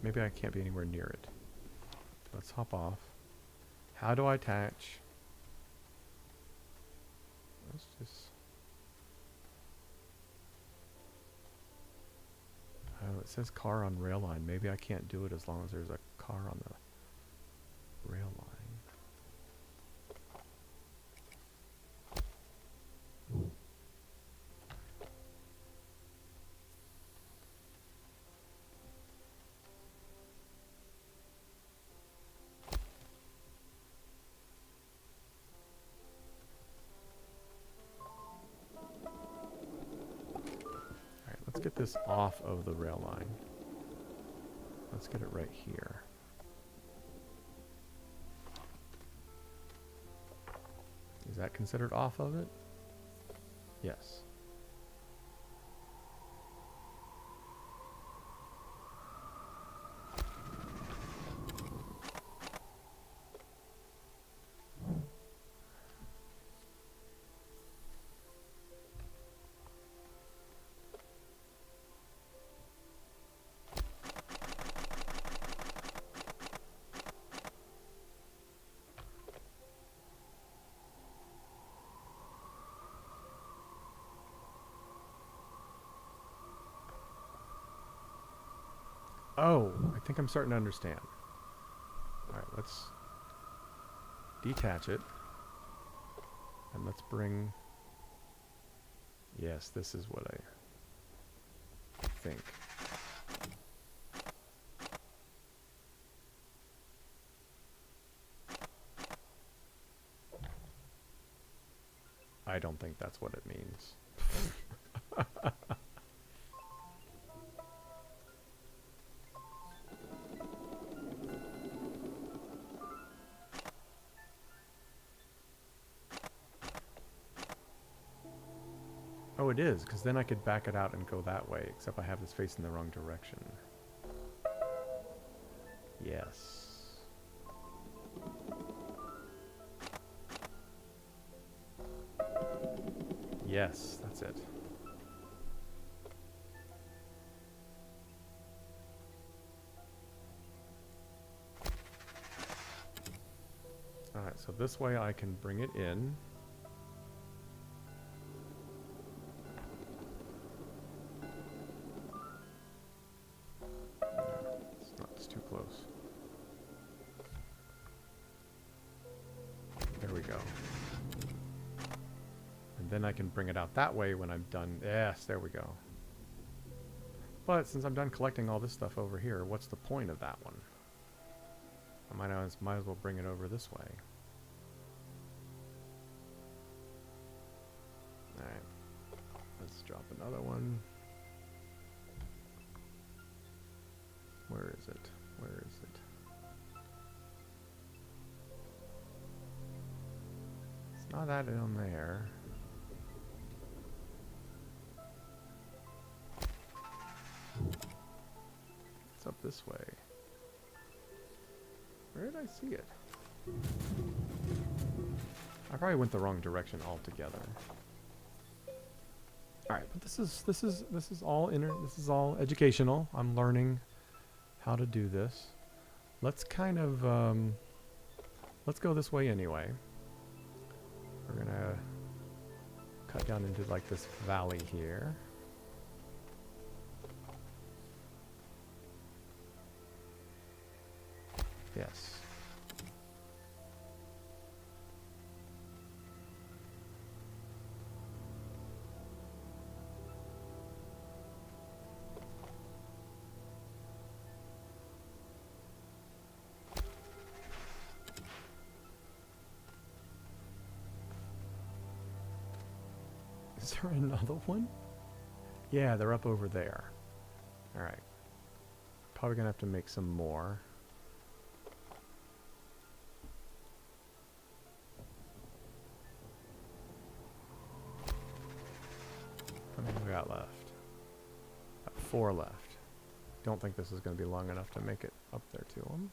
Maybe I can't be anywhere near it. Let's hop off. How do I attach? Let's just... Oh, it says car on rail line. Maybe I can't do it as long as there's a car on the rail line. Let's get this off of the rail line. Let's get it right here. Is that considered off of it? Yes. Oh, I think I'm starting to understand. Alright, let's detach it. And let's bring... Yes, this is what I think. I don't think that's what it means. Oh, it is, because then I could back it out and go that way, except I have this facing the wrong direction. Yes. Yes, that's it. Alright, so this way I can bring it in. It's too close. There we go. And then I can bring it out that way when I'm done. Yes, there we go. But since I'm done collecting all this stuff over here, what's the point of that one? I might as well bring it over this way. Alright. Let's drop another one. Where is it? Where is it? It's not that on there. It's up this way. Where did I see it? I probably went the wrong direction altogether. All right, but this is all educational. I'm learning how to do this. Let's kind of let's go this way anyway. We're gonna cut down into like this valley here. Yes. Is there another one? Yeah, they're up over there. Alright. Probably gonna have to make some more. How many we got left? Got 4 left. Don't think this is going to be long enough to make it up there to them.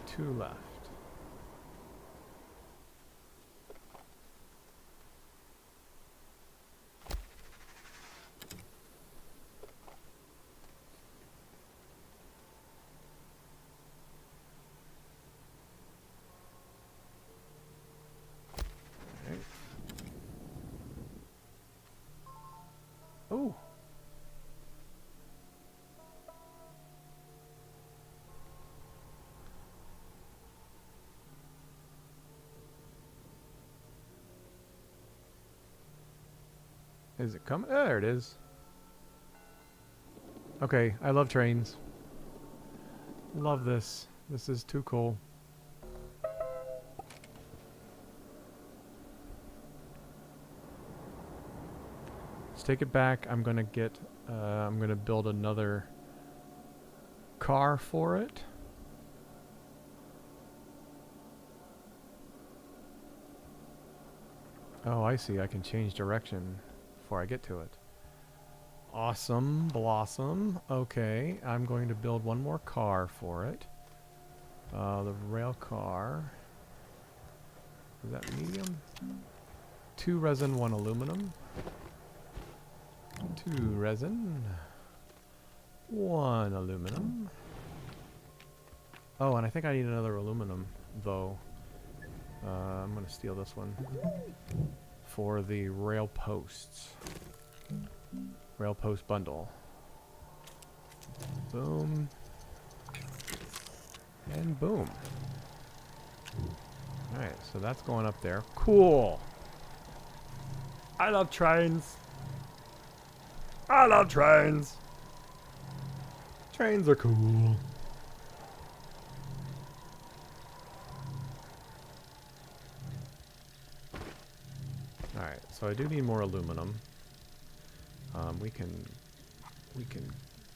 Two left. Okay. Oh. Is it coming? Oh, there it is. Okay, I love trains. Love this. This is too cool. Let's take it back. I'm gonna get. I'm gonna build another car for it. Oh, I see. I can change direction before I get to it. Awesome, blossom. Okay, I'm going to build one more car for it. The rail car. Is that medium? 2 resin, 1 aluminum. 2 resin, 1 aluminum. Oh, and I think I need another aluminum, though. I'm going to steal this one for the rail posts. Rail post bundle. Boom. And boom. Alright, so that's going up there. Cool! I love trains! I love trains! Trains are cool. Alright, so I do need more aluminum. We can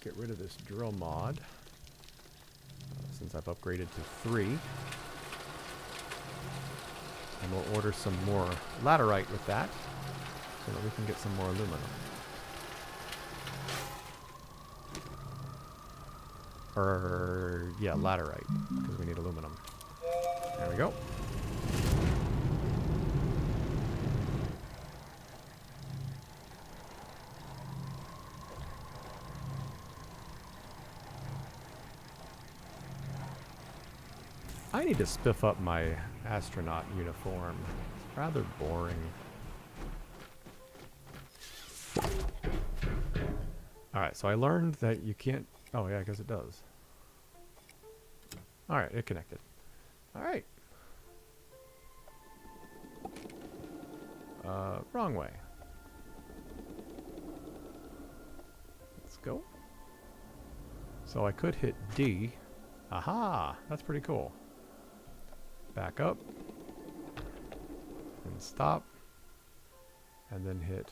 get rid of this drill mod since I've upgraded to 3. And we'll order some more laterite with that so that we can get some more aluminum. Or, yeah, laterite, because we need aluminum. There we go. I need to spiff up my astronaut uniform. It's rather boring. Alright, so I learned that you can't... Oh, yeah, I guess it does. Alright, it connected. Alright. Wrong way. Let's go. So I could hit D. Aha! That's pretty cool. Back up. And stop. And then hit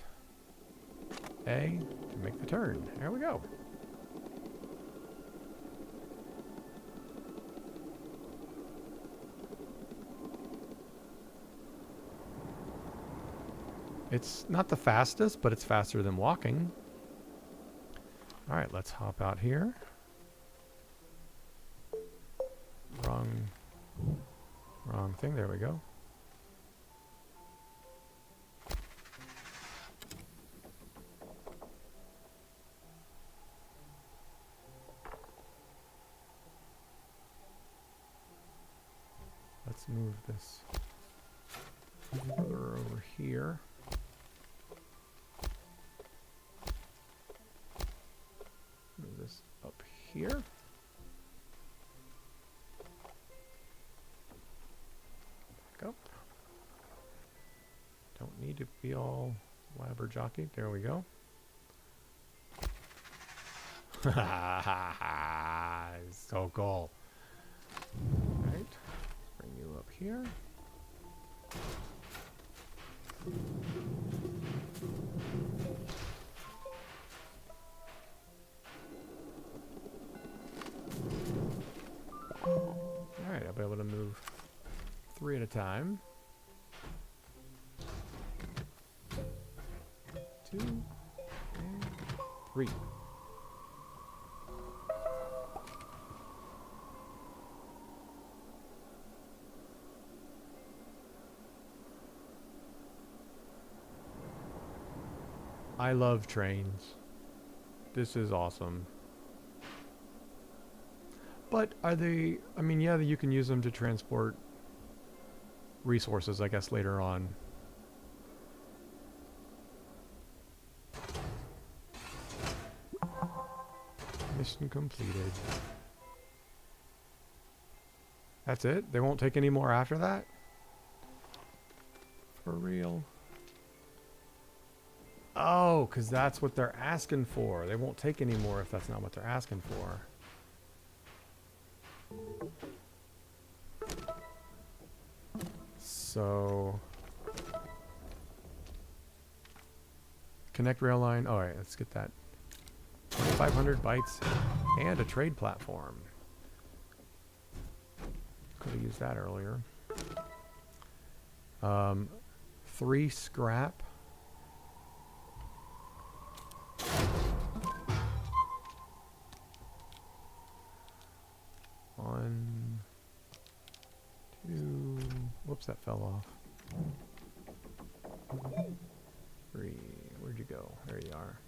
A to make the turn. There we go. It's not the fastest, but it's faster than walking. Alright, let's hop out here. Wrong thing. There we go. Let's move this further over here. Move this up here. Back up. Don't need to be all labber-jockeyed. There we go. So cool. Alright. Bring you up here. Alright, I'll be able to move 3 at a time. 2 and 3. I love trains. This is awesome. But are they... I mean, yeah, you can use them to transport resources, I guess, later on. Mission completed. That's it? They won't take any more after that? For real? Oh, because that's what they're asking for. They won't take any more if that's not what they're asking for. So... Connect rail line. Alright, let's get that. 500 bytes and a trade platform. Could have used that earlier. 3 scrap. 1, 2. Whoops, that fell off. 3. Where'd you go? There you are.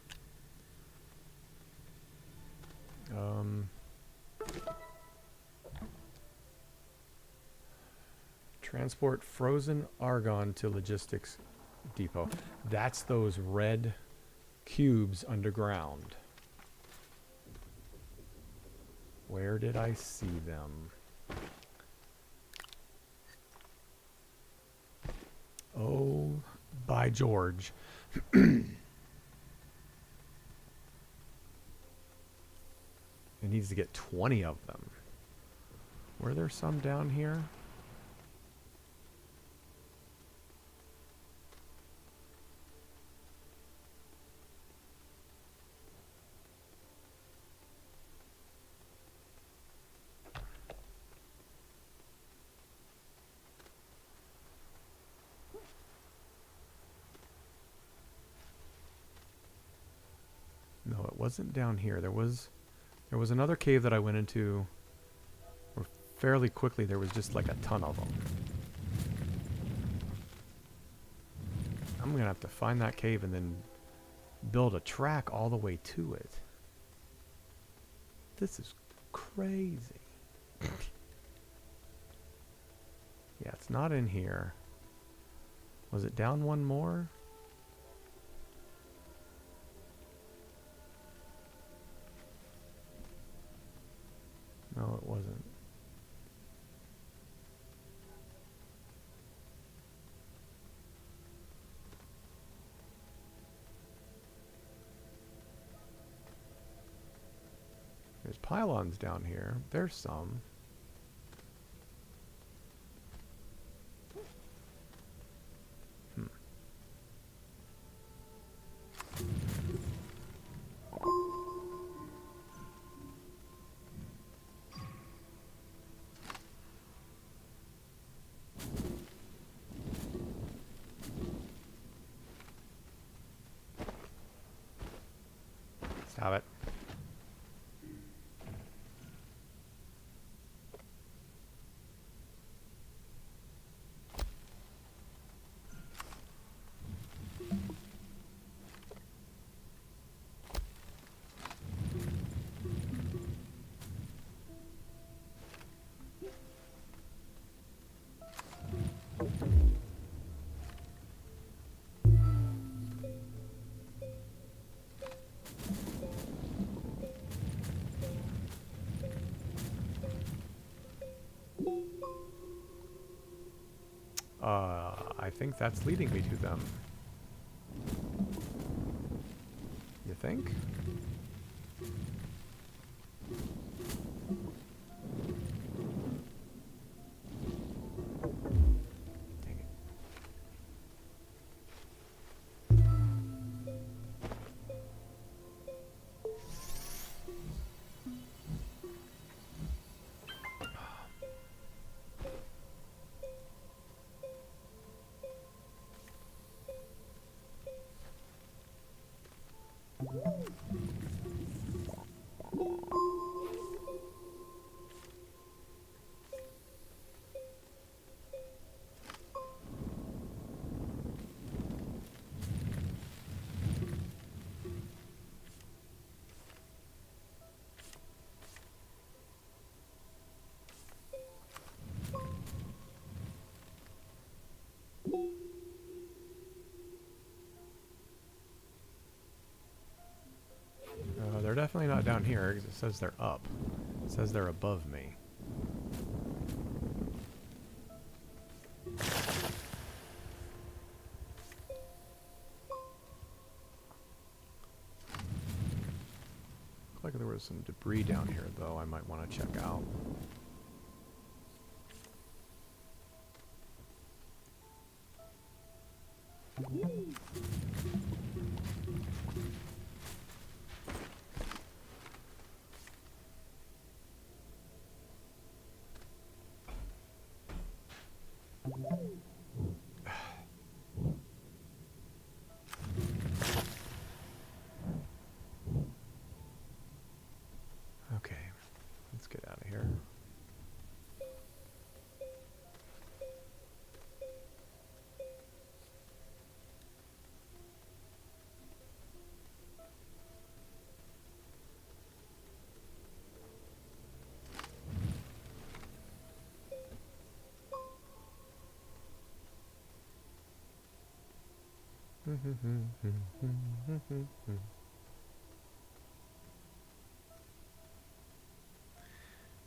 Transport frozen argon to logistics depot. That's those red cubes underground. Where did I see them? Oh, by George. It needs to get 20 of them. Were there some down here? No, it wasn't down here. There was another cave that I went into where fairly quickly there was just like a ton of them. I'm going to have to find that cave and then build a track all the way to it. This is crazy. Yeah, it's not in here. Was it down one more? No, it wasn't. There's pylons down here. There's some. Stop it. I think that's leading me to them. You think? Dang it. They're definitely not down here, 'cause it says they're up. It says they're above me. Looked like there was some debris down here, though, I might want to check out. Okay, let's get out of here.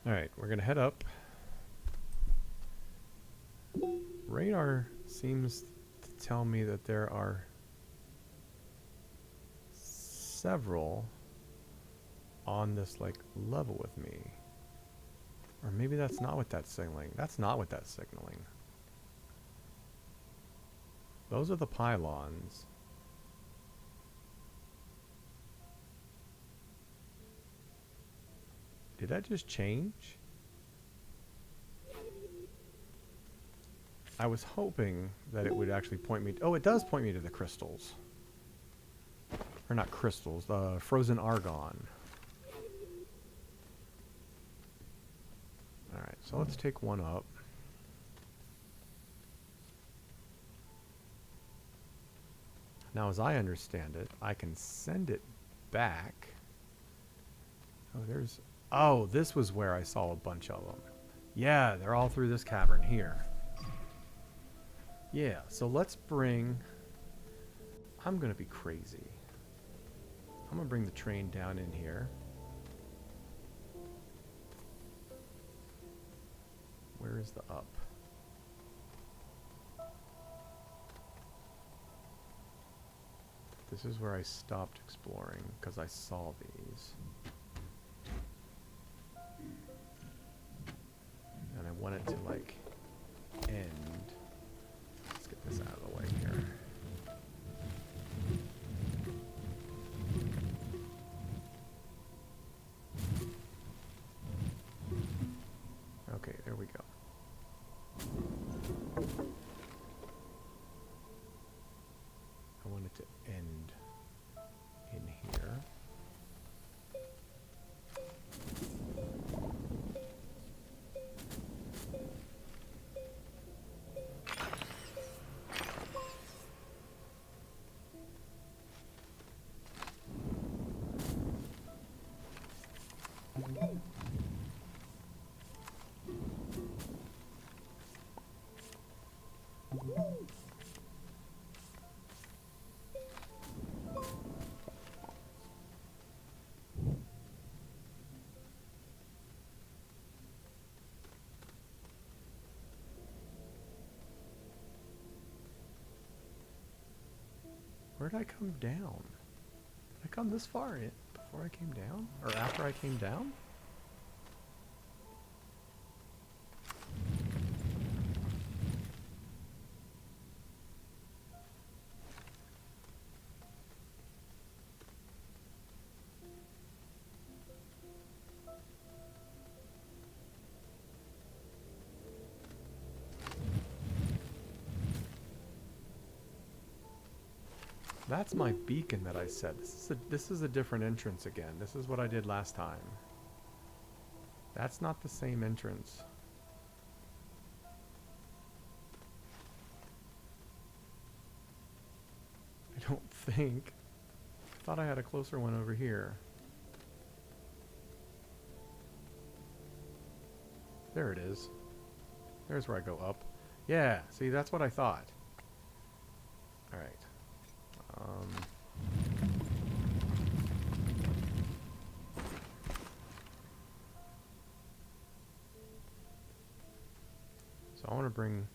Alright, we're gonna head up. Radar seems to tell me that there are several on this like level with me. Or maybe that's not what that's signaling. That's not what that's signaling. Those are the pylons. Did that just change? I was hoping that it would actually point me... Oh, it does point me to the crystals. Or not crystals, the frozen argon. Alright, so let's take one up. Now, as I understand it, I can send it back. Oh, there's... Oh, this was where I saw a bunch of them. Yeah, they're all through this cavern here. Yeah, so let's bring... I'm gonna be crazy. I'm gonna bring the train down in here. Where is the up? This is where I stopped exploring because I saw these. And I want it to like end. Let's get this out of the way here. Okay, there we go. I want it to end in here. Where did I come down? Did I come this far in before I came down? Or after I came down? That's my beacon that I said. This is a different entrance again. This is what I did last time. That's not the same entrance. I don't think. I thought I had a closer one over here. There it is. There's where I go up. Yeah, see, that's what I thought. Alright. So I want to bring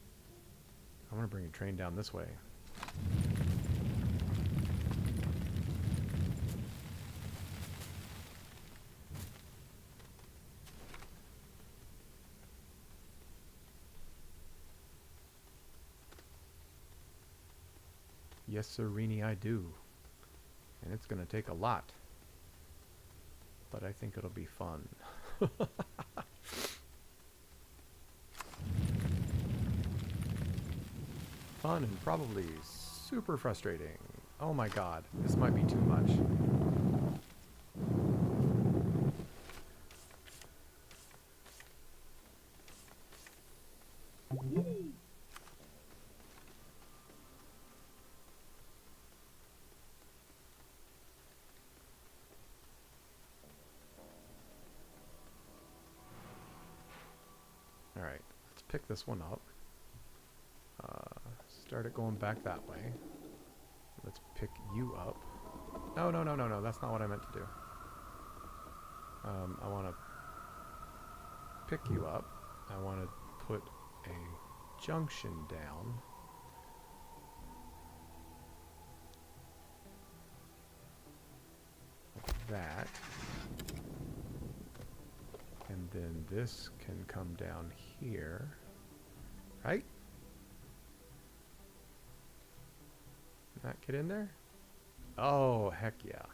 a train down this way. Yes, Serini, I do. And it's going to take a lot. But I think it'll be fun. Fun and probably super frustrating. Oh my god, this might be too much. Alright, let's pick this one up. Start it going back that way. Let's pick you up. No, no, no, no, no. That's not what I meant to do. I want to pick you up. I want to put a junction down. Like that. And then this can come down here. Right? Can that get in there? Oh, heck yeah.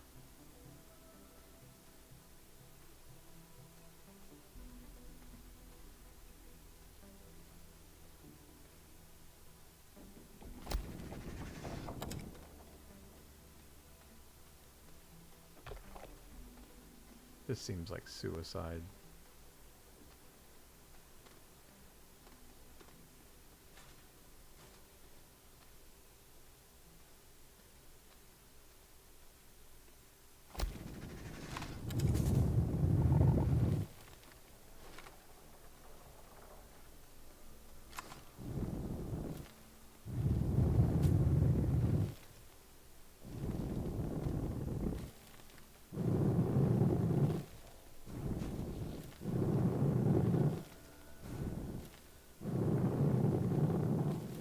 This seems like suicide.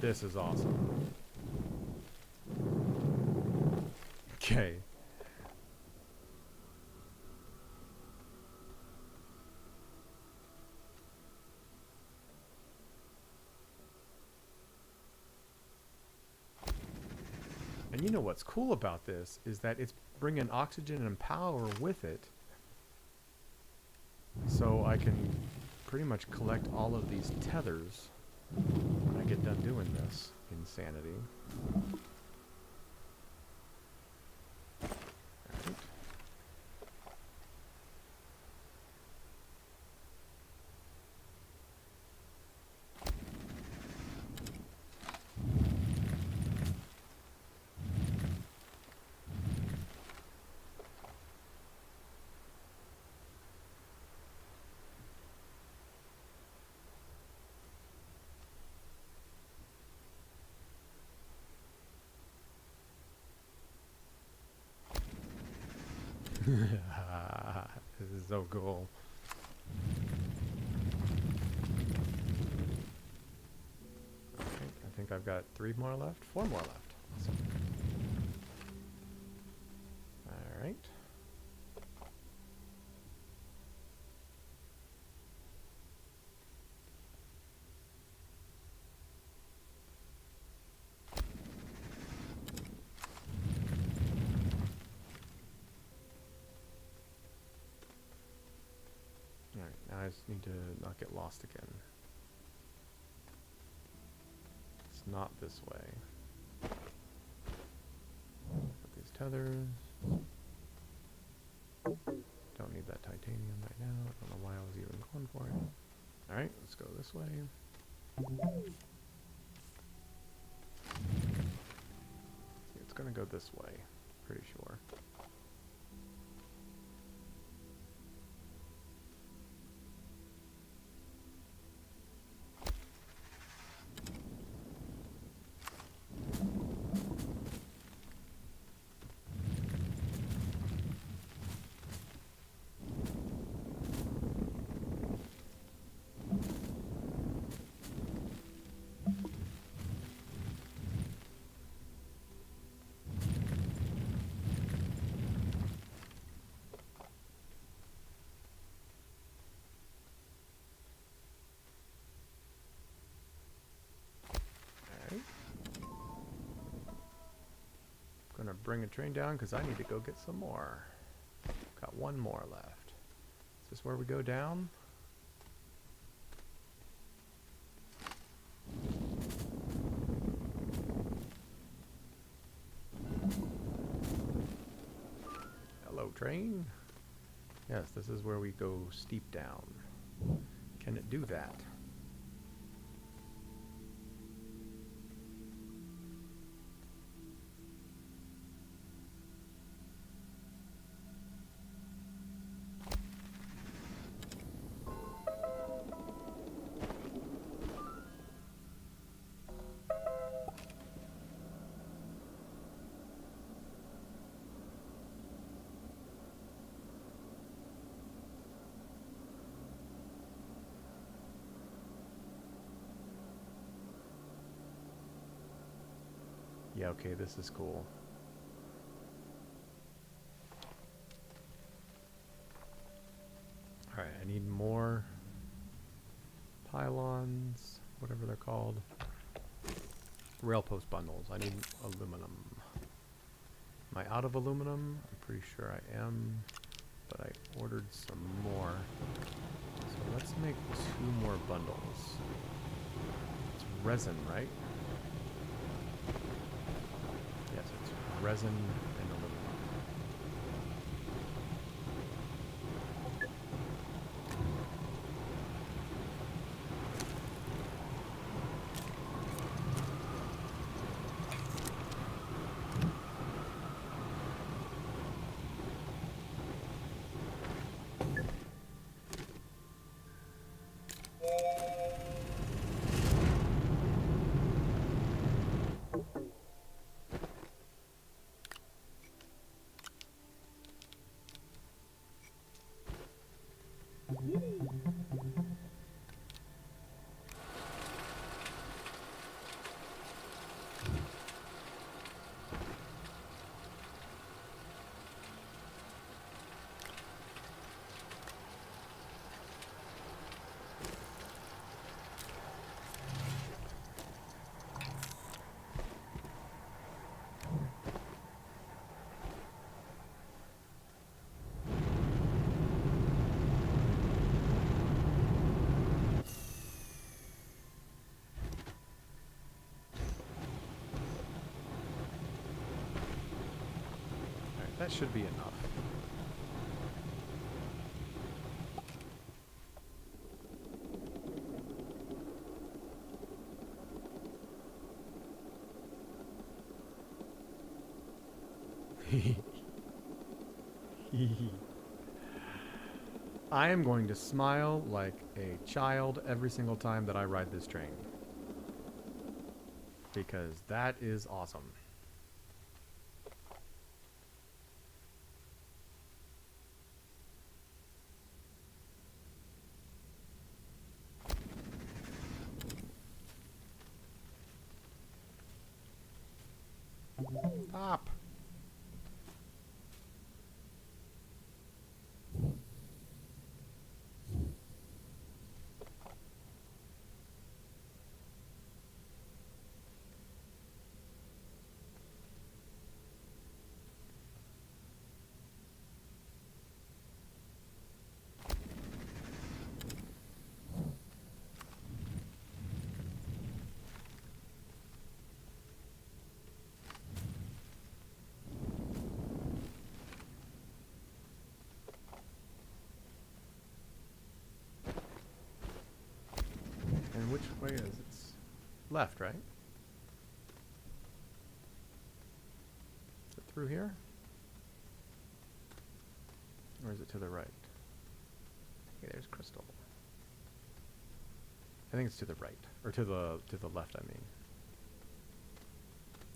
This is awesome. Okay. And you know what's cool about this is that it's bringing oxygen and power with it. So I can pretty much collect all of these tethers when I get done doing this insanity. Alright. This is so cool. Okay, I think I've got 3 more left, 4 more left. Awesome. Alright. Alright, now I just need to not get lost again. It's not this way. Put these tethers. Don't need that titanium right now. I don't know why I was even going for it. Alright, let's go this way. It's gonna go this way, pretty sure. Gonna bring a train down because I need to go get some more. Got 1 more left. Is this where we go down? Hello, train. Yes, this is where we go steep down. Can it do that? Yeah, okay, this is cool. Alright, I need more pylons, whatever they're called. Rail post bundles. I need aluminum. Am I out of aluminum? I'm pretty sure I am, but I ordered some more. So let's make 2 more bundles. It's resin, right? Yes, it's resin and aluminum. That should be enough. I am going to smile like a child every single time that I ride this train. Because that is awesome. Stop. And which way is it? Left, right? Is it through here? Or is it to the right? Okay, there's crystal. I think it's to the right. Or to the left, I mean.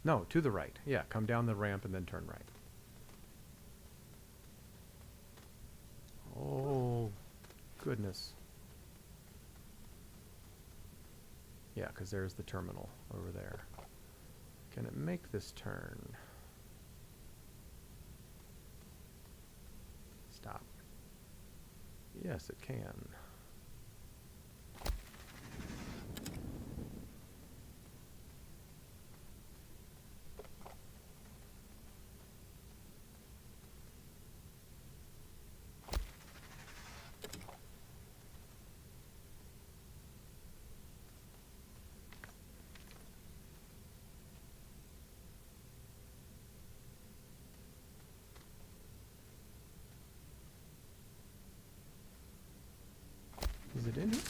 No, to the right. Yeah, come down the ramp and then turn right. Oh, goodness. Yeah, because there's the terminal over there. Can it make this turn? Stop. Yes, it can. Is it in here?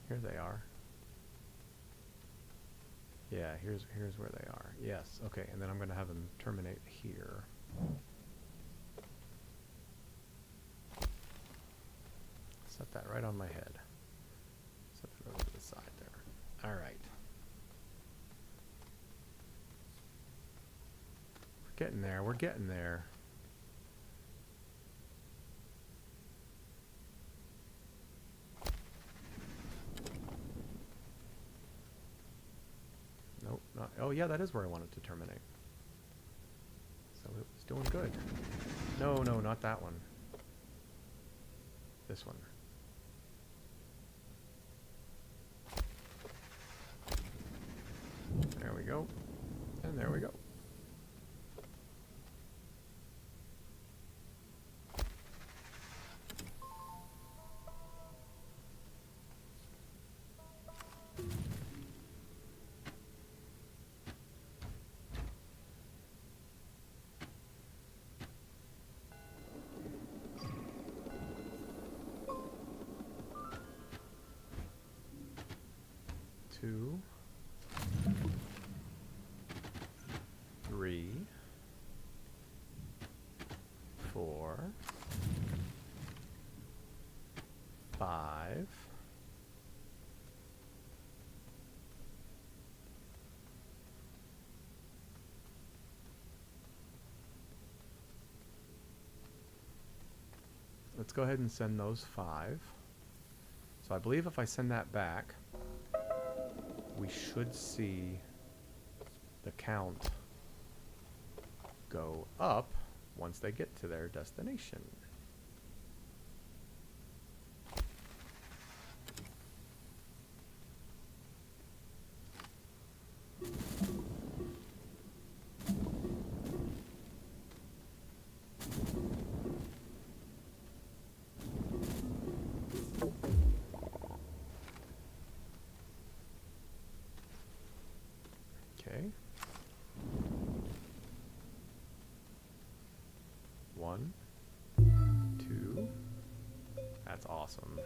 Here they are. Yeah, here's where they are. Yes, okay, and then I'm going to have them terminate here. Set that right on my head. Set it over to the side there. All right. We're getting there. We're getting there. not, oh yeah, that is where I want it to terminate. So it was doing good. No, no, not that one. This one. There we go. And there we go. Two, 3, 4, 5, 6. Let's go ahead and send those 5. So I believe if I send that back, we should see the count go up once they get to their destination. Okay. 1, 2. That's awesome.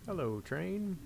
Hello, train.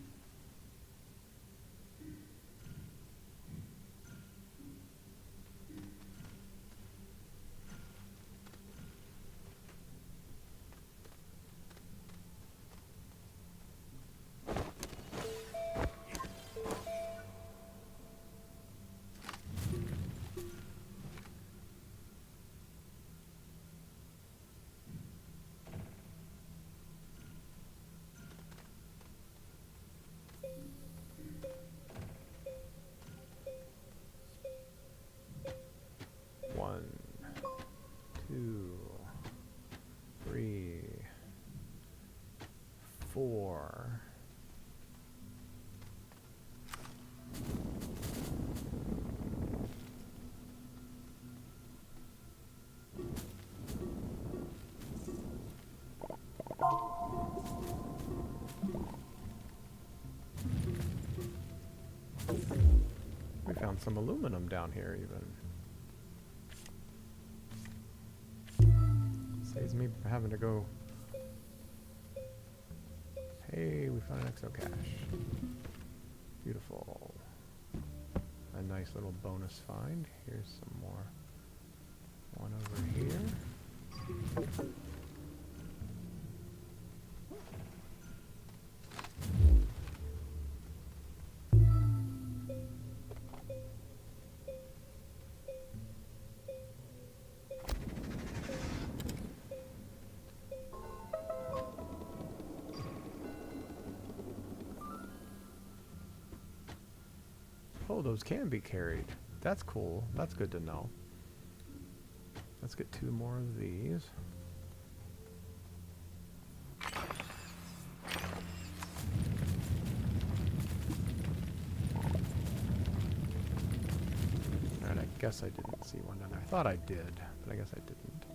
One, 2, 3, 4. We found some aluminum down here even. Saves me having to go. Hey, we found an exo cache. Beautiful. A nice little bonus find. Here's some more. One over here. Oh, those can be carried. That's cool. That's good to know. Let's get 2 more of these. Alright, I guess I didn't see one down there. I thought I did, but I guess I didn't.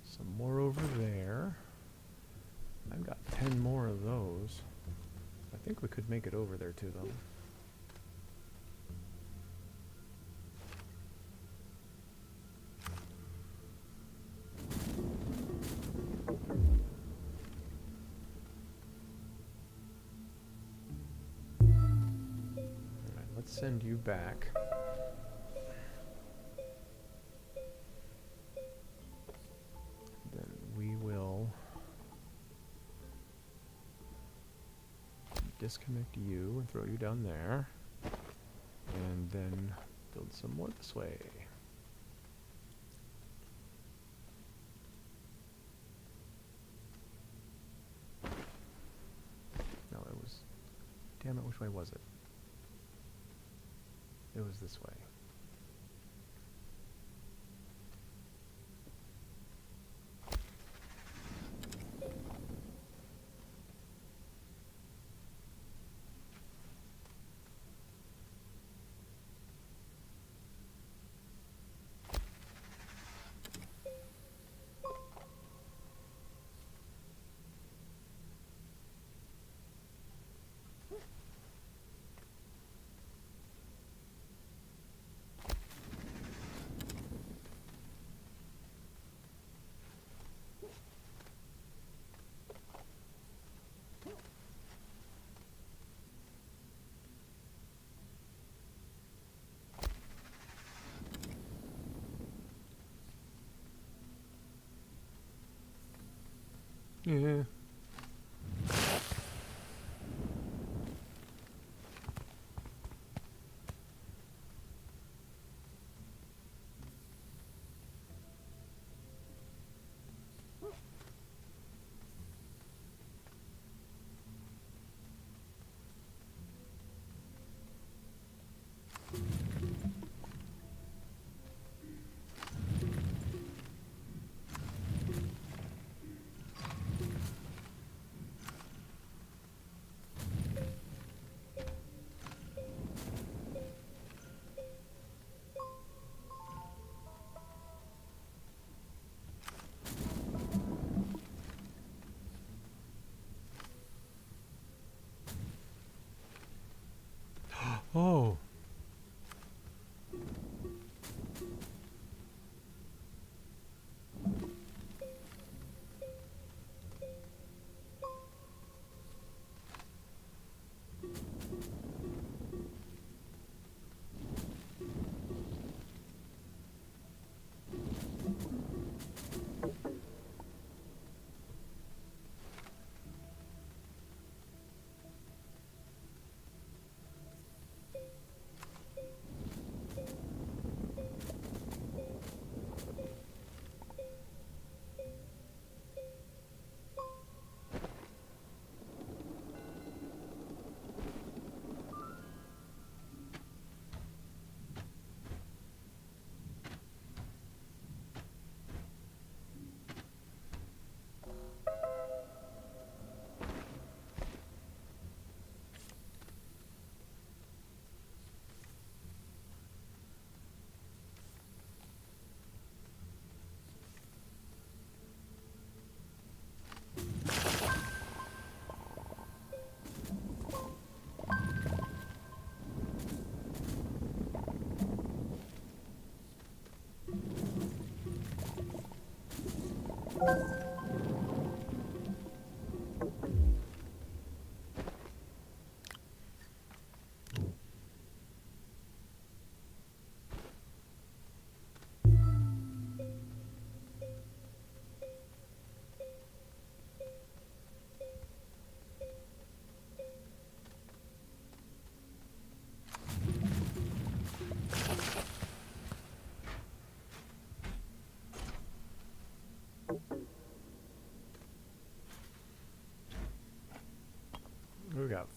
Some more over there. I've got 10 more of those. I think we could make it over there too, though. Alright, let's send you back. Then we will disconnect you and throw you down there. And then build some more this way. No, it was... Damn it, which way was it? It was this way. Yeah. Oh.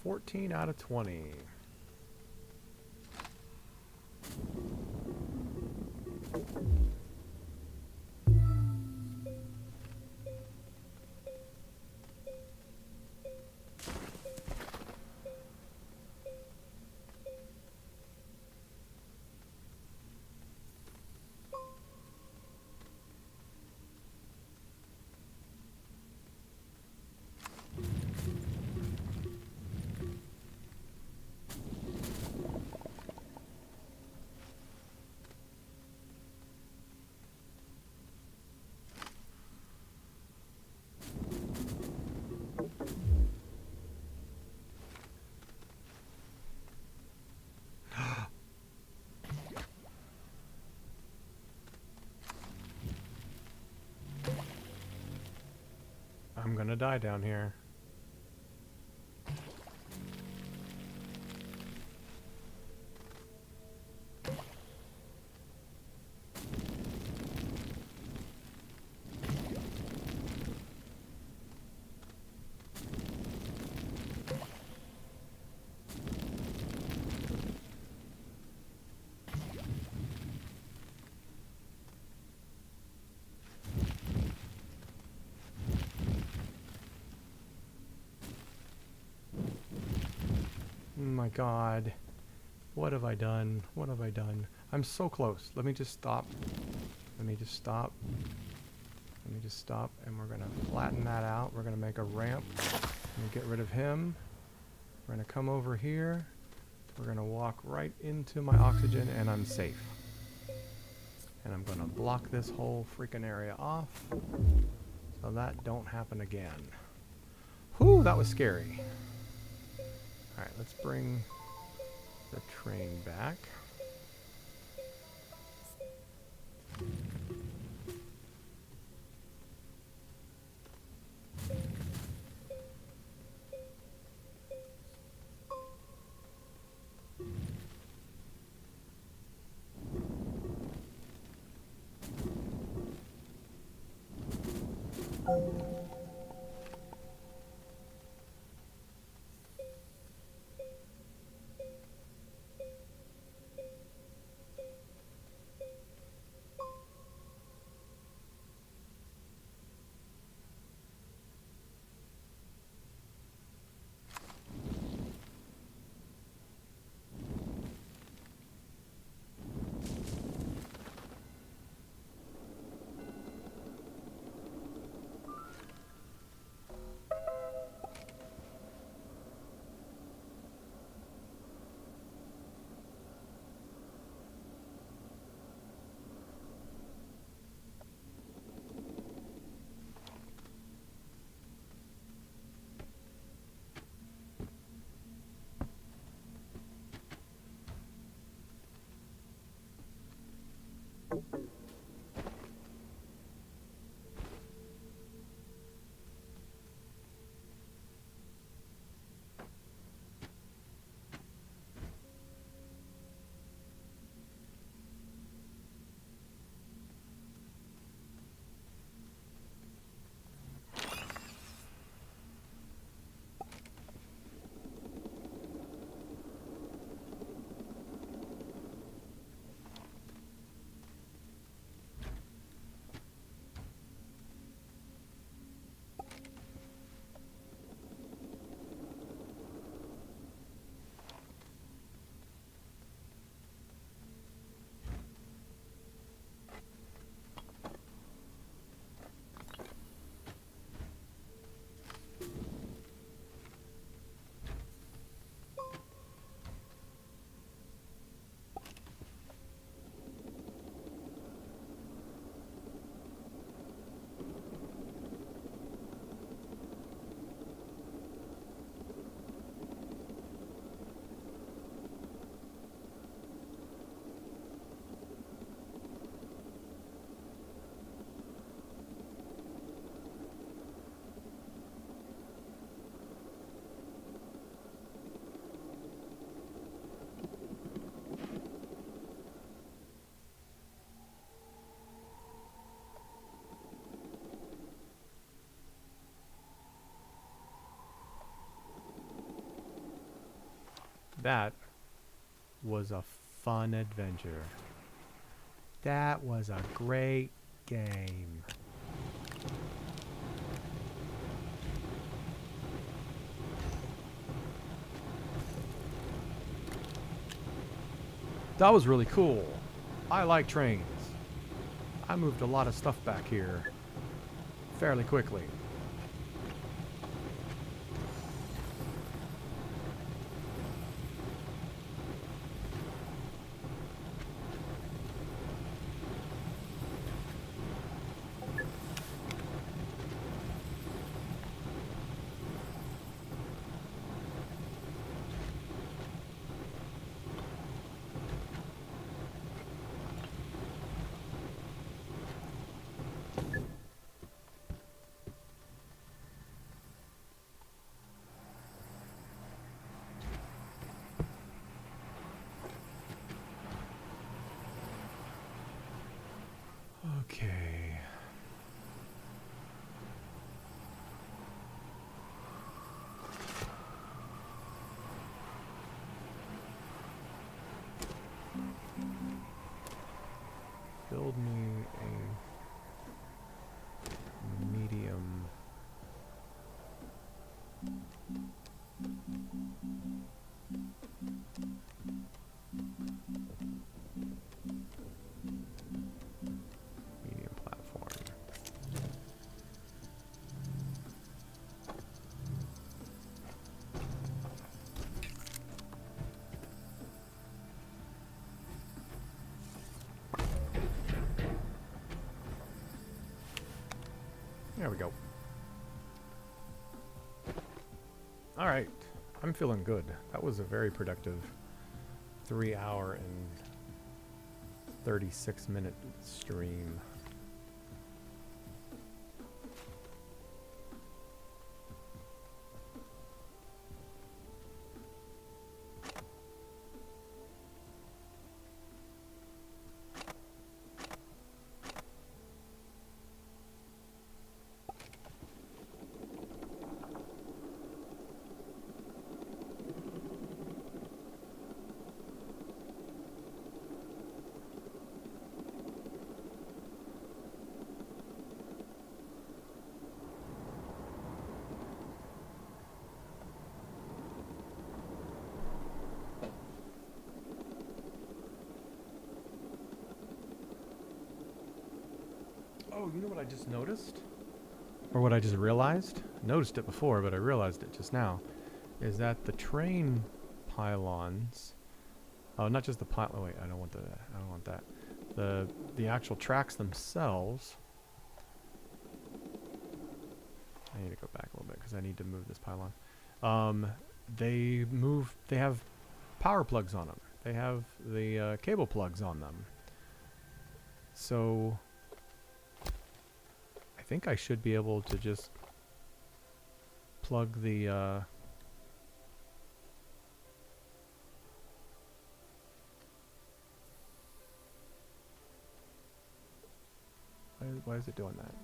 14 out of 20. I'm gonna die down here. Oh my god. What have I done? What have I done? I'm so close. Let me just stop. Let me just stop. Let me just stop. And we're going to flatten that out. We're going to make a ramp. I'm going to get rid of him. We're going to come over here. We're going to walk right into my oxygen and I'm safe. And I'm going to block this whole freaking area off so that don't happen again. Whew, that was scary. Alright, let's bring the train back. That was a fun adventure. That was a great game. That was really cool. I like trains. I moved a lot of stuff back here fairly quickly. Okay. Build me a medium. Medium platform. There we go. All right, I'm feeling good. That was a very productive 3-hour and 36-minute stream. Oh, you know what I just noticed? Or what I just realized? Noticed it before, but I realized it just now. Is that the train pylons... Oh, not just the pylon... Oh, wait, I don't want that. The actual tracks themselves... I need to go back a little bit because I need to move this pylon. They have power plugs on them. They have the cable plugs on them. So... I think I should be able to just plug the why is it doing that?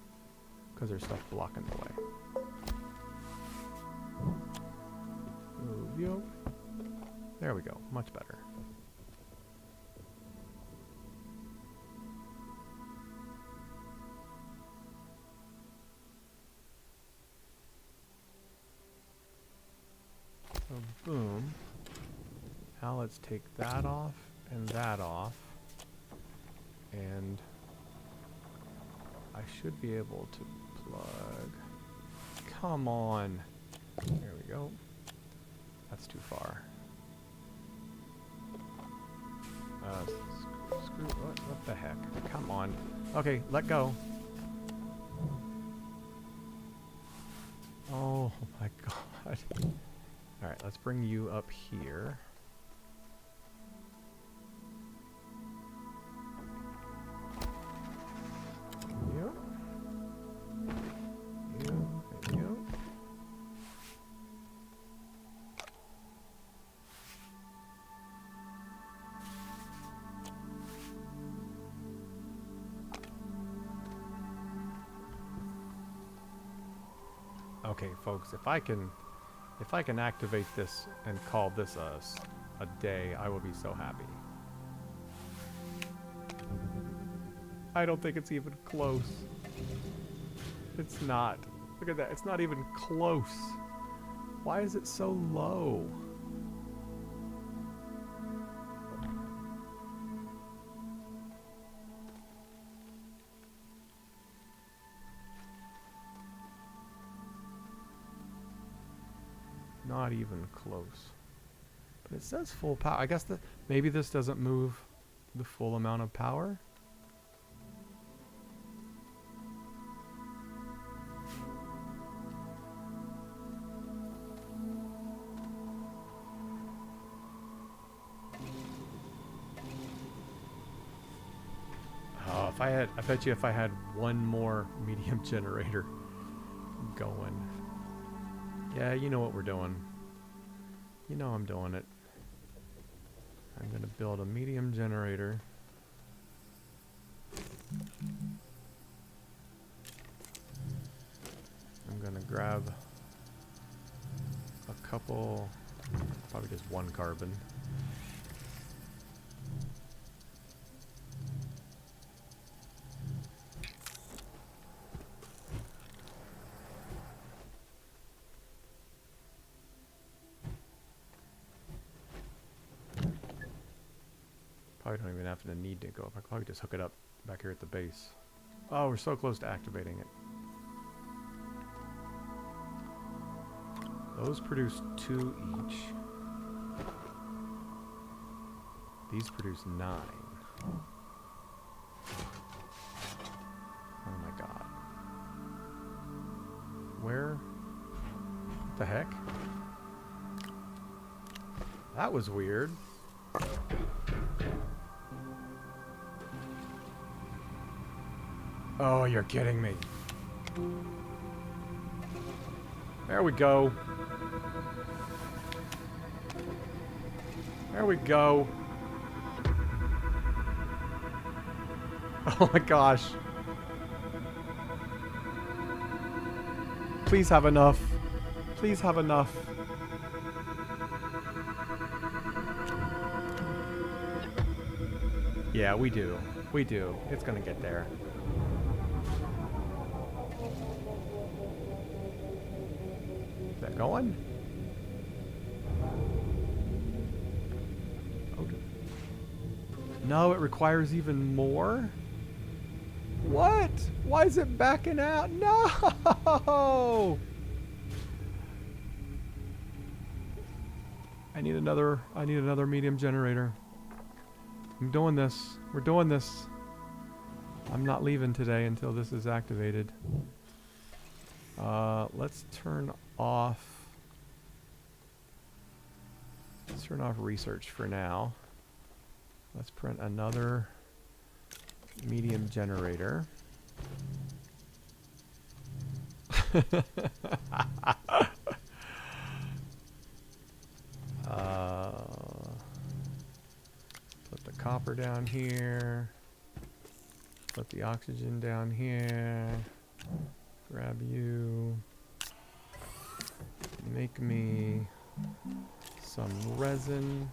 Because there's stuff blocking the way. Move you. There we go. Much better. So boom. Now let's take that off and that off. And I should be able to plug. Come on. There we go. That's too far. Screw, what the heck? Come on. Okay, let go. Oh my god. Alright, let's bring you up here. You. You. And you. Okay, folks, if I can activate this and call this a a day, I will be so happy. I don't think it's even close. It's not. Look at that. It's not even close. Why is it so low? Not even close. But it says full power. I guess maybe this doesn't move the full amount of power. Oh, I bet you if I had one more medium generator going. Yeah, you know what we're doing. You know I'm doing it. I'm gonna build a medium generator. I'm gonna grab a couple, probably just one carbon. Probably don't even have to need to go up. I could probably just hook it up back here at the base. Oh, we're so close to activating it. Those produce 2 each. These produce 9. Oh my god. Where? What the heck? That was weird. Oh, you're kidding me. There we go. There we go. Oh my gosh. Please have enough. Please have enough. Yeah, we do. We do. It's gonna get there. Is that going? Okay. No, it requires even more? What? Why is it backing out? No! I need another medium generator. I'm doing this. We're doing this. I'm not leaving today until this is activated. Let's turn off research for now. Let's print another medium generator. Put the copper down here. Put the oxygen down here. Grab you. Make me some resin.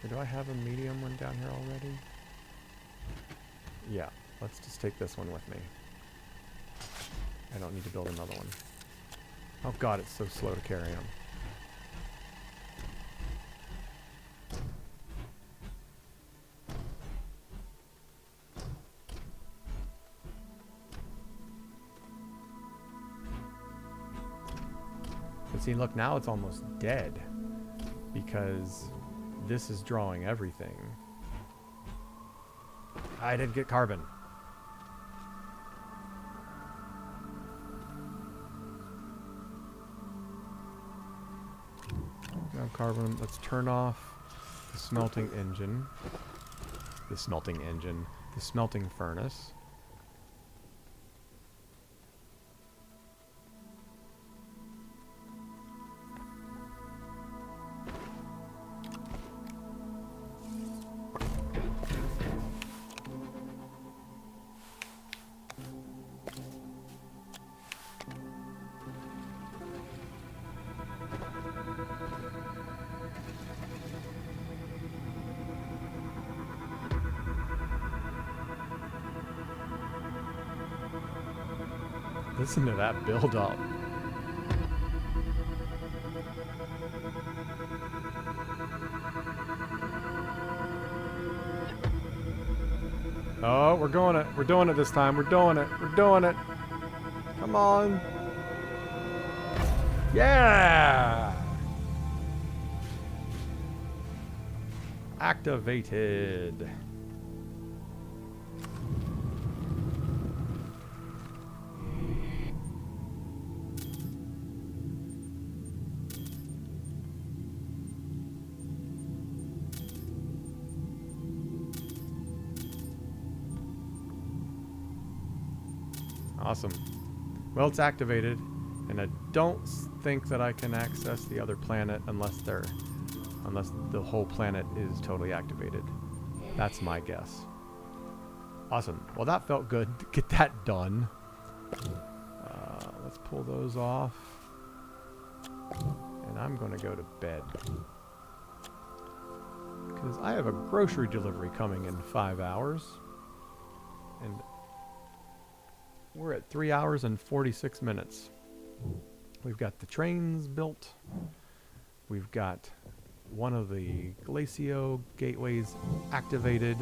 Do I have a medium one down here already? Yeah, let's just take this one with me. I don't need to build another one. Oh god, it's so slow to carry them. But see, look, now it's almost dead because this is drawing everything. I didn't get carbon. Now carbon, let's turn off the smelting engine. The smelting furnace. Listen to that build up. Oh, we're going it. We're doing it this time. We're doing it. We're doing it. Come on. Yeah! Activated. Awesome. Well, it's activated, and I don't think that I can access the other planet unless the whole planet is totally activated. That's my guess. Awesome. Well, that felt good to get that done. Let's pull those off. And I'm going to go to bed. Because I have a grocery delivery coming in 5 hours. And we're at 3 hours and 46 minutes. We've got the trains built. We've got one of the Glacio gateways activated.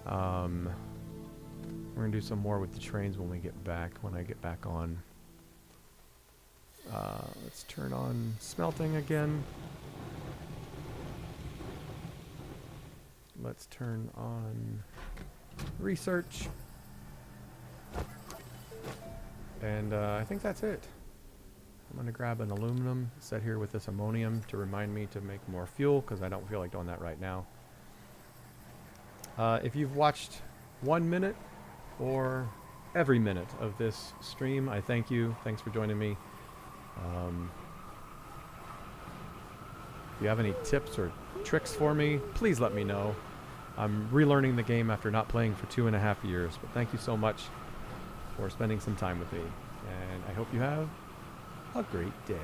We're going to do some more with the trains when I get back on. Let's turn on smelting again. Let's turn on research. And I think that's it. I'm going to grab an aluminum, set here with this ammonium to remind me to make more fuel, because I don't feel like doing that right now. If you've watched 1 minute or every minute of this stream, I thank you. Thanks for joining me. If you have any tips or tricks for me, please let me know. I'm relearning the game after not playing for 2.5 years, but thank you so much for spending some time with me, and I hope you have a great day.